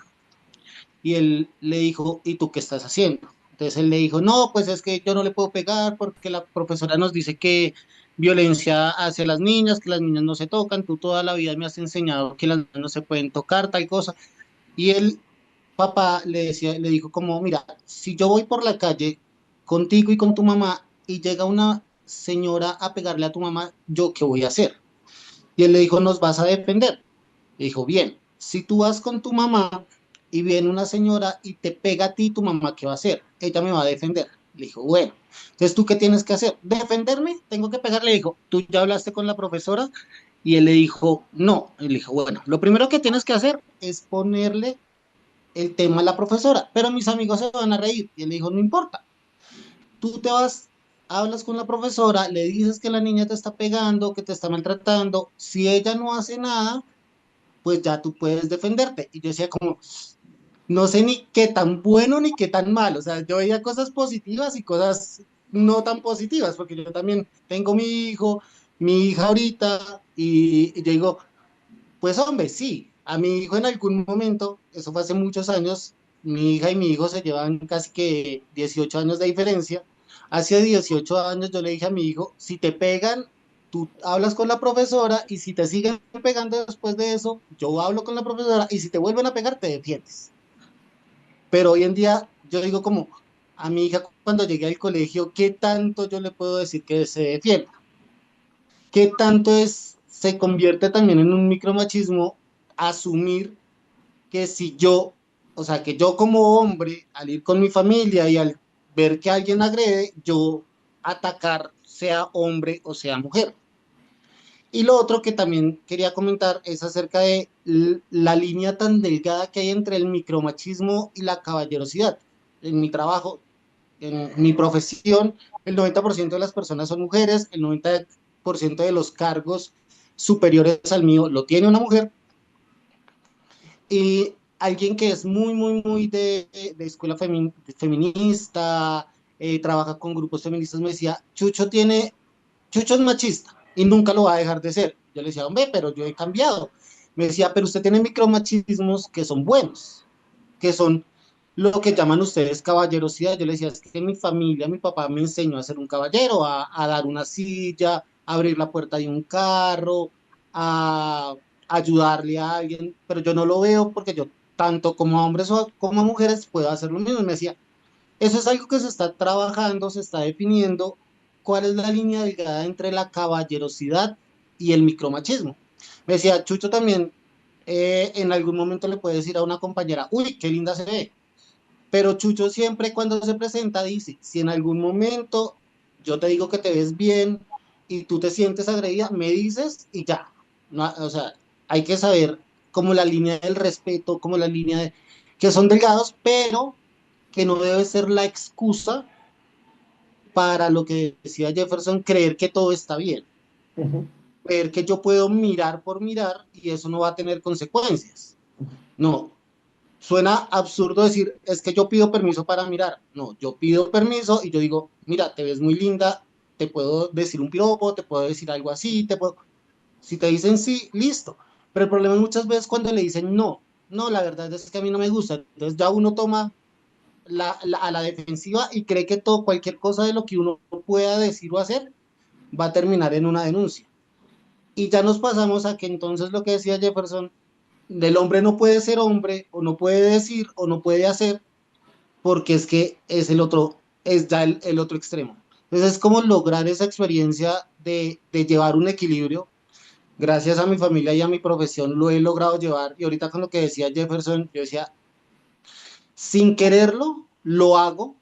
Y él le dijo, ¿y tú qué estás haciendo? Entonces él le dijo, no, pues es que yo no le puedo pegar porque la profesora nos dice que violencia hacia las niñas, que las niñas no se tocan, tú toda la vida me has enseñado que las niñas no se pueden tocar, tal cosa. Y el papá le decía, le dijo como, mira, si yo voy por la calle contigo y con tu mamá y llega una señora a pegarle a tu mamá, ¿yo qué voy a hacer? Y él le dijo, nos vas a defender. Le dijo, bien, si tú vas con tu mamá y viene una señora y te pega a ti, tu mamá, ¿qué va a hacer? Ella me va a defender. Le dijo, bueno, entonces ¿tú qué tienes que hacer? ¿Defenderme? ¿Tengo que pegarle? Le dijo, ¿tú ya hablaste con la profesora? Y él le dijo, no. Y le dijo, bueno, lo primero que tienes que hacer es ponerle el tema a la profesora, pero mis amigos se van a reír. Y él le dijo, no importa, tú te vas, hablas con la profesora, le dices que la niña te está pegando, que te está maltratando. Si ella no hace nada, pues ya tú puedes defenderte. Y yo decía como, no sé ni qué tan bueno ni qué tan malo. O sea, yo veía cosas positivas y cosas no tan positivas, porque yo también tengo mi hija ahorita, y yo digo, pues hombre, sí, a mi hijo en algún momento, eso fue hace muchos años, mi hija y mi hijo se llevan casi que 18 años de diferencia. Hace 18 años yo le dije a mi hijo, si te pegan, tú hablas con la profesora y si te siguen pegando después de eso, yo hablo con la profesora y si te vuelven a pegar, te defiendes. Pero hoy en día yo digo como a mi hija cuando llegué al colegio, ¿qué tanto yo le puedo decir que se defienda? ¿Qué tanto se convierte también en un micromachismo asumir que si yo, o sea, que yo como hombre, al ir con mi familia y al ver que alguien agrede, yo atacar, sea hombre o sea mujer? Y lo otro que también quería comentar es acerca de la línea tan delgada que hay entre el micromachismo y la caballerosidad. En mi trabajo, en mi profesión, el 90% de las personas son mujeres, el 90% de los cargos superiores al mío lo tiene una mujer, y alguien que es muy, muy, muy de escuela feminista, trabaja con grupos feministas, me decía, Chucho es machista y nunca lo va a dejar de ser. Yo le decía, hombre, pero yo he cambiado. Me decía, pero usted tiene micromachismos que son buenos, que son lo que llaman ustedes caballerosidad. Yo le decía, es que en mi familia, mi papá me enseñó a ser un caballero, a dar una silla, a abrir la puerta de un carro, a ayudarle a alguien, pero yo no lo veo porque yo, tanto como a hombres como a mujeres, puedo hacer lo mismo. Y me decía, eso es algo que se está trabajando, se está definiendo cuál es la línea delgada entre la caballerosidad y el micromachismo. Me decía, Chucho también en algún momento le puede decir a una compañera, uy, qué linda se ve. Pero Chucho siempre cuando se presenta dice, si en algún momento yo te digo que te ves bien y tú te sientes agredida, me dices y ya. No, o sea, hay que saber como la línea del respeto, como la línea de que son delgados, pero que no debe ser la excusa para lo que decía Jefferson, creer que todo está bien. Creer que yo puedo mirar por mirar y eso no va a tener consecuencias. No, suena absurdo decir, es que yo pido permiso para mirar. No, yo pido permiso y yo digo, mira, te ves muy linda, te puedo decir un piropo, te puedo decir algo así, te puedo... Si te dicen sí, listo. Pero el problema es muchas veces cuando le dicen no, no, la verdad es que a mí no me gusta. Entonces ya uno toma a la defensiva y cree que todo, cualquier cosa de lo que uno pueda decir o hacer va a terminar en una denuncia. Y ya nos pasamos a que entonces lo que decía Jefferson, del hombre no puede ser hombre, o no puede decir, o no puede hacer, porque es que es el otro, es ya el otro extremo. Entonces es como lograr esa experiencia de llevar un equilibrio. Gracias a mi familia y a mi profesión lo he logrado llevar. Y ahorita con lo que decía Jefferson, yo decía, sin quererlo, lo hago,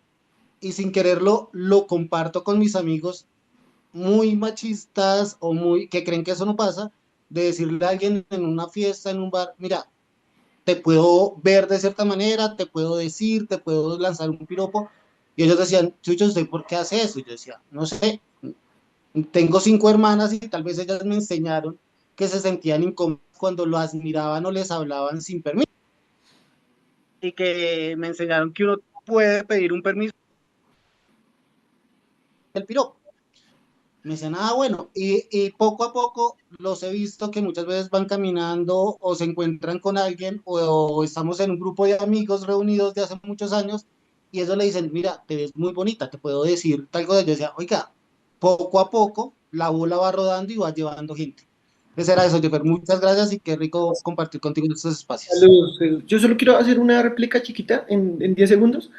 y sin quererlo, lo comparto con mis amigos muy machistas o muy que creen que eso no pasa, de decirle a alguien en una fiesta, en un bar, mira, te puedo ver de cierta manera, te puedo decir, te puedo lanzar un piropo. Y ellos decían, Chucho, ¿usted por qué hace eso? Y yo decía, no sé, tengo 5 hermanas y tal vez ellas me enseñaron que se sentían incómodas cuando lo admiraban o les hablaban sin permiso. Y que me enseñaron que uno puede pedir un permiso del piropo. Me dicen, ah, bueno, y poco a poco los he visto que muchas veces van caminando o se encuentran con alguien o estamos en un grupo de amigos reunidos de hace muchos años y ellos le dicen, mira, te ves muy bonita, te puedo decir tal cosa. Yo decía, oiga, poco a poco la bola va rodando y va llevando gente. Entonces era eso, Jeffer, muchas gracias y qué rico compartir contigo en estos espacios. Saludos. Yo solo quiero hacer una réplica chiquita en 10 segundos.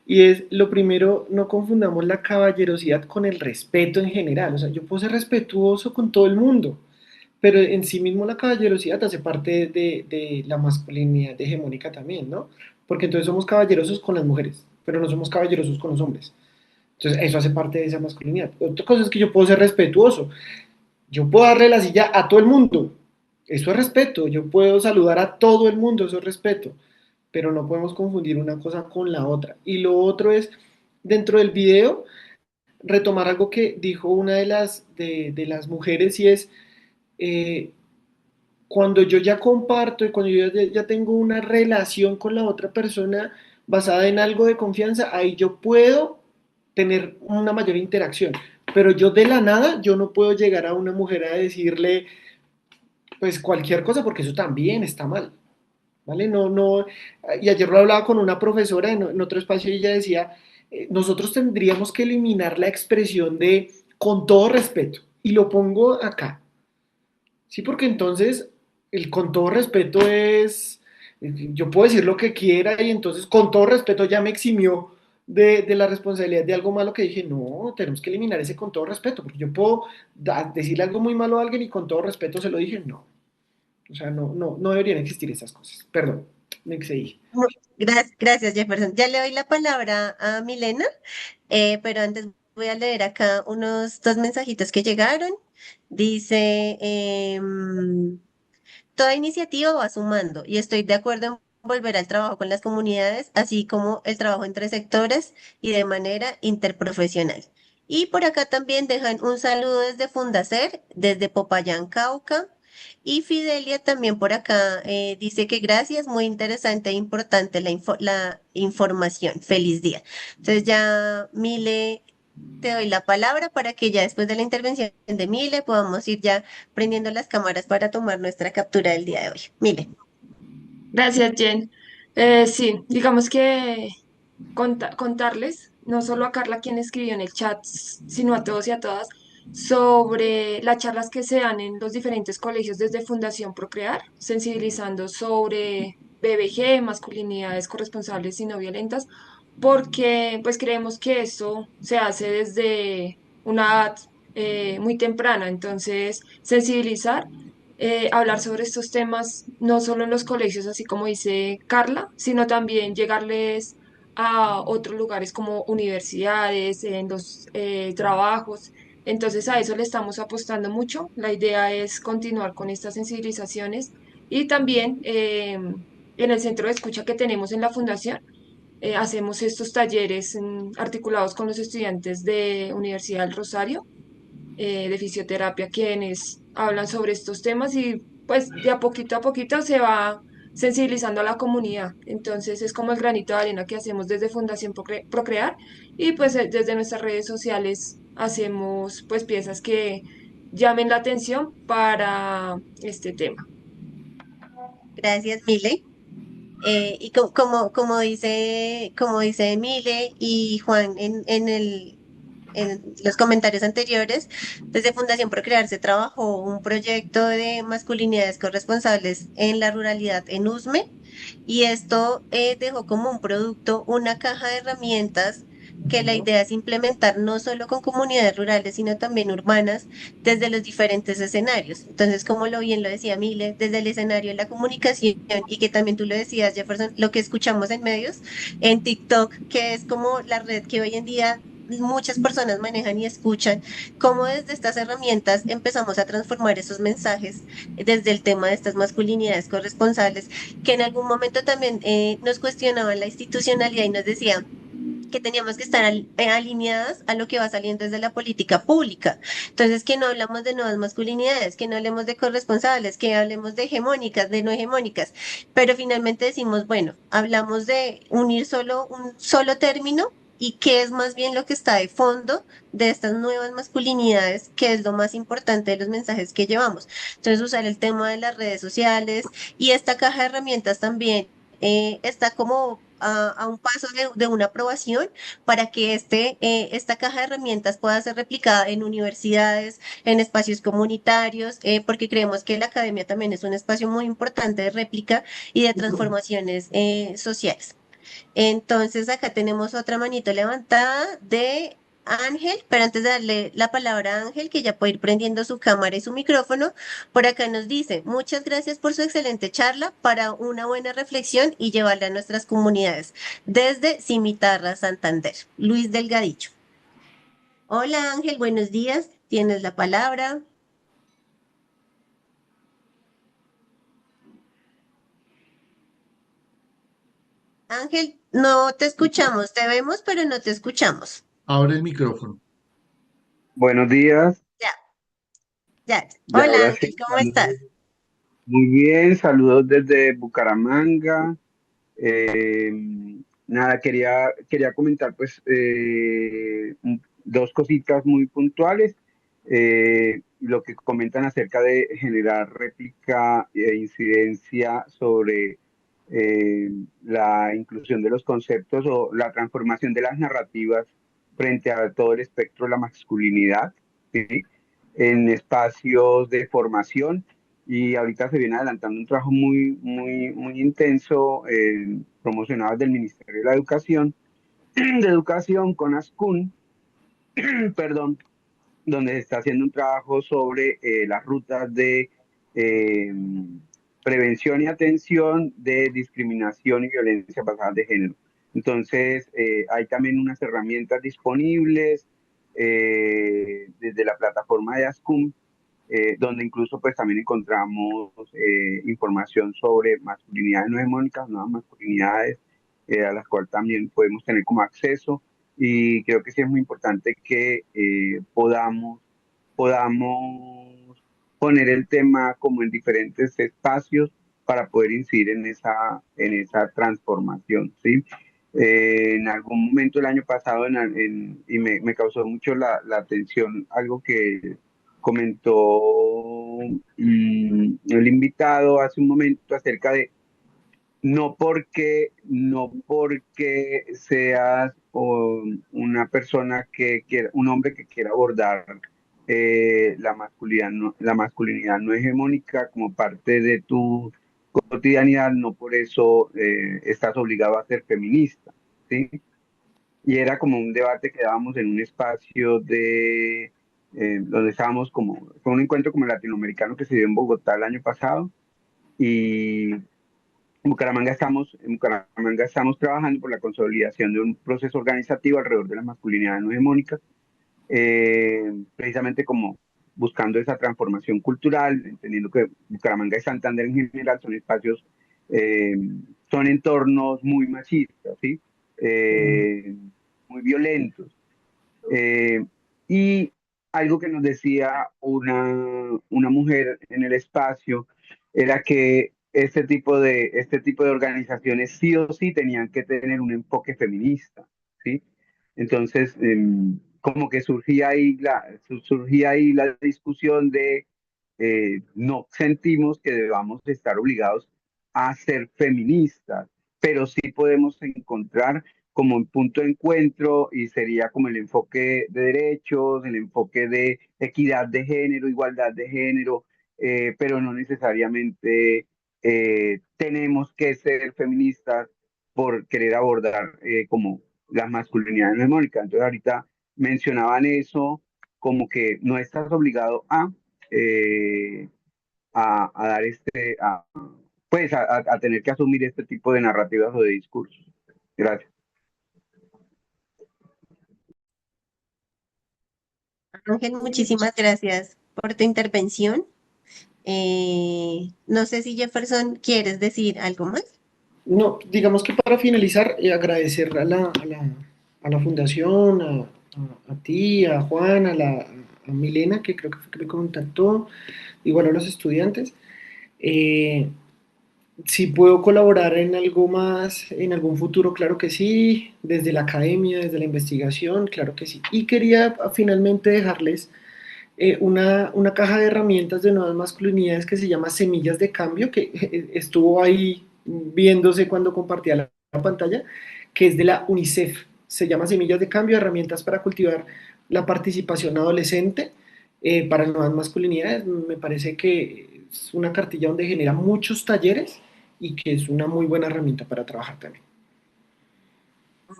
Y es, lo primero, no confundamos la caballerosidad con el respeto en general. O sea, yo puedo ser respetuoso con todo el mundo, pero en sí mismo la caballerosidad hace parte de la masculinidad hegemónica también, ¿no? Porque entonces somos caballerosos con las mujeres, pero no somos caballerosos con los hombres. Entonces eso hace parte de esa masculinidad. Otra cosa es que yo puedo ser respetuoso. Yo puedo darle la silla a todo el mundo. Eso es respeto. Yo puedo saludar a todo el mundo. Eso es respeto. Pero no podemos confundir una cosa con la otra. Y lo otro es, dentro del video, retomar algo que dijo una de las mujeres y es, eh, cuando yo ya comparto y cuando yo ya tengo una relación con la otra persona basada en algo de confianza, ahí yo puedo tener una mayor interacción. Pero yo de la nada, yo no puedo llegar a una mujer a decirle, pues cualquier cosa, porque eso también está mal. ¿Vale? No, y ayer lo hablaba con una profesora en otro espacio y ella decía, nosotros tendríamos que eliminar la expresión de con todo respeto, y lo pongo acá, ¿sí? Porque entonces el con todo respeto es, yo puedo decir lo que quiera y entonces con todo respeto ya me eximió de la responsabilidad de algo malo que dije, no, tenemos que eliminar ese con todo respeto, porque yo puedo decirle algo muy malo a alguien y con todo respeto se lo dije, no. O sea, no deberían existir esas cosas. Perdón, me excedí. Gracias, Jefferson. Ya le doy la palabra a Milena, pero antes voy a leer acá unos 2 mensajitos que llegaron. Dice, toda iniciativa va sumando y estoy de acuerdo en volver al trabajo con las comunidades, así como el trabajo entre sectores y de manera interprofesional. Y por acá también dejan un saludo desde Fundacer, desde Popayán, Cauca. Y Fidelia también por acá dice que gracias, muy interesante e importante la información. Feliz día. Entonces ya Mile te doy la palabra para que ya después de la intervención de Mile podamos ir ya prendiendo las cámaras para tomar nuestra captura del día de hoy. Mile. Gracias, Jen. Sí, digamos que contarles, no solo a Carla quien escribió en el chat, sino a todos y a todas, sobre las charlas que se dan en los diferentes colegios desde Fundación Procrear, sensibilizando sobre BBG, masculinidades corresponsables y no violentas, porque pues creemos que esto se hace desde una edad muy temprana, entonces sensibilizar, hablar sobre estos temas no solo en los colegios, así como dice Carla, sino también llegarles a otros lugares como universidades, en los trabajos. Entonces a eso le estamos apostando mucho. La idea es continuar con estas sensibilizaciones y también en el centro de escucha que tenemos en la fundación. Hacemos estos talleres articulados con los estudiantes de Universidad del Rosario, de fisioterapia, quienes hablan sobre estos temas y pues de a poquito se va sensibilizando a la comunidad. Entonces es como el granito de arena que hacemos desde Fundación Procrear y pues desde nuestras redes sociales hacemos pues piezas que llamen la atención para este tema. Gracias, Mile. Y como dice Mile y Juan en los comentarios anteriores, desde Fundación Procrear se trabajó un proyecto de masculinidades corresponsables en la ruralidad en Usme y esto dejó como un producto una caja de herramientas que la idea es implementar no solo con comunidades rurales, sino también urbanas desde los diferentes escenarios. Entonces, como lo bien lo decía Mile, desde el escenario de la comunicación y que también tú lo decías, Jefferson, lo que escuchamos en medios, en TikTok, que es como la red que hoy en día muchas personas manejan y escuchan, cómo desde estas herramientas empezamos a transformar esos mensajes desde el tema de estas masculinidades corresponsables, que en algún momento también nos cuestionaban la institucionalidad y nos decían que teníamos que estar alineadas a lo que va saliendo desde la política pública. Entonces, que no hablamos de nuevas masculinidades, que no hablemos de corresponsables, que hablemos de hegemónicas, de no hegemónicas, pero finalmente decimos, bueno, hablamos de unir solo un solo término y qué es más bien lo que está de fondo de estas nuevas masculinidades, que es lo más importante de los mensajes que llevamos. Entonces, usar el tema de las redes sociales y esta caja de herramientas también está como a un paso de una aprobación para que esta caja de herramientas pueda ser replicada en universidades, en espacios comunitarios, porque creemos que la academia también es un espacio muy importante de réplica y de transformaciones sociales. Entonces, acá tenemos otra manito levantada de Ángel, pero antes de darle la palabra a Ángel, que ya puede ir prendiendo su cámara y su micrófono, por acá nos dice, muchas gracias por su excelente charla para una buena reflexión y llevarla a nuestras comunidades. Desde Cimitarra, Santander. Luis Delgadillo. Hola Ángel, buenos días. Tienes la palabra. Ángel, no te escuchamos, te vemos, pero no te escuchamos. Abre el micrófono. Buenos días. Ya, ya. Ya Hola ahora Ángel, sí. ¿cómo estás? Muy bien, saludos desde Bucaramanga. Eh, Nada, quería comentar pues dos cositas muy puntuales. Lo que comentan acerca de generar réplica e incidencia sobre la inclusión de los conceptos o la transformación de las narrativas frente a todo el espectro de la masculinidad, ¿sí? En espacios de formación. Y ahorita se viene adelantando un trabajo muy intenso, promocionado del Ministerio de la Educación, de Educación con ASCUN, perdón, donde se está haciendo un trabajo sobre las rutas de eh, prevención y atención de discriminación y violencia basada de género. Entonces, hay también unas herramientas disponibles desde la plataforma de ASCUM, donde incluso pues también encontramos información sobre masculinidades no hegemónicas, nuevas masculinidades, a las cuales también podemos tener como acceso. Y creo que sí es muy importante que podamos poner el tema como en diferentes espacios para poder incidir en esa transformación, ¿sí? En algún momento el año pasado, y me causó mucho la atención algo que comentó el invitado hace un momento acerca de no porque seas una persona que quiera, un hombre que quiera abordar la masculinidad no hegemónica como parte de tu cotidianidad, no por eso estás obligado a ser feminista, ¿sí? Y era como un debate que dábamos en un espacio donde estábamos fue un encuentro como latinoamericano que se dio en Bogotá el año pasado, y en Bucaramanga estamos trabajando por la consolidación de un proceso organizativo alrededor de la masculinidad no hegemónica, precisamente como buscando esa transformación cultural, entendiendo que Bucaramanga y Santander en general son espacios, eh, son entornos muy machistas, ¿sí? Muy violentos. Y algo que nos decía una mujer en el espacio era que este tipo de organizaciones sí o sí tenían que tener un enfoque feminista, ¿sí? Entonces, como que surgía ahí la discusión de no sentimos que debamos estar obligados a ser feministas, pero sí podemos encontrar como un punto de encuentro, y sería como el enfoque de derechos, el enfoque de equidad de género, igualdad de género, pero no necesariamente tenemos que ser feministas por querer abordar como las masculinidades no hegemónicas. Entonces ahorita mencionaban eso, como que no estás obligado eh, a dar pues a tener que asumir este tipo de narrativas o de discursos. Gracias. Ángel, muchísimas gracias por tu intervención. No sé si Jefferson quieres decir algo más. No, digamos que para finalizar, agradecer a la fundación, a ti, a Juan, a Milena, que creo que fue que me contactó, igual a los estudiantes. Eh, si puedo colaborar en algo más, en algún futuro, claro que sí, desde la academia, desde la investigación, claro que sí. Y quería finalmente dejarles una caja de herramientas de nuevas masculinidades que se llama Semillas de Cambio, que estuvo ahí viéndose cuando compartía la pantalla, que es de la UNICEF. Se llama Semillas de Cambio, herramientas para cultivar la participación adolescente para nuevas masculinidades. Me parece que es una cartilla donde genera muchos talleres y que es una muy buena herramienta para trabajar también.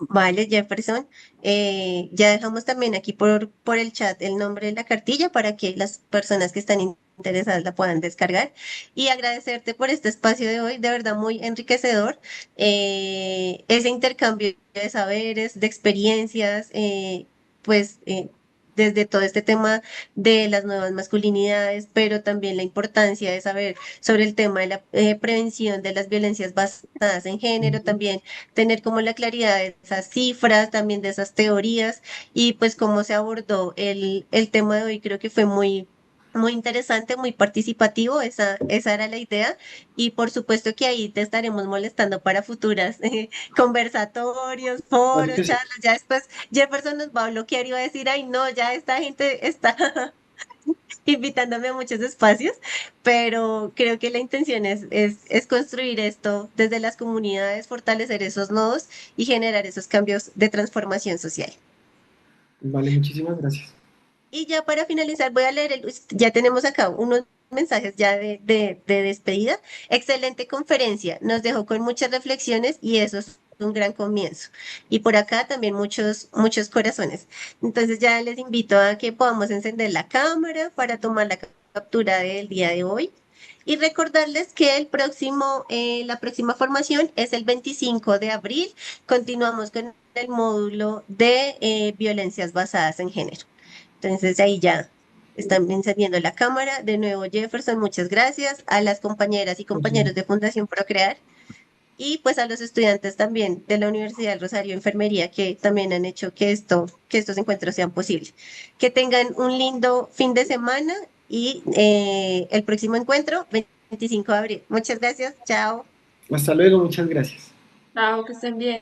Vale, Jefferson. Ya dejamos también aquí por el chat el nombre de la cartilla para que las personas que están interesadas la puedan descargar. Y agradecerte por este espacio de hoy, de verdad muy enriquecedor. Ese intercambio de saberes, de experiencias, pues desde todo este tema de las nuevas masculinidades, pero también la importancia de saber sobre el tema de la prevención de las violencias basadas en género, también tener como la claridad de esas cifras, también de esas teorías y pues cómo se abordó el tema de hoy. Creo que fue muy interesante, muy participativo, esa era la idea y por supuesto que ahí te estaremos molestando para futuras conversatorios, Claro foros, que sí. charlas. Ya después Jefferson nos va a bloquear y va a decir, ay no, ya esta gente está invitándome a muchos espacios, pero creo que la intención es construir esto desde las comunidades, fortalecer esos nodos y generar esos cambios de transformación social. Vale, muchísimas gracias. Y ya para finalizar, voy a leer, ya tenemos acá unos mensajes ya de despedida. Excelente conferencia, nos dejó con muchas reflexiones y eso es un gran comienzo. Y por acá también muchos corazones. Entonces ya les invito a que podamos encender la cámara para tomar la captura del día de hoy. Y recordarles que la próxima formación es el 25 de abril. Continuamos con el módulo de violencias basadas en género. Entonces ahí ya están encendiendo la cámara. De nuevo, Jefferson, muchas gracias a las compañeras y compañeros de Fundación Procrear y pues a los estudiantes también de la Universidad del Rosario Enfermería que también han hecho que estos encuentros sean posibles. Que tengan un lindo fin de semana y el próximo encuentro, 25 de abril. Muchas gracias, chao. Hasta luego, muchas gracias. Chao, que estén bien.